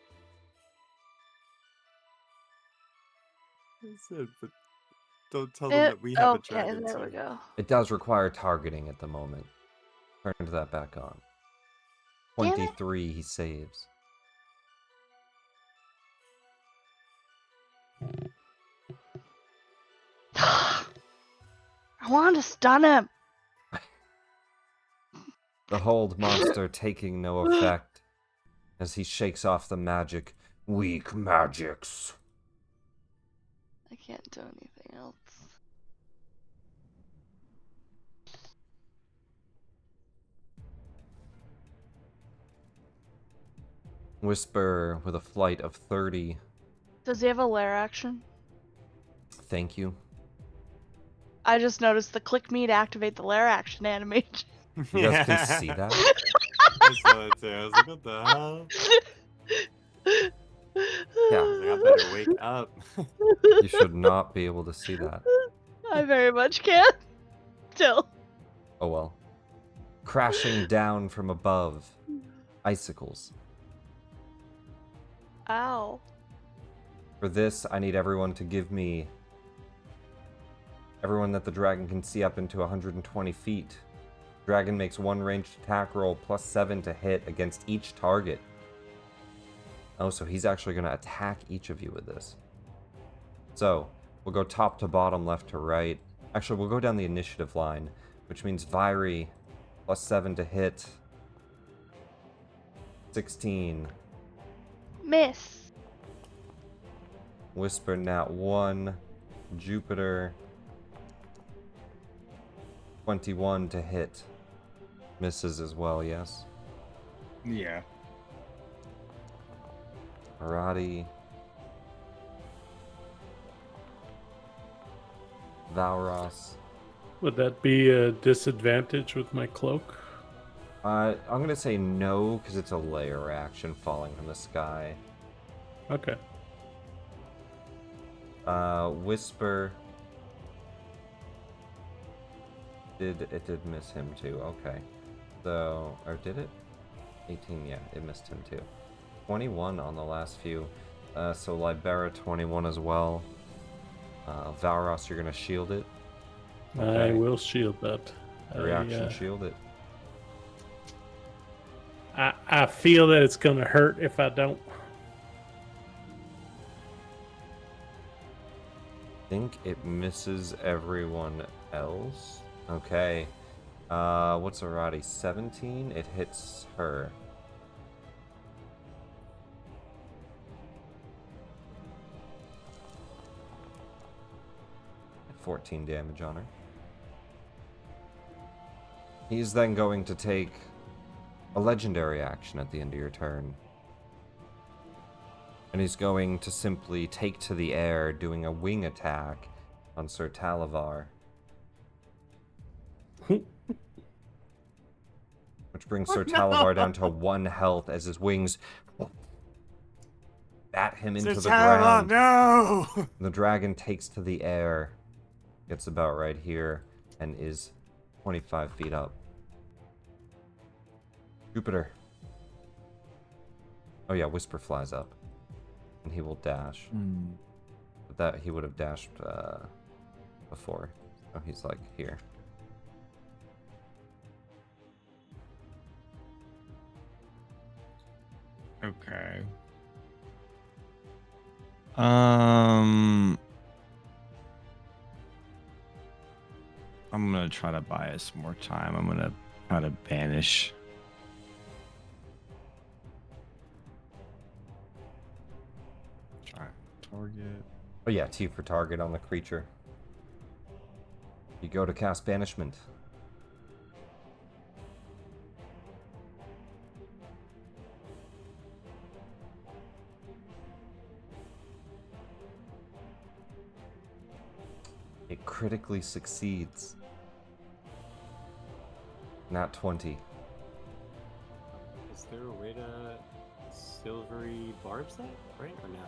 don't tell them that we have a Okay, dragon. there we go. It does require targeting at the moment. Turn that back on. Damn it. 23, he saves. I wanted to stun him. The hold monster taking no effect as he shakes off the magic. Weak magics. I can't do anything else. Whisper with a flight of 30. Does he have a lair action? Thank you. I just noticed the click me to activate the lair action animation. You guys can see that? I saw that too. I was like, what the hell? Yeah. I was like, I better wake up. You should not be able to see that. I very much can. Still. Oh well. Crashing down from above. Icicles. Ow. For this, I need everyone to give me... Everyone that the dragon can see up into 120 feet. Dragon makes one ranged attack roll plus 7 to hit against each target. Oh, so he's actually going to attack each of you with this. So, we'll go top to bottom, left to right. Actually, we'll go down the initiative line, which means Vairi plus 7 to hit. 16. Miss. Whisper nat 1. Jupiter. 21 to hit. Misses as well, yes. Yeah. Arati. Valros. Would that be a disadvantage with my cloak? I'm gonna say no, because it's a layer action falling from the sky. Okay. Whisper. It did miss him too, okay. So, or did it? 18, yeah, it missed him too. 21 on the last few. So Libera 21 as well. Valros, you're gonna shield it. I will shield that. Reaction shield it. I feel that it's gonna hurt if I don't. I think it misses everyone else. Okay. What's Arati? 17? It hits her. 14 damage on her. He's then going to take a legendary action at the end of your turn. And he's going to simply take to the air, doing a wing attack on Sir Talavar. Which brings Sir Talavar down to 1 health as his wings bat him into the ground. No! The dragon takes to the air, gets about right here, and is 25 feet up. Jupiter. Oh yeah, Whisper flies up. And he will dash. But that he would have dashed before. So he's like here. Okay. I'm gonna try to buy us more time. I'm gonna try to banish. Try target. Oh yeah, T for target on the creature. You go to cast banishment. It critically succeeds. Nat 20. Is there a way to silvery barbs that, right? Or no?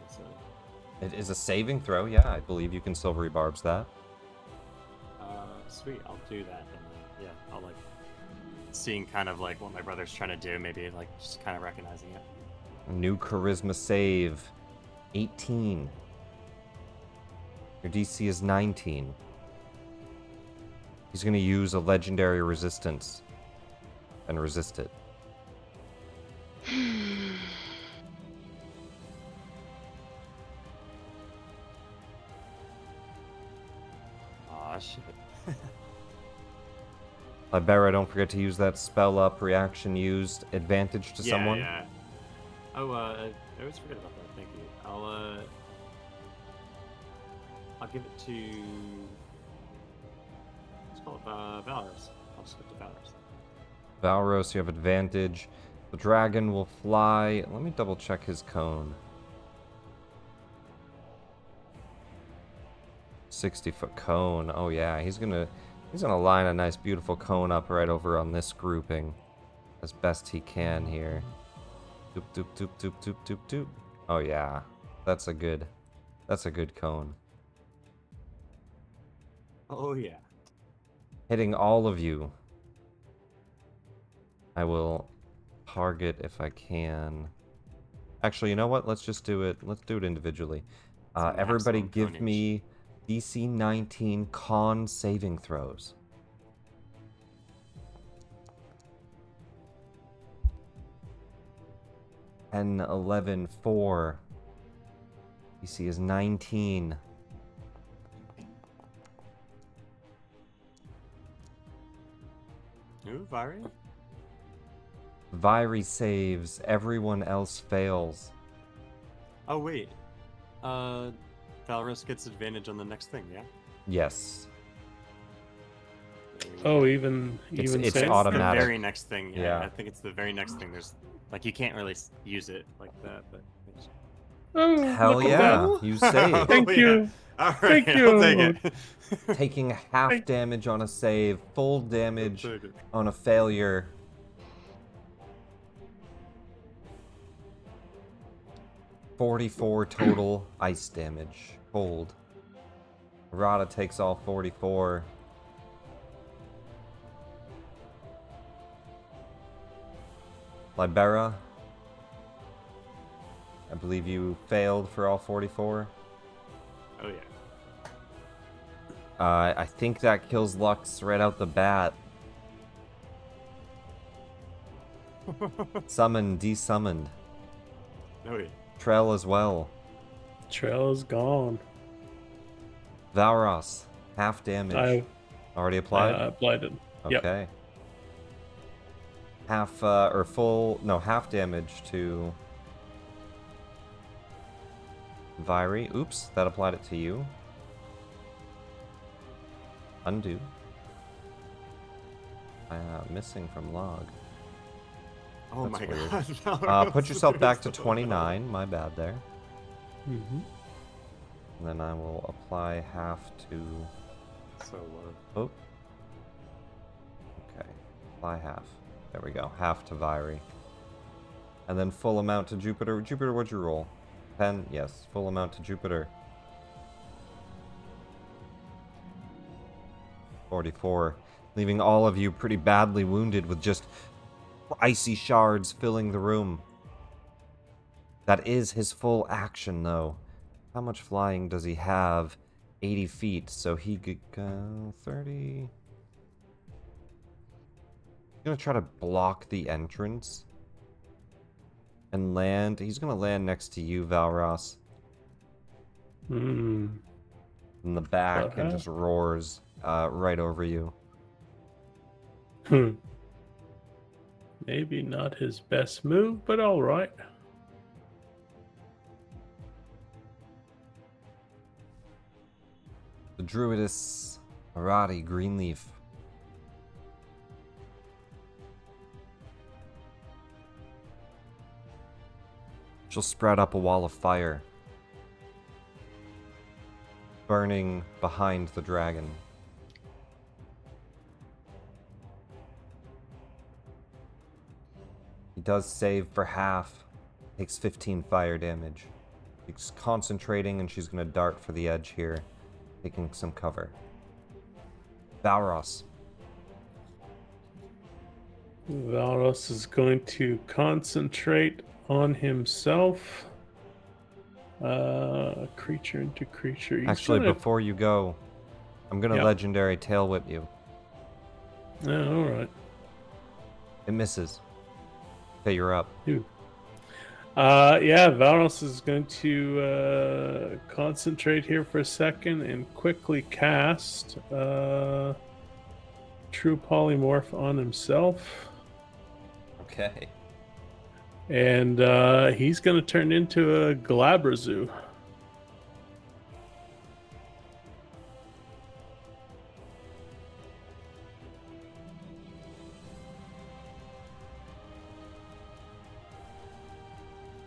It's It is a saving throw, yeah. I believe you can silvery barbs that. sweet, I'll do that. And yeah, I'll like seeing kind of like what my brother's trying to do, maybe like just kind of recognizing it. New charisma save. 18. Your DC is 19. He's going to use a legendary resistance and resist it. Aw, shit. Libera, don't forget to use that spell up, reaction used, advantage to someone. Yeah. Oh, I always forget about that. Thank you. I'll give it to. Let's call it Valorous. I'll skip to Valorous. Valros, you have advantage. The dragon will fly. Let me double check his cone. 60-foot cone. Oh yeah, he's gonna line a nice beautiful cone up right over on this grouping as best he can here. Doop doop doop doop doop doop doop. Oh yeah. That's a good cone. Oh yeah. Hitting all of you. I will target if I can. Actually, you know what? Let's just do it. Let's do it individually. Everybody give me DC 19 con saving throws. 10, 11, 4. DC is 19. Ooh, Viri? Viri saves. Everyone else fails. Oh wait. Valorous gets advantage on the next thing, yeah? Yes. Oh, even It's save? It's automatic. the very next thing. Yeah, Yeah. I think it's the very next thing. There's like you can't really use it like that, but. Oh, Hell look at yeah. that. You save. Thank you. All right, Thank I'll take you. it. Taking half Thank- damage on a save, full damage Take it. on a failure. $44 total ice damage. Cold. Rada takes all 44. Libera, I believe you failed for all 44. Oh yeah. I think that kills Lux right out the bat. Summoned, desummoned. Oh yeah. Trell as well. Trail is gone. Valros, half damage. I Already applied? applied it. Yep. Okay. Half, half damage to Viri. Oops, that applied it to you. Undo. Missing from log. Oh That's my weird. god. Valorous Put yourself back to is so 29. My bad there. Mm-hmm. And then I will apply half to... So low. Oh. Okay. Apply half. There we go. Half to Viri. And then full amount to Jupiter. Jupiter, what'd you roll? 10? Yes. Full amount to Jupiter. 44, leaving all of you pretty badly wounded with just icy shards filling the room. That is his full action, though. How much flying does he have? 80 feet, so he could go 30. He's gonna try to block the entrance and land. He's gonna land next to you, Valros. Hmm. In the back and just roars right over you. Maybe not his best move, but all right. The Druidess Arati Greenleaf. She'll spread up a wall of fire, burning behind the dragon. He does save for half, takes 15 fire damage. She's concentrating and she's going to dart for the edge here, taking some cover. Valros. Valros is going to concentrate on himself. Creature into creature. He's Actually, gonna... before you go, I'm going to legendary tail whip you. Oh, all right. It misses. Okay, you're up. Dude. Yeah, Valros is going to concentrate here for a second and quickly cast True Polymorph on himself. Okay. And he's going to turn into a Glabrazoo.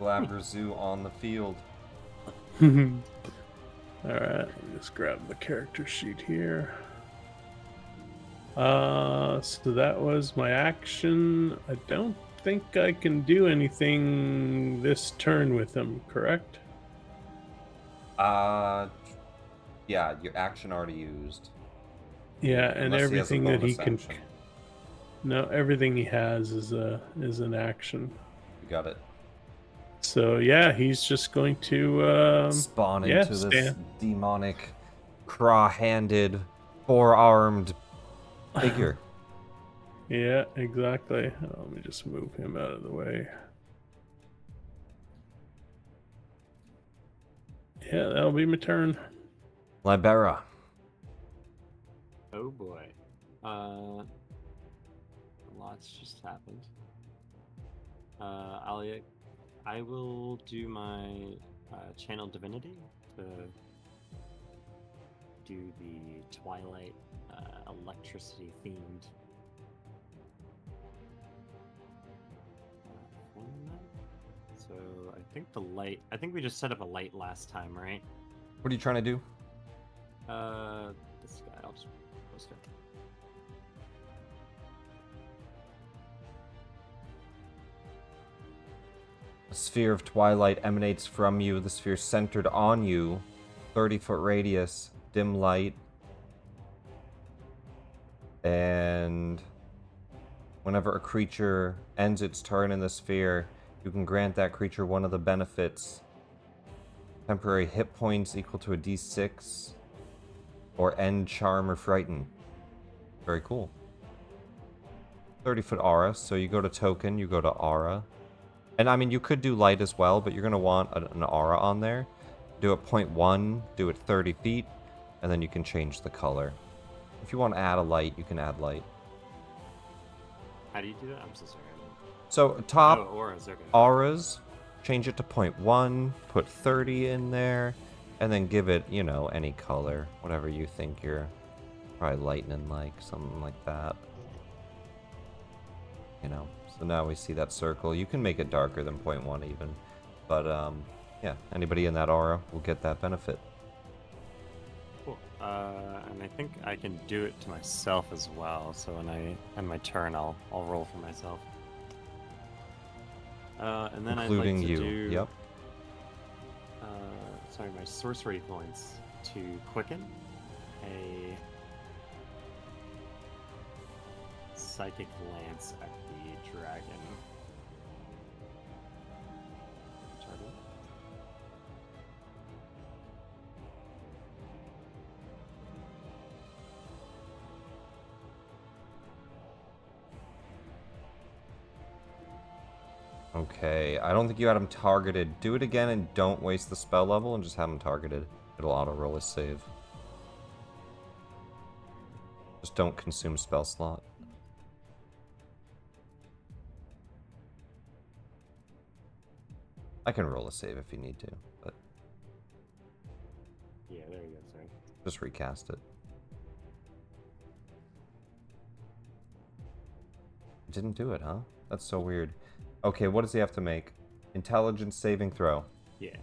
Glabrazoo on the field. Alright, let me just grab the character sheet here. So that was my action. I don't think I can do anything this turn with him, correct? Yeah, your action already used. Yeah, and Unless he has a everything that he bonus can... action. No, everything he has is an action. You got it. So yeah, he's just going to Spawn into this demonic, claw-handed, four-armed figure. Yeah, exactly. Let me just move him out of the way. Yeah, that'll be my turn. Libera. Oh boy. Lots just happened. I will do my channel divinity to do the Twilight electricity themed format. So I think the light. I think we just set up a light last time, right? What are you trying to do? This guy. I'll just post it. A sphere of twilight emanates from you. The sphere centered on you. 30-foot radius. Dim light. And whenever a creature ends its turn in the sphere, you can grant that creature one of the benefits. Temporary hit points equal to a d6. Or end charm or frighten. Very cool. 30-foot aura. So you go to token, you go to aura. And I mean, you could do light as well, but you're going to want an aura on there. Do it 0.1, do it 30 feet, and then you can change the color. If you want to add a light, you can add light. How do you do that? I'm so sorry. So top auras, okay. Auras, change it to 0.1, put 30 in there, and then give it, you know, any color. Whatever you think you're probably lightning like, something like that. You know. So now we see that circle. You can make it darker than 0.1 even. But, yeah, anybody in that aura will get that benefit. Cool. And I think I can do it to myself as well. So when I end my turn, I'll roll for myself. And then including I'd like to you. do, Yep. My sorcery points to quicken a psychic lance at the dragon. Target. Okay, I don't think you had him targeted. Do it again and don't waste the spell level and just have him targeted. It'll auto-roll his save. Just don't consume spell slot. I can roll a save if you need to, but Yeah, there you go, sorry. just recast it. Didn't do it, huh? That's so weird. Okay, what does he have to make? Intelligence saving throw. Yeah.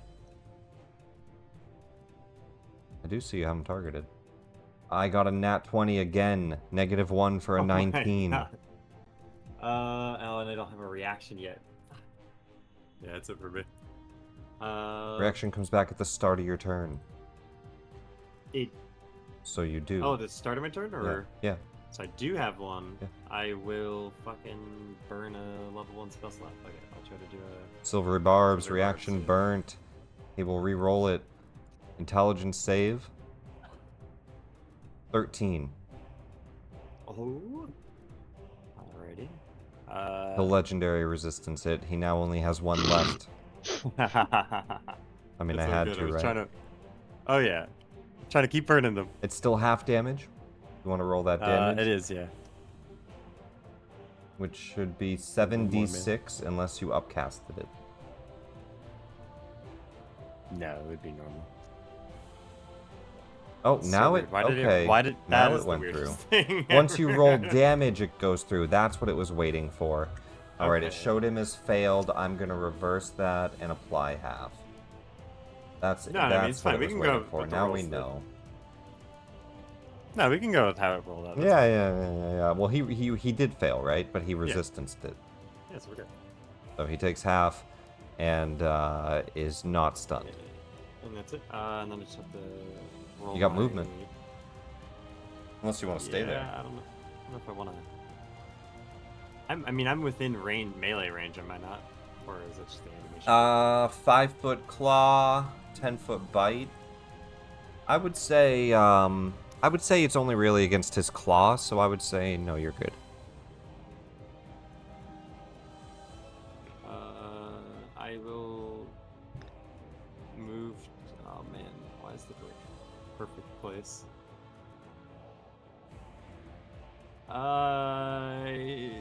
I do see you have him targeted. I got a nat 20 again. -1 for a Oh my 19. God. Oh, and I don't have a reaction yet. Yeah, that's it for me. Reaction comes back at the start of your turn. It. So you do. Oh, the start of my turn, or Yeah. so I do have one. Yeah. I will fucking burn a level 1 spell slot. Okay, I'll try to do a. Silvery barbs, Silvery reaction barbs, yeah. burnt. He will re-roll it. Intelligence save. 13. Oh. Alrighty. The legendary resistance hit. He now only has one left. I mean, That's I so had good. to, I was right? trying to. Oh yeah. Trying to keep burning them. It's still half damage. You want to roll that damage? It is, yeah. Which should be man. 7d6 unless you upcasted it. No, it would be normal. Oh, So now weird. it. Why did Okay. it? Why did now that it is the went through. weirdest thing Once you ever. roll damage, it goes through. That's what it was waiting for. Alright, it Okay. showed him as failed. I'm gonna reverse that and apply half. That's No, I mean, that's it's what fine. it We was can waiting go for. with the Now we rolls then. know. No, we can go with how it rolled out. That's Yeah. Well, he did fail, right? But he resistanced it. fine. Yes, we're good. So he takes half and is not stunned. And that's it. And then I just have to roll. You got my- movement. Unless you want to stay yeah, there. I don't know if I want to. I mean, I'm within melee range, am I not? Or is it just the animation? 5-foot claw, 10-foot bite. I would say it's only really against his claw, so I would say no, you're good. I will move. Oh man, why is the door perfect place? I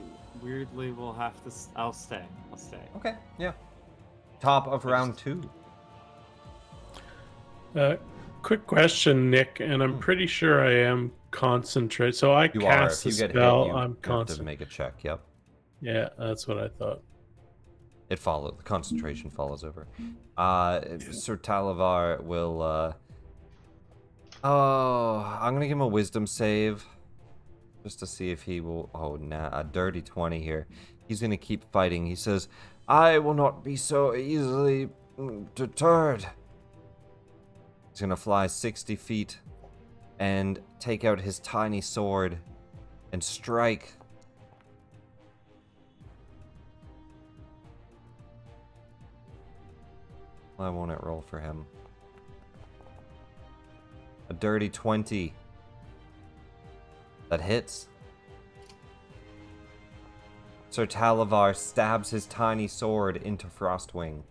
weirdly will have to. I'll stay. I'll stay. Okay, yeah. Top of I round just- 2. Quick question, Nick, and I'm pretty sure I am concentrate. So I You are. cast If a you get spell. hit, you I'm have to concentrate. make a check. Yep. Yeah, that's what I thought. It follows. The concentration follows over. Sir Talavar will. Oh, I'm gonna give him a wisdom save, just to see if he will. Oh, nah, a dirty 20 here. He's gonna keep fighting. He says, "I will not be so easily deterred." He's gonna fly 60 feet and take out his tiny sword and strike. Why won't it roll for him? A dirty 20. That hits. Sir Talavar stabs his tiny sword into Frostwing,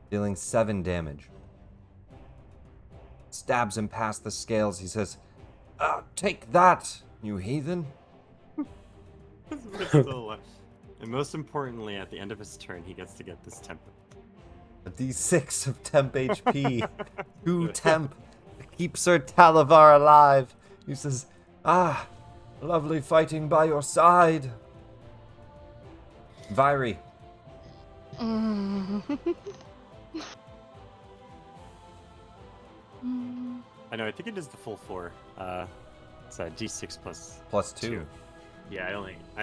dealing 7 damage. Stabs him past the scales. He says, "Take that, you heathen." We're still alive. And most importantly, at the end of his turn, he gets to get this temper. A d6 of temp HP. 2 temp. Keep Sir Talavar alive. He says, lovely fighting by your side. Vyri. I know. I think it is the full 4. It's a D6 plus Plus 2. 2. Yeah, I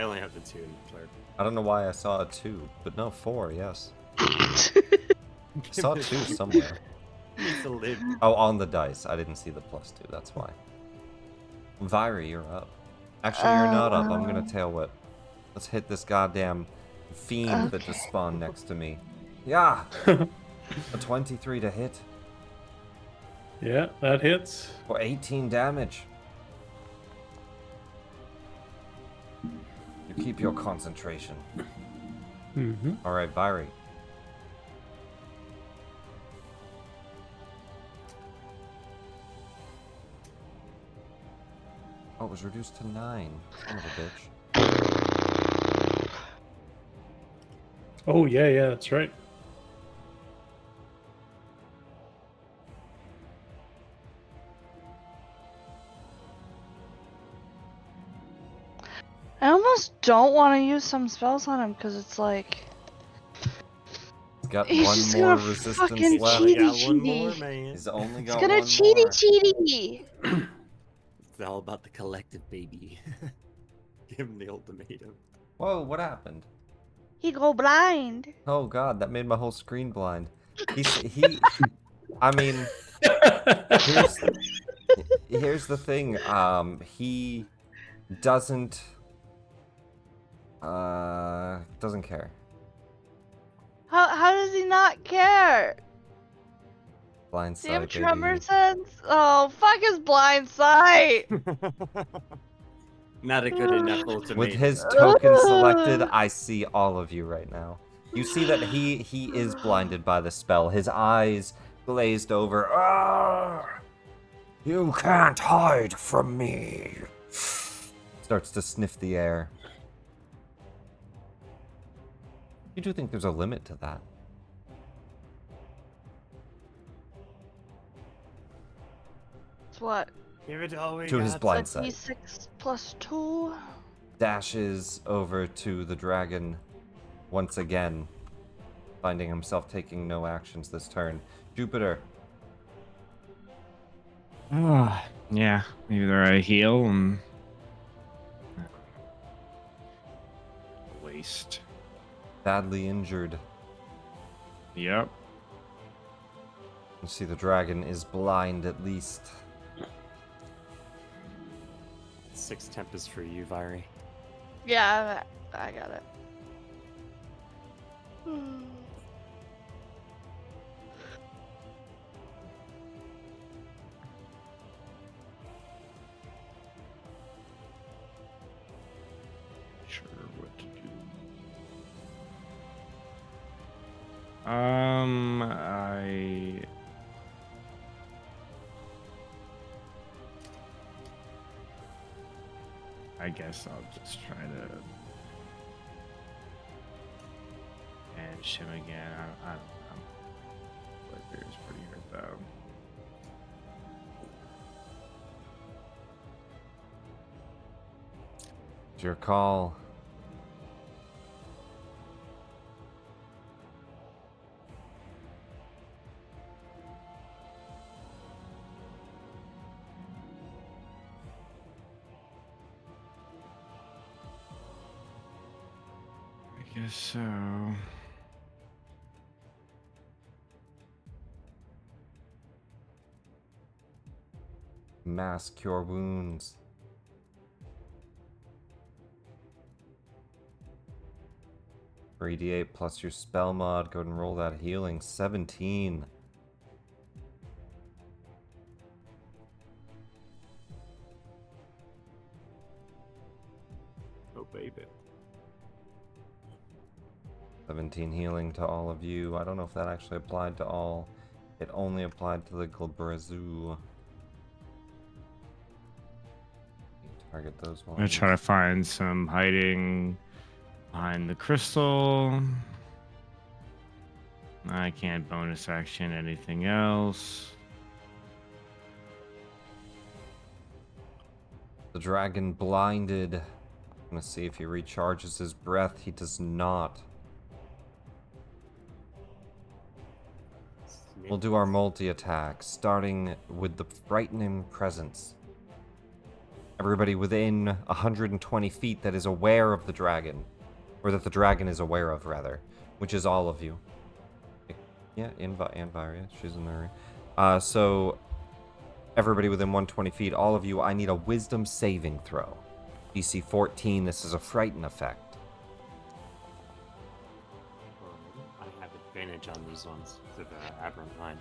only have the 2 in third. I don't know why I saw a 2, but no, 4, yes. I saw 2 somewhere. Needs to live. Oh, on the dice. I didn't see the plus 2, that's why. Vyri, you're up. Actually, you're not up. I'm gonna tail whip. Let's hit this goddamn fiend that just spawned next to me. Yeah! A 23 to hit Yeah, that hits. for 18 damage. You keep your concentration. Mm-hmm. Alright, Viri. Oh, it was reduced to 9. Son of a bitch. Oh, yeah, that's right. I almost don't want to use some spells on him because it's like He's got he's one just more gonna resistance fucking left. cheat. Got one cheaty. more, man. He's only It's got gonna one cheaty. It's all about the collective, baby. Give him the ultimatum. Whoa, what happened? He go blind. Oh god, that made my whole screen blind. I mean, here's the thing. He doesn't care. How does he not care? Blind Do you have sight, tremor baby. sense? Oh, fuck his blind sight. Not a good enough ultimatum. With his token selected, I see all of you right now. You see that he is blinded by the spell. His eyes glazed over. "Arr! You can't hide from me." Starts to sniff the air. You do think there's a limit to that? It's what? Give it all we To his got. blind A sight. D6 plus 2. Dashes over to the dragon once again, finding himself taking no actions this turn. Jupiter. Yeah, either I heal and waste. Badly injured. Yep. You see the dragon is blind at least. 6 temp is for you, Viri. Yeah, I got it. Sure what to do. I guess I'll just try to manage him again. I'm is pretty hurt though. It's your call. I guess so. Mass cure wounds. For 3d8 plus your spell mod. Go ahead and roll that healing. 17. Oh, baby. 17 healing to all of you. I don't know if that actually applied to all. It only applied to the Glabrezu. Target those ones. I'm gonna try to find some hiding behind the crystal. I can't bonus action anything else. The dragon blinded. I'm gonna see if he recharges his breath. He does not. We'll do our multi-attack, starting with the frightening presence. Everybody within 120 feet that is aware of the dragon. Or that the dragon is aware of, rather. Which is all of you. Yeah, and Varia, she's in there. So, everybody within 120 feet, all of you, I need a wisdom saving throw. DC 14, this is a frighten effect. I have advantage on these ones to the aberrant mind.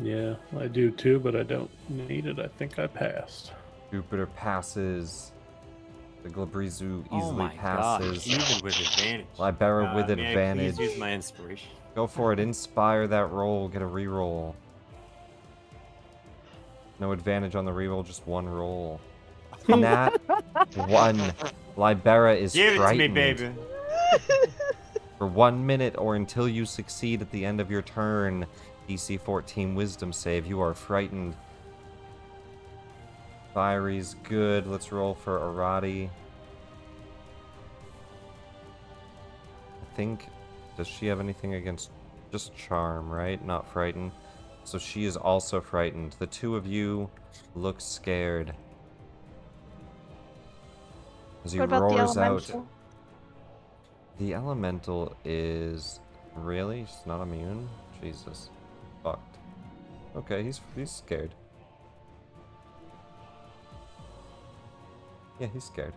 Yeah, I do too, but I don't need it. I think I passed. Jupiter passes. The Glabrizu Oh easily my passes. gosh, even with advantage. Libera with May I advantage. please use my inspiration? Go for it. Inspire that roll. Get a reroll. No advantage on the reroll, just one roll. Nat 1. Libera is Give it to me, frightened. baby. For 1 minute or until you succeed at the end of your turn, DC 14 Wisdom save. You are frightened. Fiery's good. Let's roll for Arati. I think, does she have anything against just charm, right? Not frightened. So she is also frightened. The two of you look scared. As he What about the roars out. elemental? The elemental is really? She's not immune? Jesus. Fucked. Okay, he's scared. Yeah, he's scared.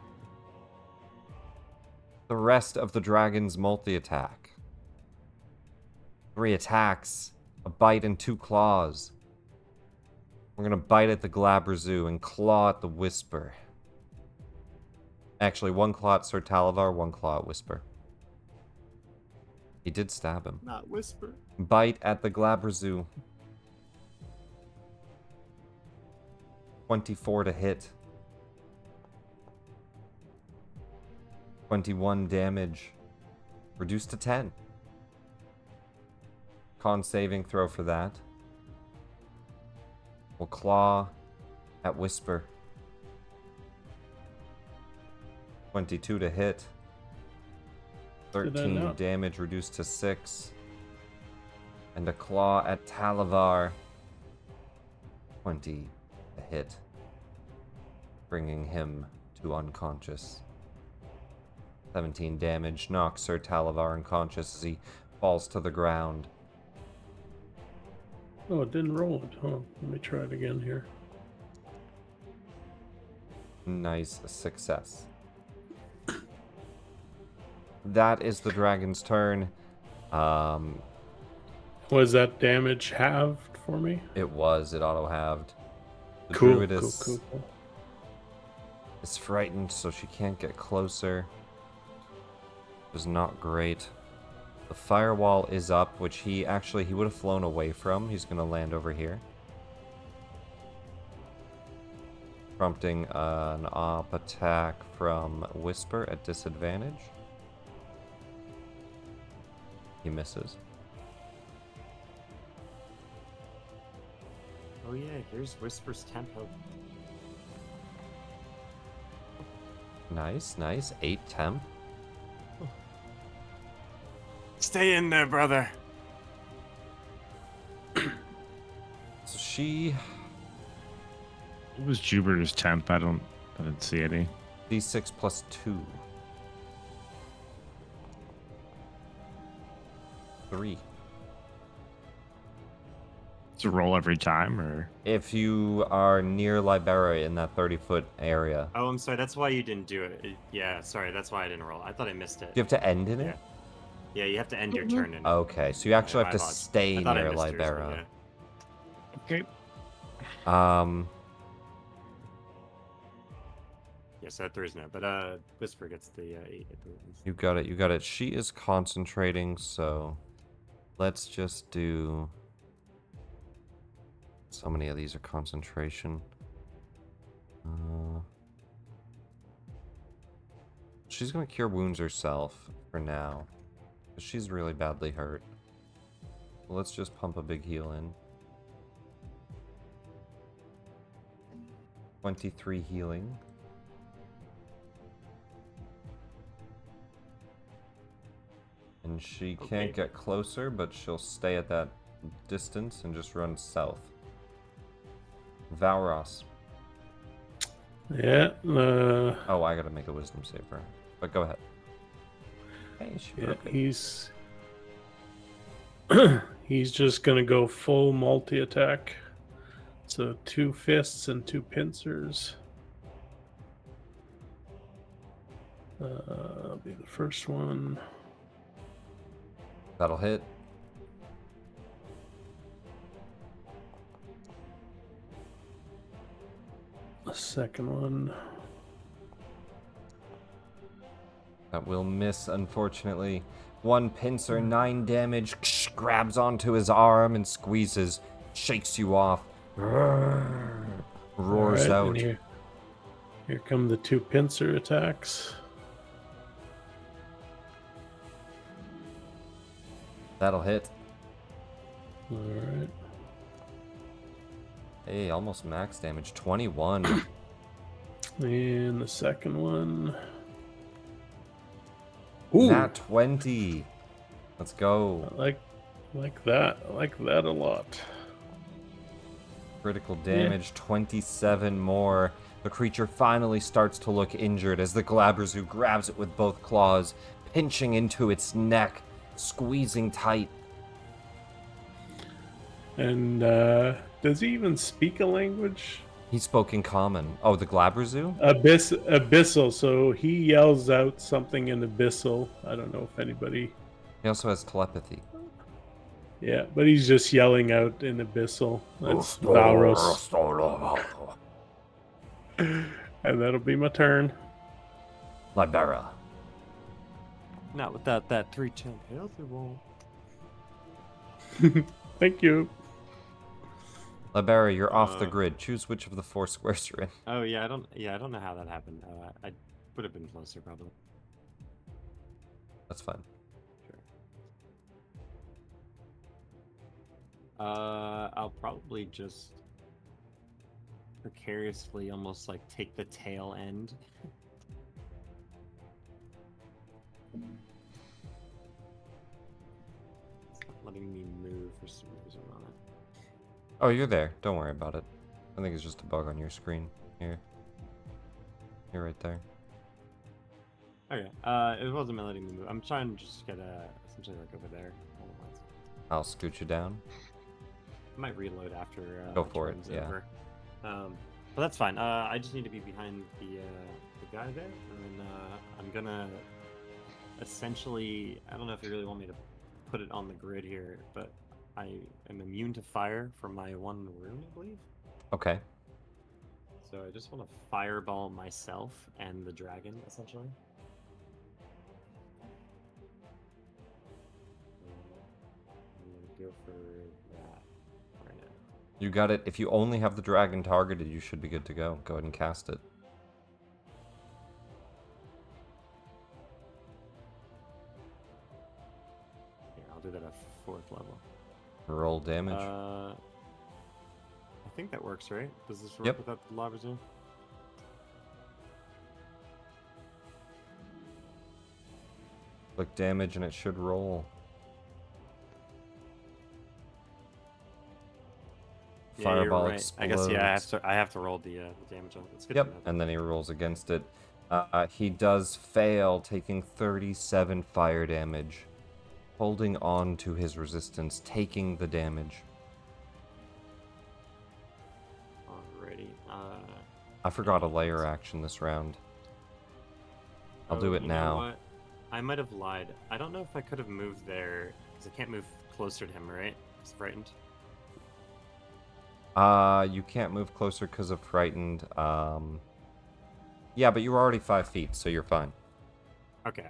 The rest of the dragon's multi-attack. 3 attacks, a bite and 2 claws. We're gonna bite at the Glabrazu and claw at the Whisper. Actually, 1 claw at Sir Talavar, 1 claw at Whisper. He did stab him. Not whisper. Bite at the Glabrazu. 24 to hit. 21 damage. Reduced to 10. Con saving throw for that. We'll claw at Whisper. 22 to hit. 13 damage reduced to 6. And a claw at Talavar. 20 to hit. Bringing him to unconscious. 17 damage knocks Sir Talavar unconscious as he falls to the ground. Oh, it didn't roll it. Huh. Let me try it again here. Nice success. That is the dragon's turn. Was that damage halved for me? It auto-halved. The Cool, druid cool. is frightened, so she can't get closer. Is not great. The firewall is up, which he would have flown away from. He's going to land over here. Prompting an op attack from Whisper at disadvantage. He misses. Oh yeah, here's Whisper's tempo. Nice. 8 temp. Stay in there, brother. So she... What was Jupiter's temp? I didn't see any. D6 plus 2. 3. Does it roll every time, or? If you are near Libera in that 30-foot area. Oh, I'm sorry. That's why you didn't do it. Yeah, sorry. That's why I didn't roll. I thought I missed it. Do you have to end in it? Yeah, you have to end your turn in. Okay, so you actually have to my lodge. stay I thought I near missed yours, but Libera. Okay. Yeah, so that there is no. But Whisper gets the 8 at the end. You got it. She is concentrating, so let's just do... So many of these are concentration. She's gonna cure wounds herself for now. Because she's really badly hurt. So let's just pump a big heal in. 23 healing. And she can't get closer, but she'll stay at that distance and just run south. Valros. Yeah. Oh, I gotta make a wisdom save for her. But go ahead. Hey, she Yeah, broke it. he's just gonna go full multi-attack. So 2 fists and 2 pincers. That'll be the first one. That'll hit. The second one. That will miss, unfortunately. One pincer, 9 damage, grabs onto his arm and squeezes, shakes you off, roars Alright, out. and here come the 2 pincer attacks. That'll hit. Alright. Hey, almost max damage, 21. And the second one. Nat 20. Let's go. I like that. I like that a lot. Critical damage, 27 more. The creature finally starts to look injured as the Glabrezu grabs it with both claws, pinching into its neck, squeezing tight. And does he even speak a language? He spoke in common. Oh, the Glabrezu? Abyssal. So he yells out something in Abyssal. I don't know if anybody. He also has telepathy. Yeah, but he's just yelling out in Abyssal. That's Valros. And that'll be my turn. Libera. Not without that 310 healthy roll. Thank you. Libera, you're off the grid. Choose which of the 4 squares you're in. Oh yeah, I don't know how that happened. I would have been closer probably. That's fine. Sure. I'll probably just precariously almost like take the tail end. It's not letting me move for some reason on it. Oh, you're there. Don't worry about it. I think it's just a bug on your screen. Here. You're right there. Okay. It wasn't letting me move. I'm trying to just get essentially like over there. I'll scoot you down. I might reload after. Go my for it, turn's yeah. over. But that's fine. I just need to be behind the guy there, and then I'm gonna essentially. I don't know if you really want me to put it on the grid here, but I am immune to fire from my 1 rune, I believe. Okay. So I just want to fireball myself and the dragon, essentially. I'm gonna go for that right now. You got it. If you only have the dragon targeted, you should be good to go. Go ahead and cast it. Here, I'll do that at 4th level. Roll damage. I think that works, right? Does this work Yep. without the lava zoom? Click damage and it should roll. Yeah, Fireball you're right. explodes. I guess I have to roll the damage on it. It's good to Yep, know. and then he rolls against it. He does fail, taking 37 fire damage. Holding on to his resistance, taking the damage. Alrighty. I forgot a layer action this round. I'll do it you know now. what? I might have lied. I don't know if I could have moved there because I can't move closer to him, right? He's frightened. You can't move closer because of frightened. Yeah, but you were already 5 feet, so you're fine. Okay.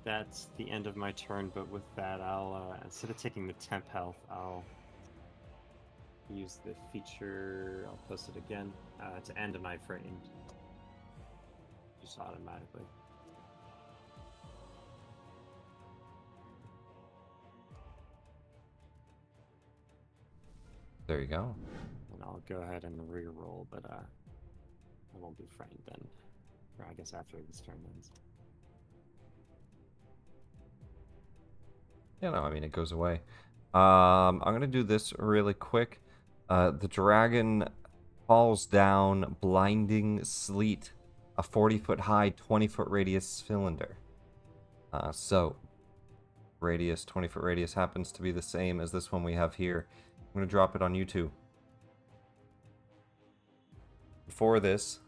That's the end of my turn, but with that, I'll instead of taking the temp health, I'll use the feature. I'll post it again to end my frightened, just automatically. There you go. And I'll go ahead and re-roll, but I won't be frightened then. Or I guess after this turn ends. Yeah, no, I mean, it goes away. I'm going to do this really quick. The dragon falls down, blinding sleet, a 40-foot high, 20-foot radius cylinder. So, radius, 20-foot radius happens to be the same as this one we have here. I'm going to drop it on YouTube. Before this,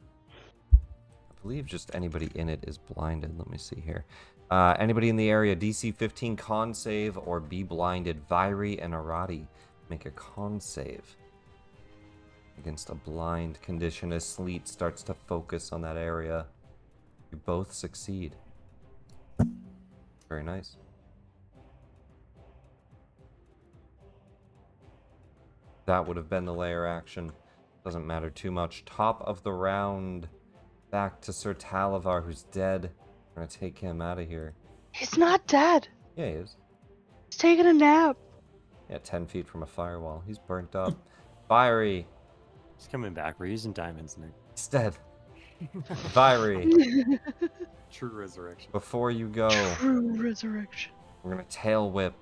believe just anybody in it is blinded. Let me see here. Anybody in the area, DC 15 con save or be blinded. Vairi and Arati make a con save against a blind condition as sleet starts to focus on that area. You both succeed. Very nice. That would have been the layer action. Doesn't matter too much. Top of the round. Back to Sir Talavar, who's dead. We're gonna take him out of here. He's not dead. Yeah, he is. He's taking a nap. Yeah, 10 feet from a firewall. He's burnt up. Fiery. He's coming back. We're using diamonds, Nick. He's dead. Fiery. True resurrection. Before you go, True resurrection. we're gonna tail whip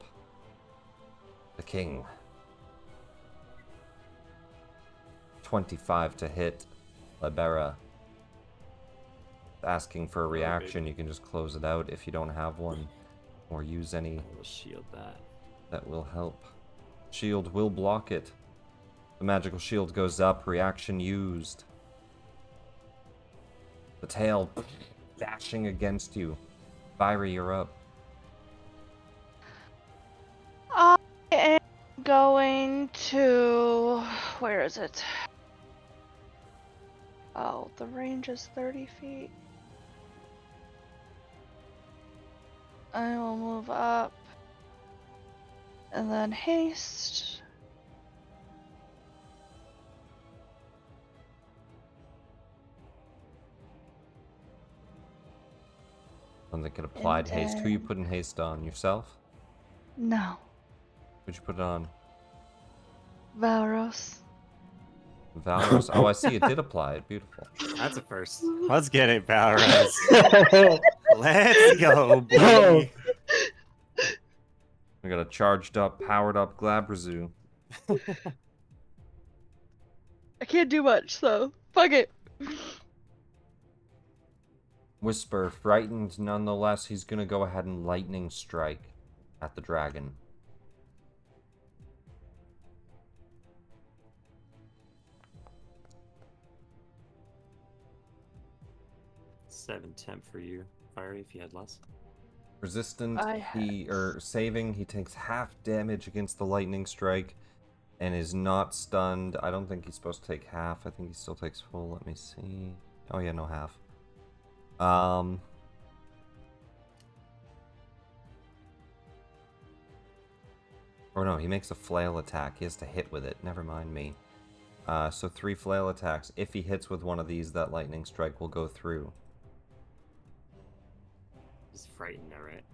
the king. 25 to hit Libera. Asking for a reaction, you can just close it out if you don't have one, or use any We'll shield that. that will help. Shield will block it. The magical shield goes up, reaction used. The tail dashing against you. Fiery, you're up. I am going to. Where is it? Oh, the range is 30 feet. I will move up. And then haste. I don't think it applied And haste. Who you then- putting haste on? Yourself? No. Who'd you put it on? Valros. Valros. Oh, I see. It did apply it. Beautiful. That's a first. Let's get it, Valorous. Let's go, boy. We got a charged up, powered up Glabrazoo. I can't do much, so fuck it. Whisper, frightened nonetheless, he's gonna go ahead and lightning strike at the dragon. Seven temp for you, Fiery, if you had less. Resistant, I saving, he takes half damage against the lightning strike and is not stunned. I don't think he's supposed to take half. I think he still takes full. Let me see. Oh yeah, no half. Or no, he makes a flail attack. He has to hit with it. Never mind me. So 3 flail attacks. If he hits with one of these, that lightning strike will go through. He's frightened, alright.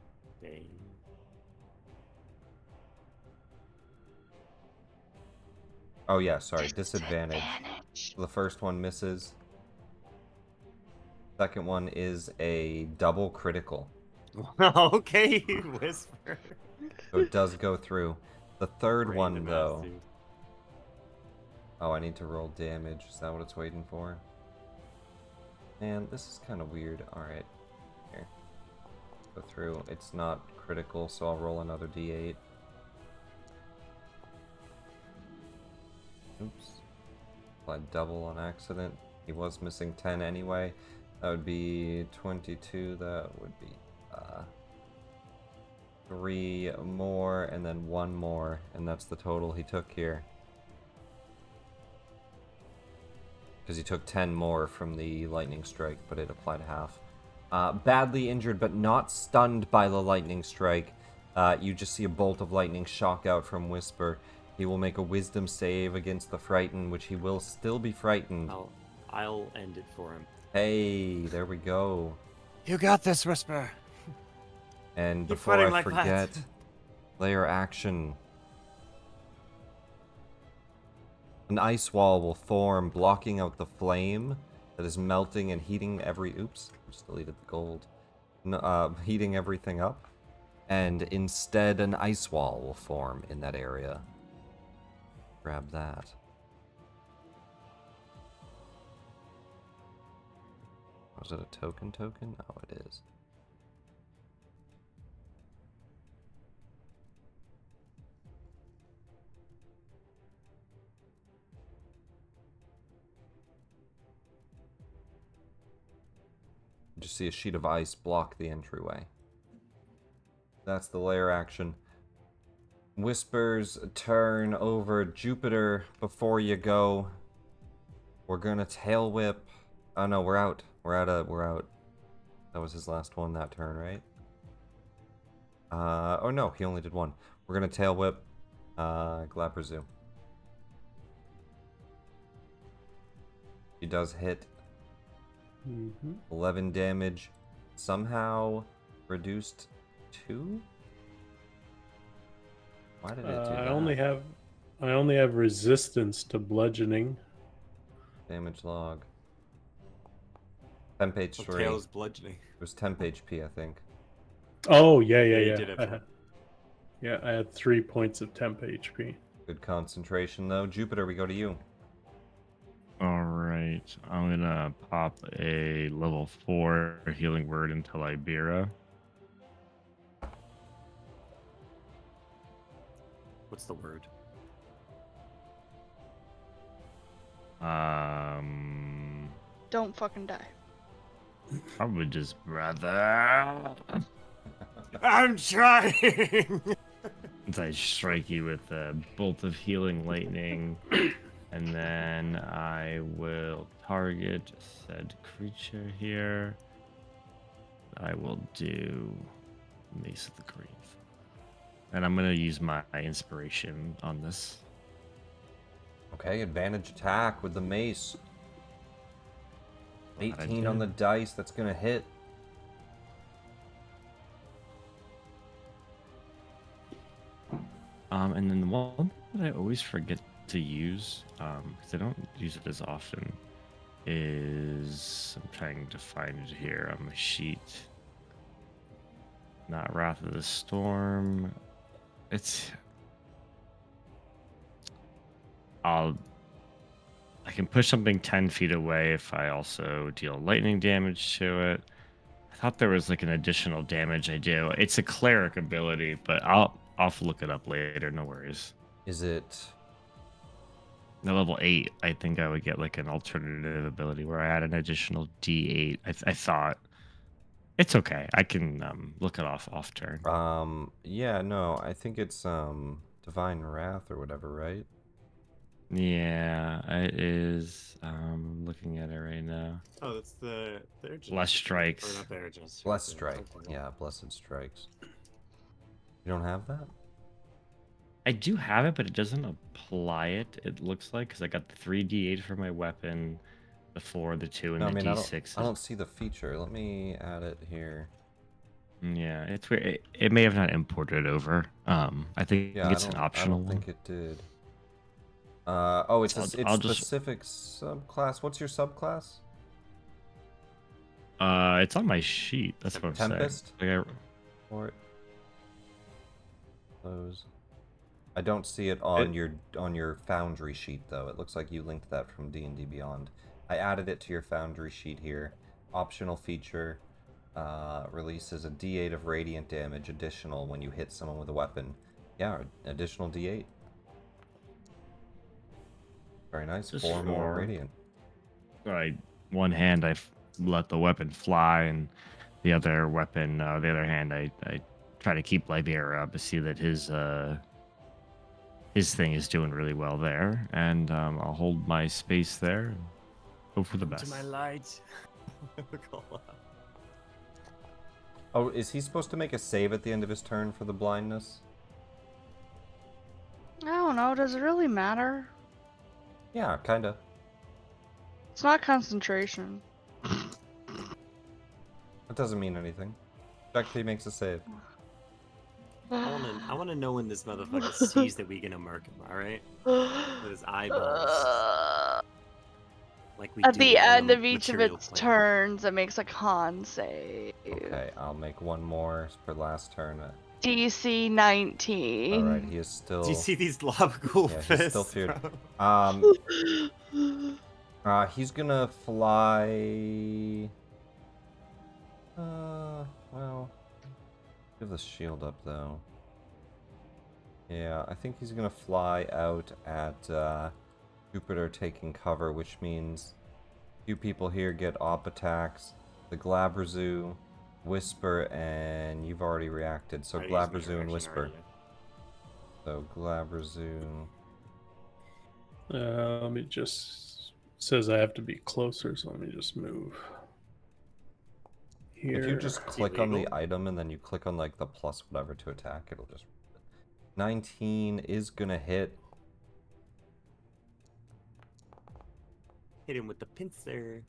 Dang. Oh yeah, sorry, disadvantage. The first one misses. Second one is a double critical. Okay, Whisper. So it does go through. The third one, Random ass though. dude. Oh, I need to roll damage. Is that what it's waiting for? Man, this is kind of weird. Alright. Here. Go through. It's not critical, so I'll roll another d8. Oops. Applied double on accident. He was missing 10 anyway. That would be 22. That would be 3 more, and then 1 more. And that's the total he took here. Because he took 10 more from the lightning strike, but it applied half. Badly injured, but not stunned by the lightning strike. You just see a bolt of lightning shock out from Whisper. He will make a wisdom save against the frightened, which he will still be frightened. I'll end it for him. Hey, there we go. You got this, Whisper. And Keep before fighting I like that. forget, layer action. An ice wall will form, blocking out the flame that is melting and heating oops, I just deleted the gold. Heating everything up. And instead, an ice wall will form in that area. Grab that. Was it a token? Oh, it is. just see a sheet of ice block the entryway. That's the lair action. Whispers turn over. Jupiter, before you go, we're gonna tail whip. Oh no, we're out. We're out. That was his last one that turn, right? Oh no, he only did one. We're gonna tail whip Glabrezu. He does hit. 11 damage. Somehow reduced 2? Why did it do that? I only have resistance to bludgeoning. Damage log. Temp HP. Tails bludgeoning. It was temp HP, I think. Oh yeah. you did have Yeah, I had 3 points of temp HP. Good concentration, though. Jupiter, we go to you. All right, I'm gonna pop a level 4 healing word into Libera. What's the word? Don't fucking die. Probably just brother. I'm trying. As I strike you with a bolt of healing lightning, and then I will target said creature here. I will do Mace of the Grave. And I'm going to use my inspiration on this. Okay, advantage attack with the mace. Glad I 18 on the did. dice, that's gonna hit. And then the one that I always forget to use, because I don't use it as often, is I'm trying to find it here on my sheet. Not Wrath of the Storm. I can push something 10 feet away if I also deal lightning damage to it. I thought there was like an additional damage I do. It's a cleric ability, but I'll look it up later. No worries. Is it... At level 8, I think I would get like an alternative ability where I add an additional D8. I thought. It's okay. I can look it off turn. yeah, no, I think it's, Divine Wrath or whatever, right? Yeah, it is. Looking at it right now. Oh, that's the urgent. Less strikes. Or not the urgent. Blessed Strike. Yeah, Blessed Strikes. You don't have that? I do have it, but it doesn't apply it. It looks like because I got the 3d8 for my weapon, the 4, the 2, and No, I the mean, d6. I don't see the feature. Let me add it here. Yeah, it's weird. It may have not imported over. I think Yeah, it's an optional I don't one. think it did. Oh, it's So a I'll just- specific subclass. What's your subclass? It's on my sheet. That's what I'm Tempest? saying. Like Or those. I don't see it on your Foundry sheet though. It looks like you linked that from D&D Beyond. I added it to your Foundry sheet here. Optional feature. Releases a D8 of radiant damage additional when you hit someone with a weapon. Yeah, additional D8. Very nice. Just 4 more 4. radiant. one hand I let the weapon fly, and the other weapon, the other hand, I try to keep Libera up to see that his thing is doing really well there, and I'll hold my space there and hope for the best. To my light. Oh, is he supposed to make a save at the end of his turn for the blindness? I don't know. Does it really matter? Yeah, kinda. It's not concentration. That doesn't mean anything. Check if he makes a save. I want to know when this motherfucker sees that we gonna murk him. All right, with his eyeballs. Like we At do the on end the of each of material its plane. turns, it makes a con save. Okay, I'll make one more for last turn. DC 19. Alright, he is still... Do you see these lobical Yeah, he's fists? still feared. bro? He's gonna fly... well... Give the shield up, though. Yeah, I think he's gonna fly out at, Jupiter taking cover, which means few people here get op attacks. the Glabrazu, Whisper, and you've already reacted. So I used my Glabrazu and reaction Whisper. already. So Glabrazu. Let me just says I have to be closer, so let me just move here. If you just click on the illegal? item and then you click on like the plus whatever to attack, it'll just 19 is gonna hit. Hit him with the pincer.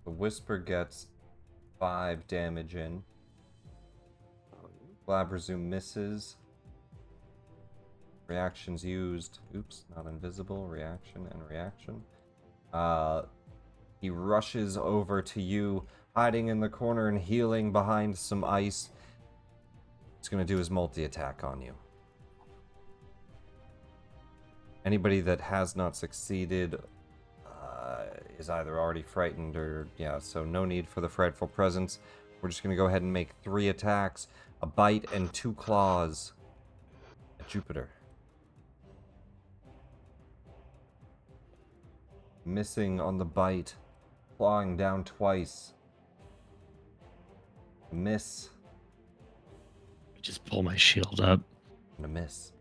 The Whisper gets 5 damage in. Oh, Glabrazu misses. Reactions used. Oops, not invisible. Reaction and reaction. He rushes over to you, hiding in the corner and healing behind some ice. He's gonna do his multi-attack on you. Anybody that has not succeeded is either already frightened or, yeah, so no need for the frightful presence. We're just gonna go ahead and make 3 attacks, a bite and 2 claws at Jupiter. Missing on the bite, clawing down twice. Miss Just pull my shield up. and a miss.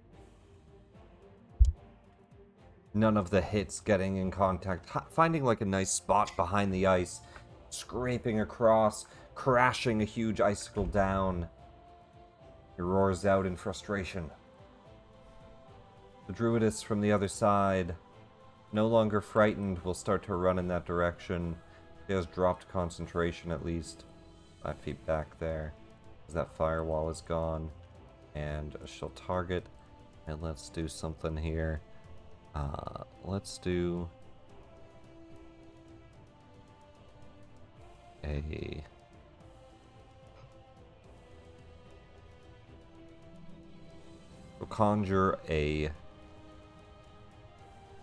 None of the hits getting in contact, finding like a nice spot behind the ice, scraping across, crashing a huge icicle down. He roars out in frustration. The Druidess from the other side, no longer frightened, will start to run in that direction. She has dropped concentration at least. 5 feet back there, as that firewall is gone. And she'll target. And let's do something here. Let's do a we'll conjure a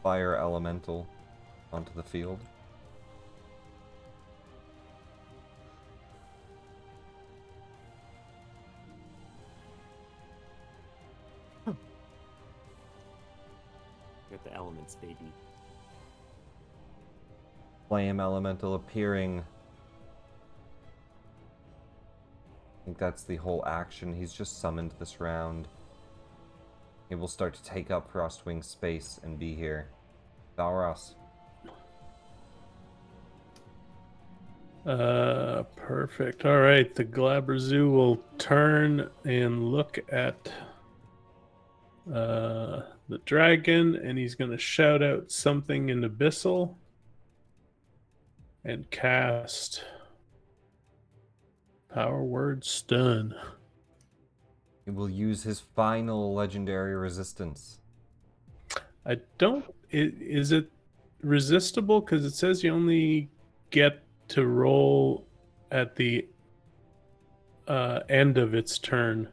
fire elemental onto the field. Got the elements, baby. Flame elemental appearing. I think that's the whole action. He's just summoned this round. He will start to take up Frostwing's space and be here. Valros. Perfect. All right, the Glabrazu will turn and look at the dragon, and he's going to shout out something in Abyssal and cast Power Word Stun. He will use his final legendary resistance. I don't. Is it resistible? Because it says you only get to roll at the end of its turn.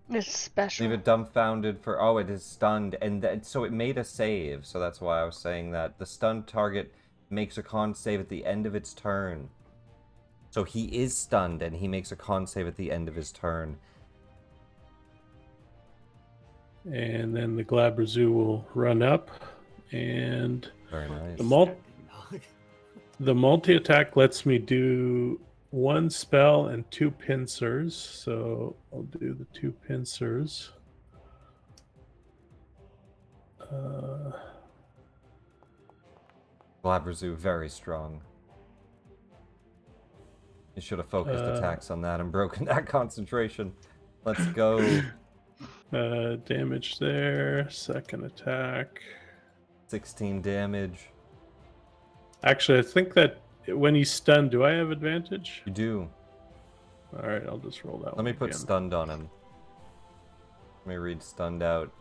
It's special. Leave it dumbfounded for... Oh, it is stunned. And so it made a save. So that's why I was saying that. The stunned target makes a con save at the end of its turn. So he is stunned and he makes a con save at the end of his turn. And then the Glabrazu will run up, and Very nice. the multi-attack lets me do 1 spell and 2 pincers. So I'll do the 2 pincers. Glabrazu, very strong. You should have focused attacks on that and broken that concentration. Let's go. Damage there. Second attack. 16 damage. Actually, I think that when he's stunned, do I have advantage? You do. All right, I'll just roll that Let one me put again. stunned on him. Let me read stunned out.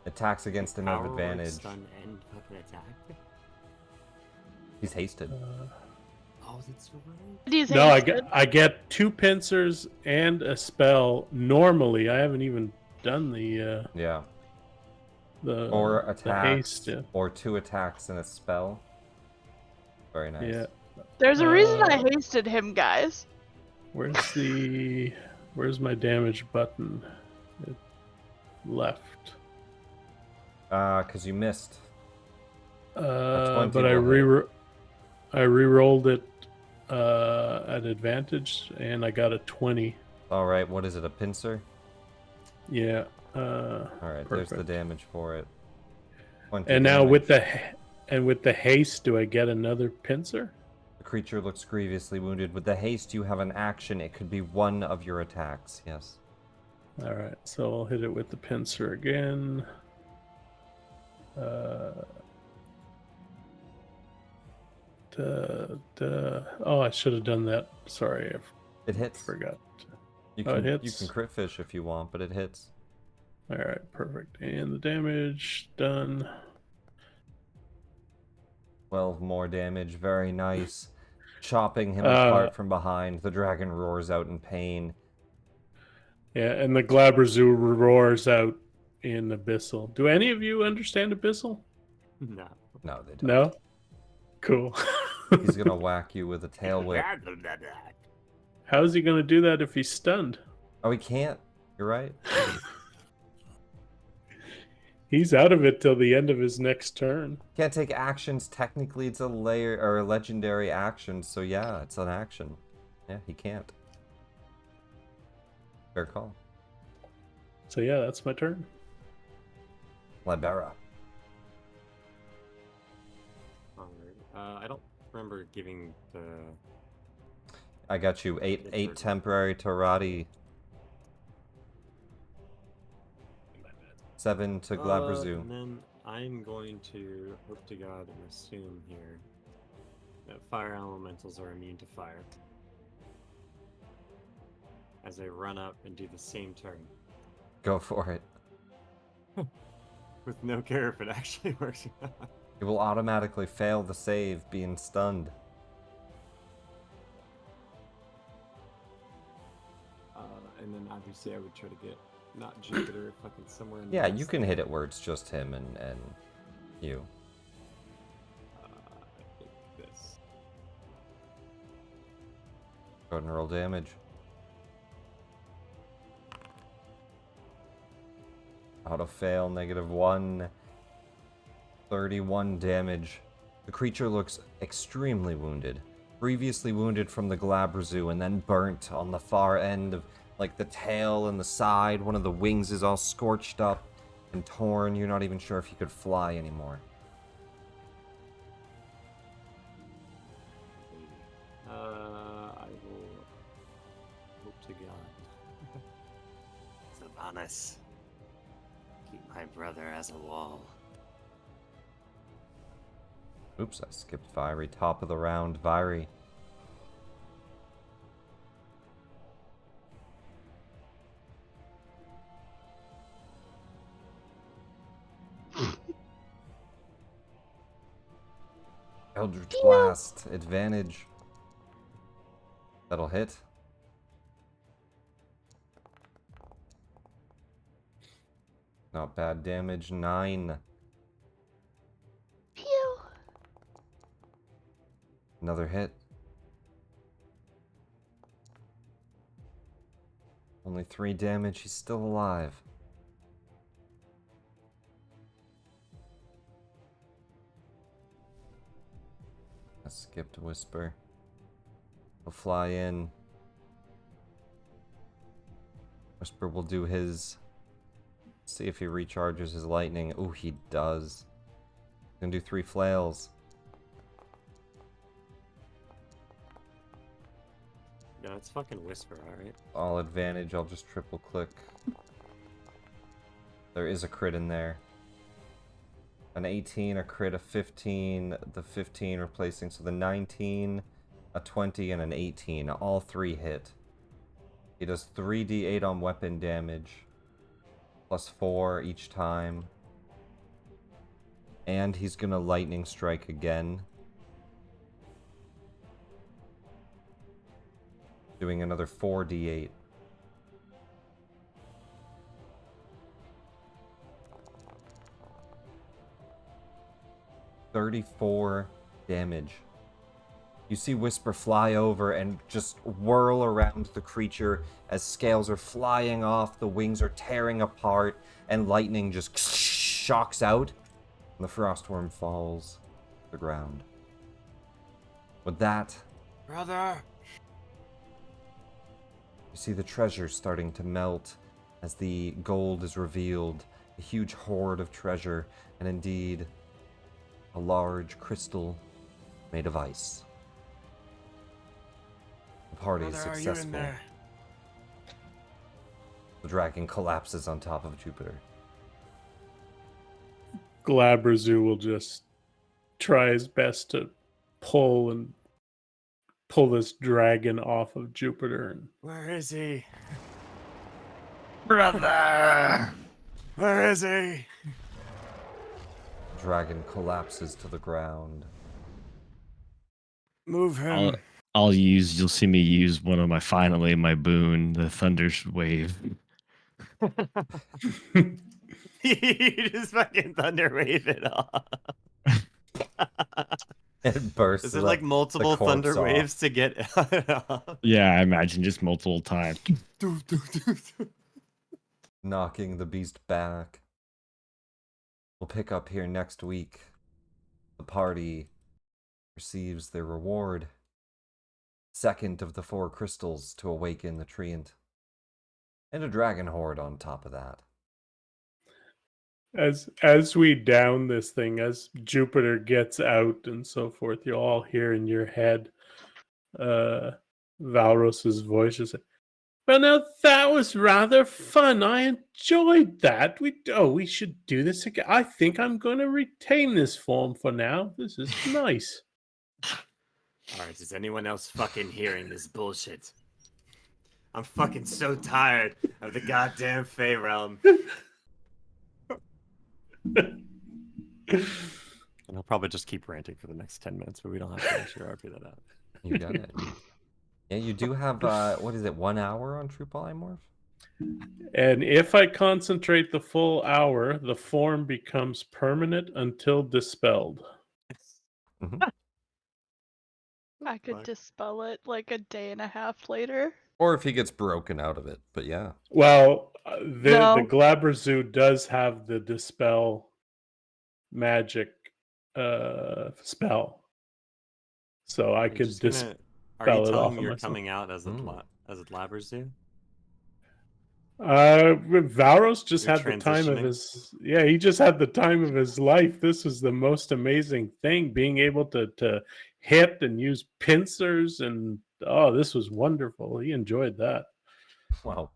Attacks against him have Power word, advantage. Stun and fucking attack. He's hasted. Oh, that's right. He's No, hasted. I get 2 pincers and a spell. Normally, I haven't even done the Yeah. the Or the attacks. haste yet. Or 2 attacks and a spell. Very nice. Yeah. There's a reason I Uh, hasted him, guys. Where's my damage button? It left. Because you missed. 20 But I will hit. re-rolled it at advantage, and I got a 20. All right, what is it? A pincer? Yeah. All right, there's the Perfect. damage for it. 20 And now with damage. the haste, do I get another pincer? The creature looks grievously wounded. With the haste, you have an action. It could be one of your attacks. Yes. All right, so I'll hit it with the pincer again. Oh, I should have done that. Sorry, It I hits. forgot. You Oh, can, it you hits. can crit fish if you want, but it hits. All right, perfect. And the damage done. 12 more damage. Very nice. Chopping him apart from behind. The dragon roars out in pain. Yeah, and the Glabrazoo roars out in Abyssal. Do any of you understand Abyssal? No. No, they don't. No? Cool. He's gonna whack you with a tail whip. How is he going to do that if he's stunned? Oh, he can't. You're right. He's out of it till the end of his next turn. Can't take actions. Technically, it's a layer or a legendary action. So yeah, it's an action. Yeah, he can't. Fair call. So yeah, that's my turn. Libera. I don't remember giving the... I got you. Eight temporary Torati. 7 to Glabrazoo. And then I'm going to hope to God and assume here that fire elementals are immune to fire. As I run up and do the same turn. Go for it. With no care if it actually works or not. It will automatically fail the save, being stunned. And then obviously I would try to get not Jupiter fucking somewhere in the Yeah, west. you can hit it where it's just him and you. I think this. Go ahead and roll damage. Auto fail, -1. 31 damage. The creature looks extremely wounded. Previously wounded from the Glabrazoo and then burnt on the far end of like the tail and the side. One of the wings is all scorched up and torn. You're not even sure if he could fly anymore. I will hope to God. Sylvanas, keep my brother as a wall. Oops, I skipped Viry. Top of the round, Viry. Eldritch Blast, advantage. That'll hit. Not bad damage, 9. Pew. Another hit. Only 3 damage, he's still alive. I skipped Whisper. He'll fly in. Whisper will do his... See if he recharges his lightning. Ooh, he does. He's gonna do 3 flails. Yeah, it's fucking Whisper, alright? All advantage, I'll just triple click. There is a crit in there. An 18, a crit, a 15, the 15 replacing, so the 19, a 20, and an 18. All 3 hit. He does 3d8 on weapon damage, plus 4 each time. And he's gonna lightning strike again. Doing another 4d8. $34 damage. You see Whisper fly over and just whirl around the creature as scales are flying off, the wings are tearing apart, and lightning just shocks out, and the frostworm falls to the ground. With that, Brother! You see the treasure starting to melt as the gold is revealed, a huge hoard of treasure, and indeed a large crystal made of ice. The party is Brother, are you successful. in there? The dragon collapses on top of Jupiter. Glabrezu will just try his best to pull this dragon off of Jupiter. And Where is he? Brother! Where is he? The dragon collapses to the ground. Move him. You'll see me use one of my boon, the Thunder Wave. You just fucking thunder wave it off. It bursts. Is it like multiple corpse thunder off. waves to get it off? Yeah, I imagine just multiple times. Knocking the beast back. We'll pick up here next week. The party receives their reward. Second of the 4 crystals to awaken the treant. And a dragon horde on top of that. as we down this thing, as Jupiter gets out and so forth, you all hear in your head Valros's voice just say, "Well, now that was rather fun. I enjoyed that. We should do this again. I think I'm going to retain this form for now. This is nice." Alright, is anyone else fucking hearing this bullshit? I'm fucking so tired of the goddamn Fey realm. And I'll probably just keep ranting for the next 10 minutes, but we don't have to make sure I RP that out. You got it. Yeah, you do have, 1 hour on True Polymorph? And if I concentrate the full hour, the form becomes permanent until dispelled. Mm-hmm. I could Fuck. dispel it like a day and a half later. Or if he gets broken out of it, but yeah. Well, the No. Glabrezu does have the dispel magic spell, so I You're could just gonna- dispel Are you it off telling of me you're myself. coming out as a Mm. as a Labrazu? Valros just You're had the time of transitioning? his he just had the time of his life. This was the most amazing thing, being able to hit and use pincers, and this was wonderful. He enjoyed that. Well,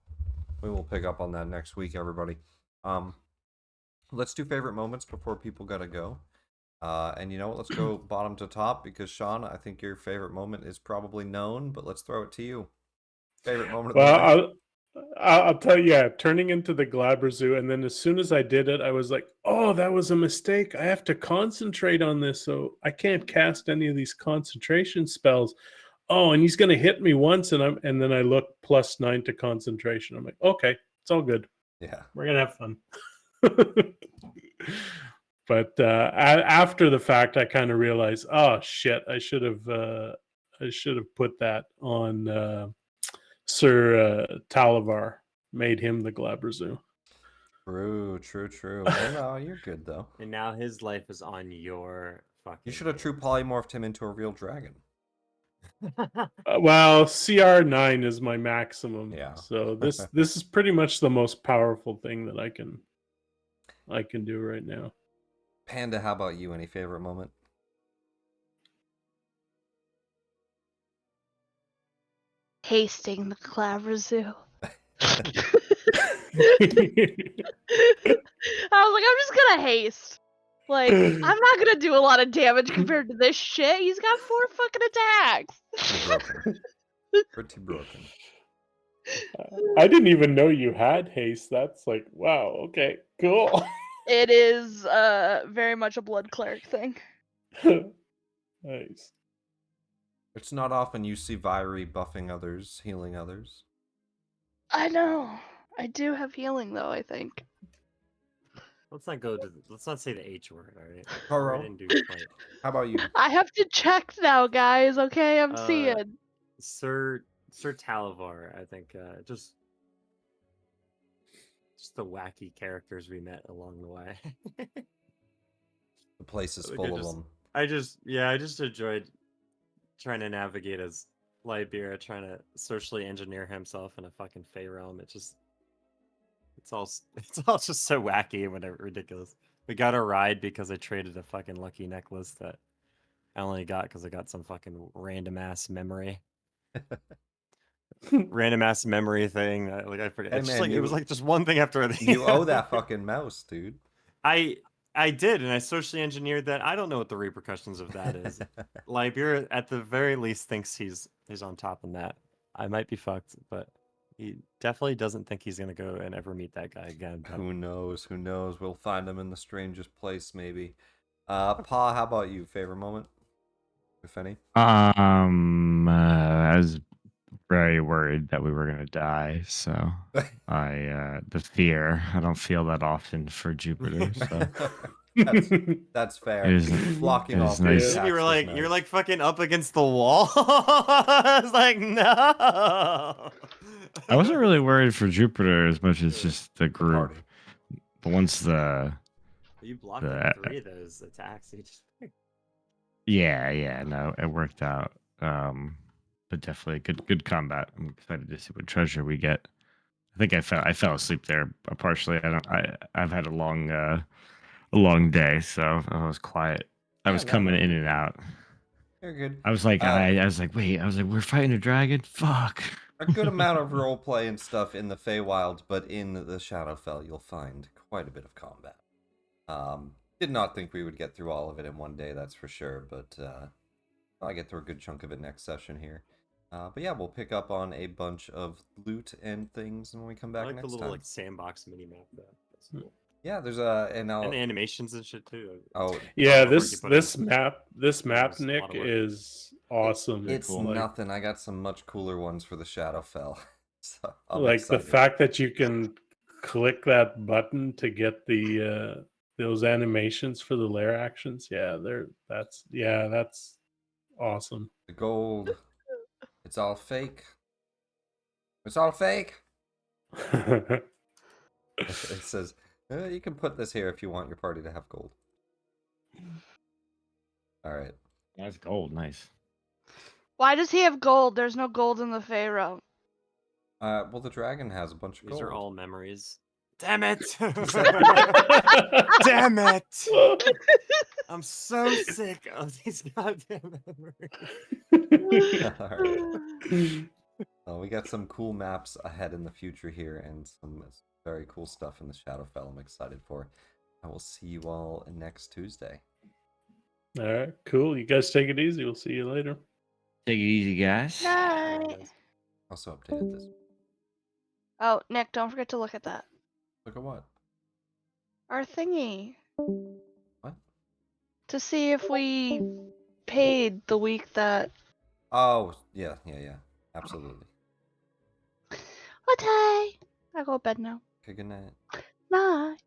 we will pick up on that next week, everybody. Let's do favorite moments before people gotta go. And you know what? Let's go bottom to top, because Sean, I think your favorite moment is probably known, but let's throw it to you. Favorite moment of the night? Well, I'll tell you, turning into the Glabrezu, and then as soon as I did it, I was like, "Oh, that was a mistake. I have to concentrate on this, so I can't cast any of these concentration spells." Oh, and he's going to hit me once, and then I look +9 to concentration. I'm like, "Okay, it's all good. Yeah. We're gonna have fun." But after the fact, I kind of realized, oh shit, I should have put that on Sir Talavar. Made him the Glabrezu. True. Well, no, you're good though. And now his life is on your fucking. You should have true polymorphed him into a real dragon. Well, CR9 is my maximum. Yeah. So this is pretty much the most powerful thing that I can do right now. Panda, how about you? Any favorite moment? Tasting the Glabrezu. I was like, I'm just gonna haste. Like, I'm not gonna do a lot of damage compared to this shit. He's got 4 fucking attacks. Broken. Pretty broken. I didn't even know you had haste. That's like, wow, okay, cool. It is very much a blood cleric thing. Nice. It's not often you see Viry buffing others, healing others. I know. I do have healing though, I think. Let's not say the H word, alright? Koro, We didn't do quite. how about you? I have to check now, guys, okay? I'm seeing. Sir Talavar, I think, just the wacky characters we met along the way. The place is Like, full of them. I just enjoyed trying to navigate as Libera, trying to socially engineer himself in a fucking Fey realm. It's all just so wacky and whatever, ridiculous. We got a ride because I traded a fucking lucky necklace that I only got because I got some fucking random ass memory. Random ass memory thing. I forget. Hey, It's just man, like it was like just one thing after the You owe that fucking mouse, dude. I did, and I socially engineered that. I don't know what the repercussions of that is. Libera, at the very least, thinks he's on top of that. I might be fucked, but he definitely doesn't think he's gonna go and ever meet that guy again. But... Who knows? Who knows? We'll find him in the strangest place, maybe. Pa, how about you? Favorite moment, if any? I was very worried that we were gonna die, so the fear. I don't feel that often for Jupiter, so that's fair. it is Blocking it off is the nice. attacks you were was like nice. you're like fucking up against the wall. I was like, no. I wasn't really worried for Jupiter as much as just the group. party. But once the You blocked the like 3 of those attacks. You just... yeah, no, it worked out. But definitely good combat. I'm excited to see what treasure we get. I think I fell asleep there partially. I've had a long day, so I was quiet. I was coming in and out. You're good. I was like, I was like, wait, we're fighting a dragon? Fuck. A good amount of roleplay and stuff in the Feywild, but in the Shadowfell, you'll find quite a bit of combat. Did not think we would get through all of it in one day, that's for sure, but I'll get through a good chunk of it next session here. But yeah, we'll pick up on a bunch of loot and things when we come back I like next the little time. like sandbox mini map though. That's cool. Yeah, there's And animations and shit too. Oh Yeah, Before you put this in- map, there's a Nick, lot of work. is awesome. it's cool. nothing. I got some much cooler ones for the Shadowfell. So I'm like excited. the fact that you can click that button to get the those animations for the lair actions. Yeah, that's awesome. The gold. It's all fake. It's all fake. It says, you can put this here if you want your party to have gold. All right. That's gold, nice. Why does he have gold? There's no gold in the Pharaoh. Well, the dragon has a bunch of These gold. are all memories. Damn it! Damn it! I'm so sick of these goddamn memories. All right. Well, we got some cool maps ahead in the future here and some very cool stuff in the Shadowfell I'm excited for. I will see you all next Tuesday. All right, cool. You guys take it easy. We'll see you later. Take it easy, guys. Night. Also updated this. Oh, Nick, don't forget to look at that. Look at what? Our thingy. What? To see if we paid the week that. Oh, yeah. Absolutely. Okay. I go to bed now. Okay, good night. Night.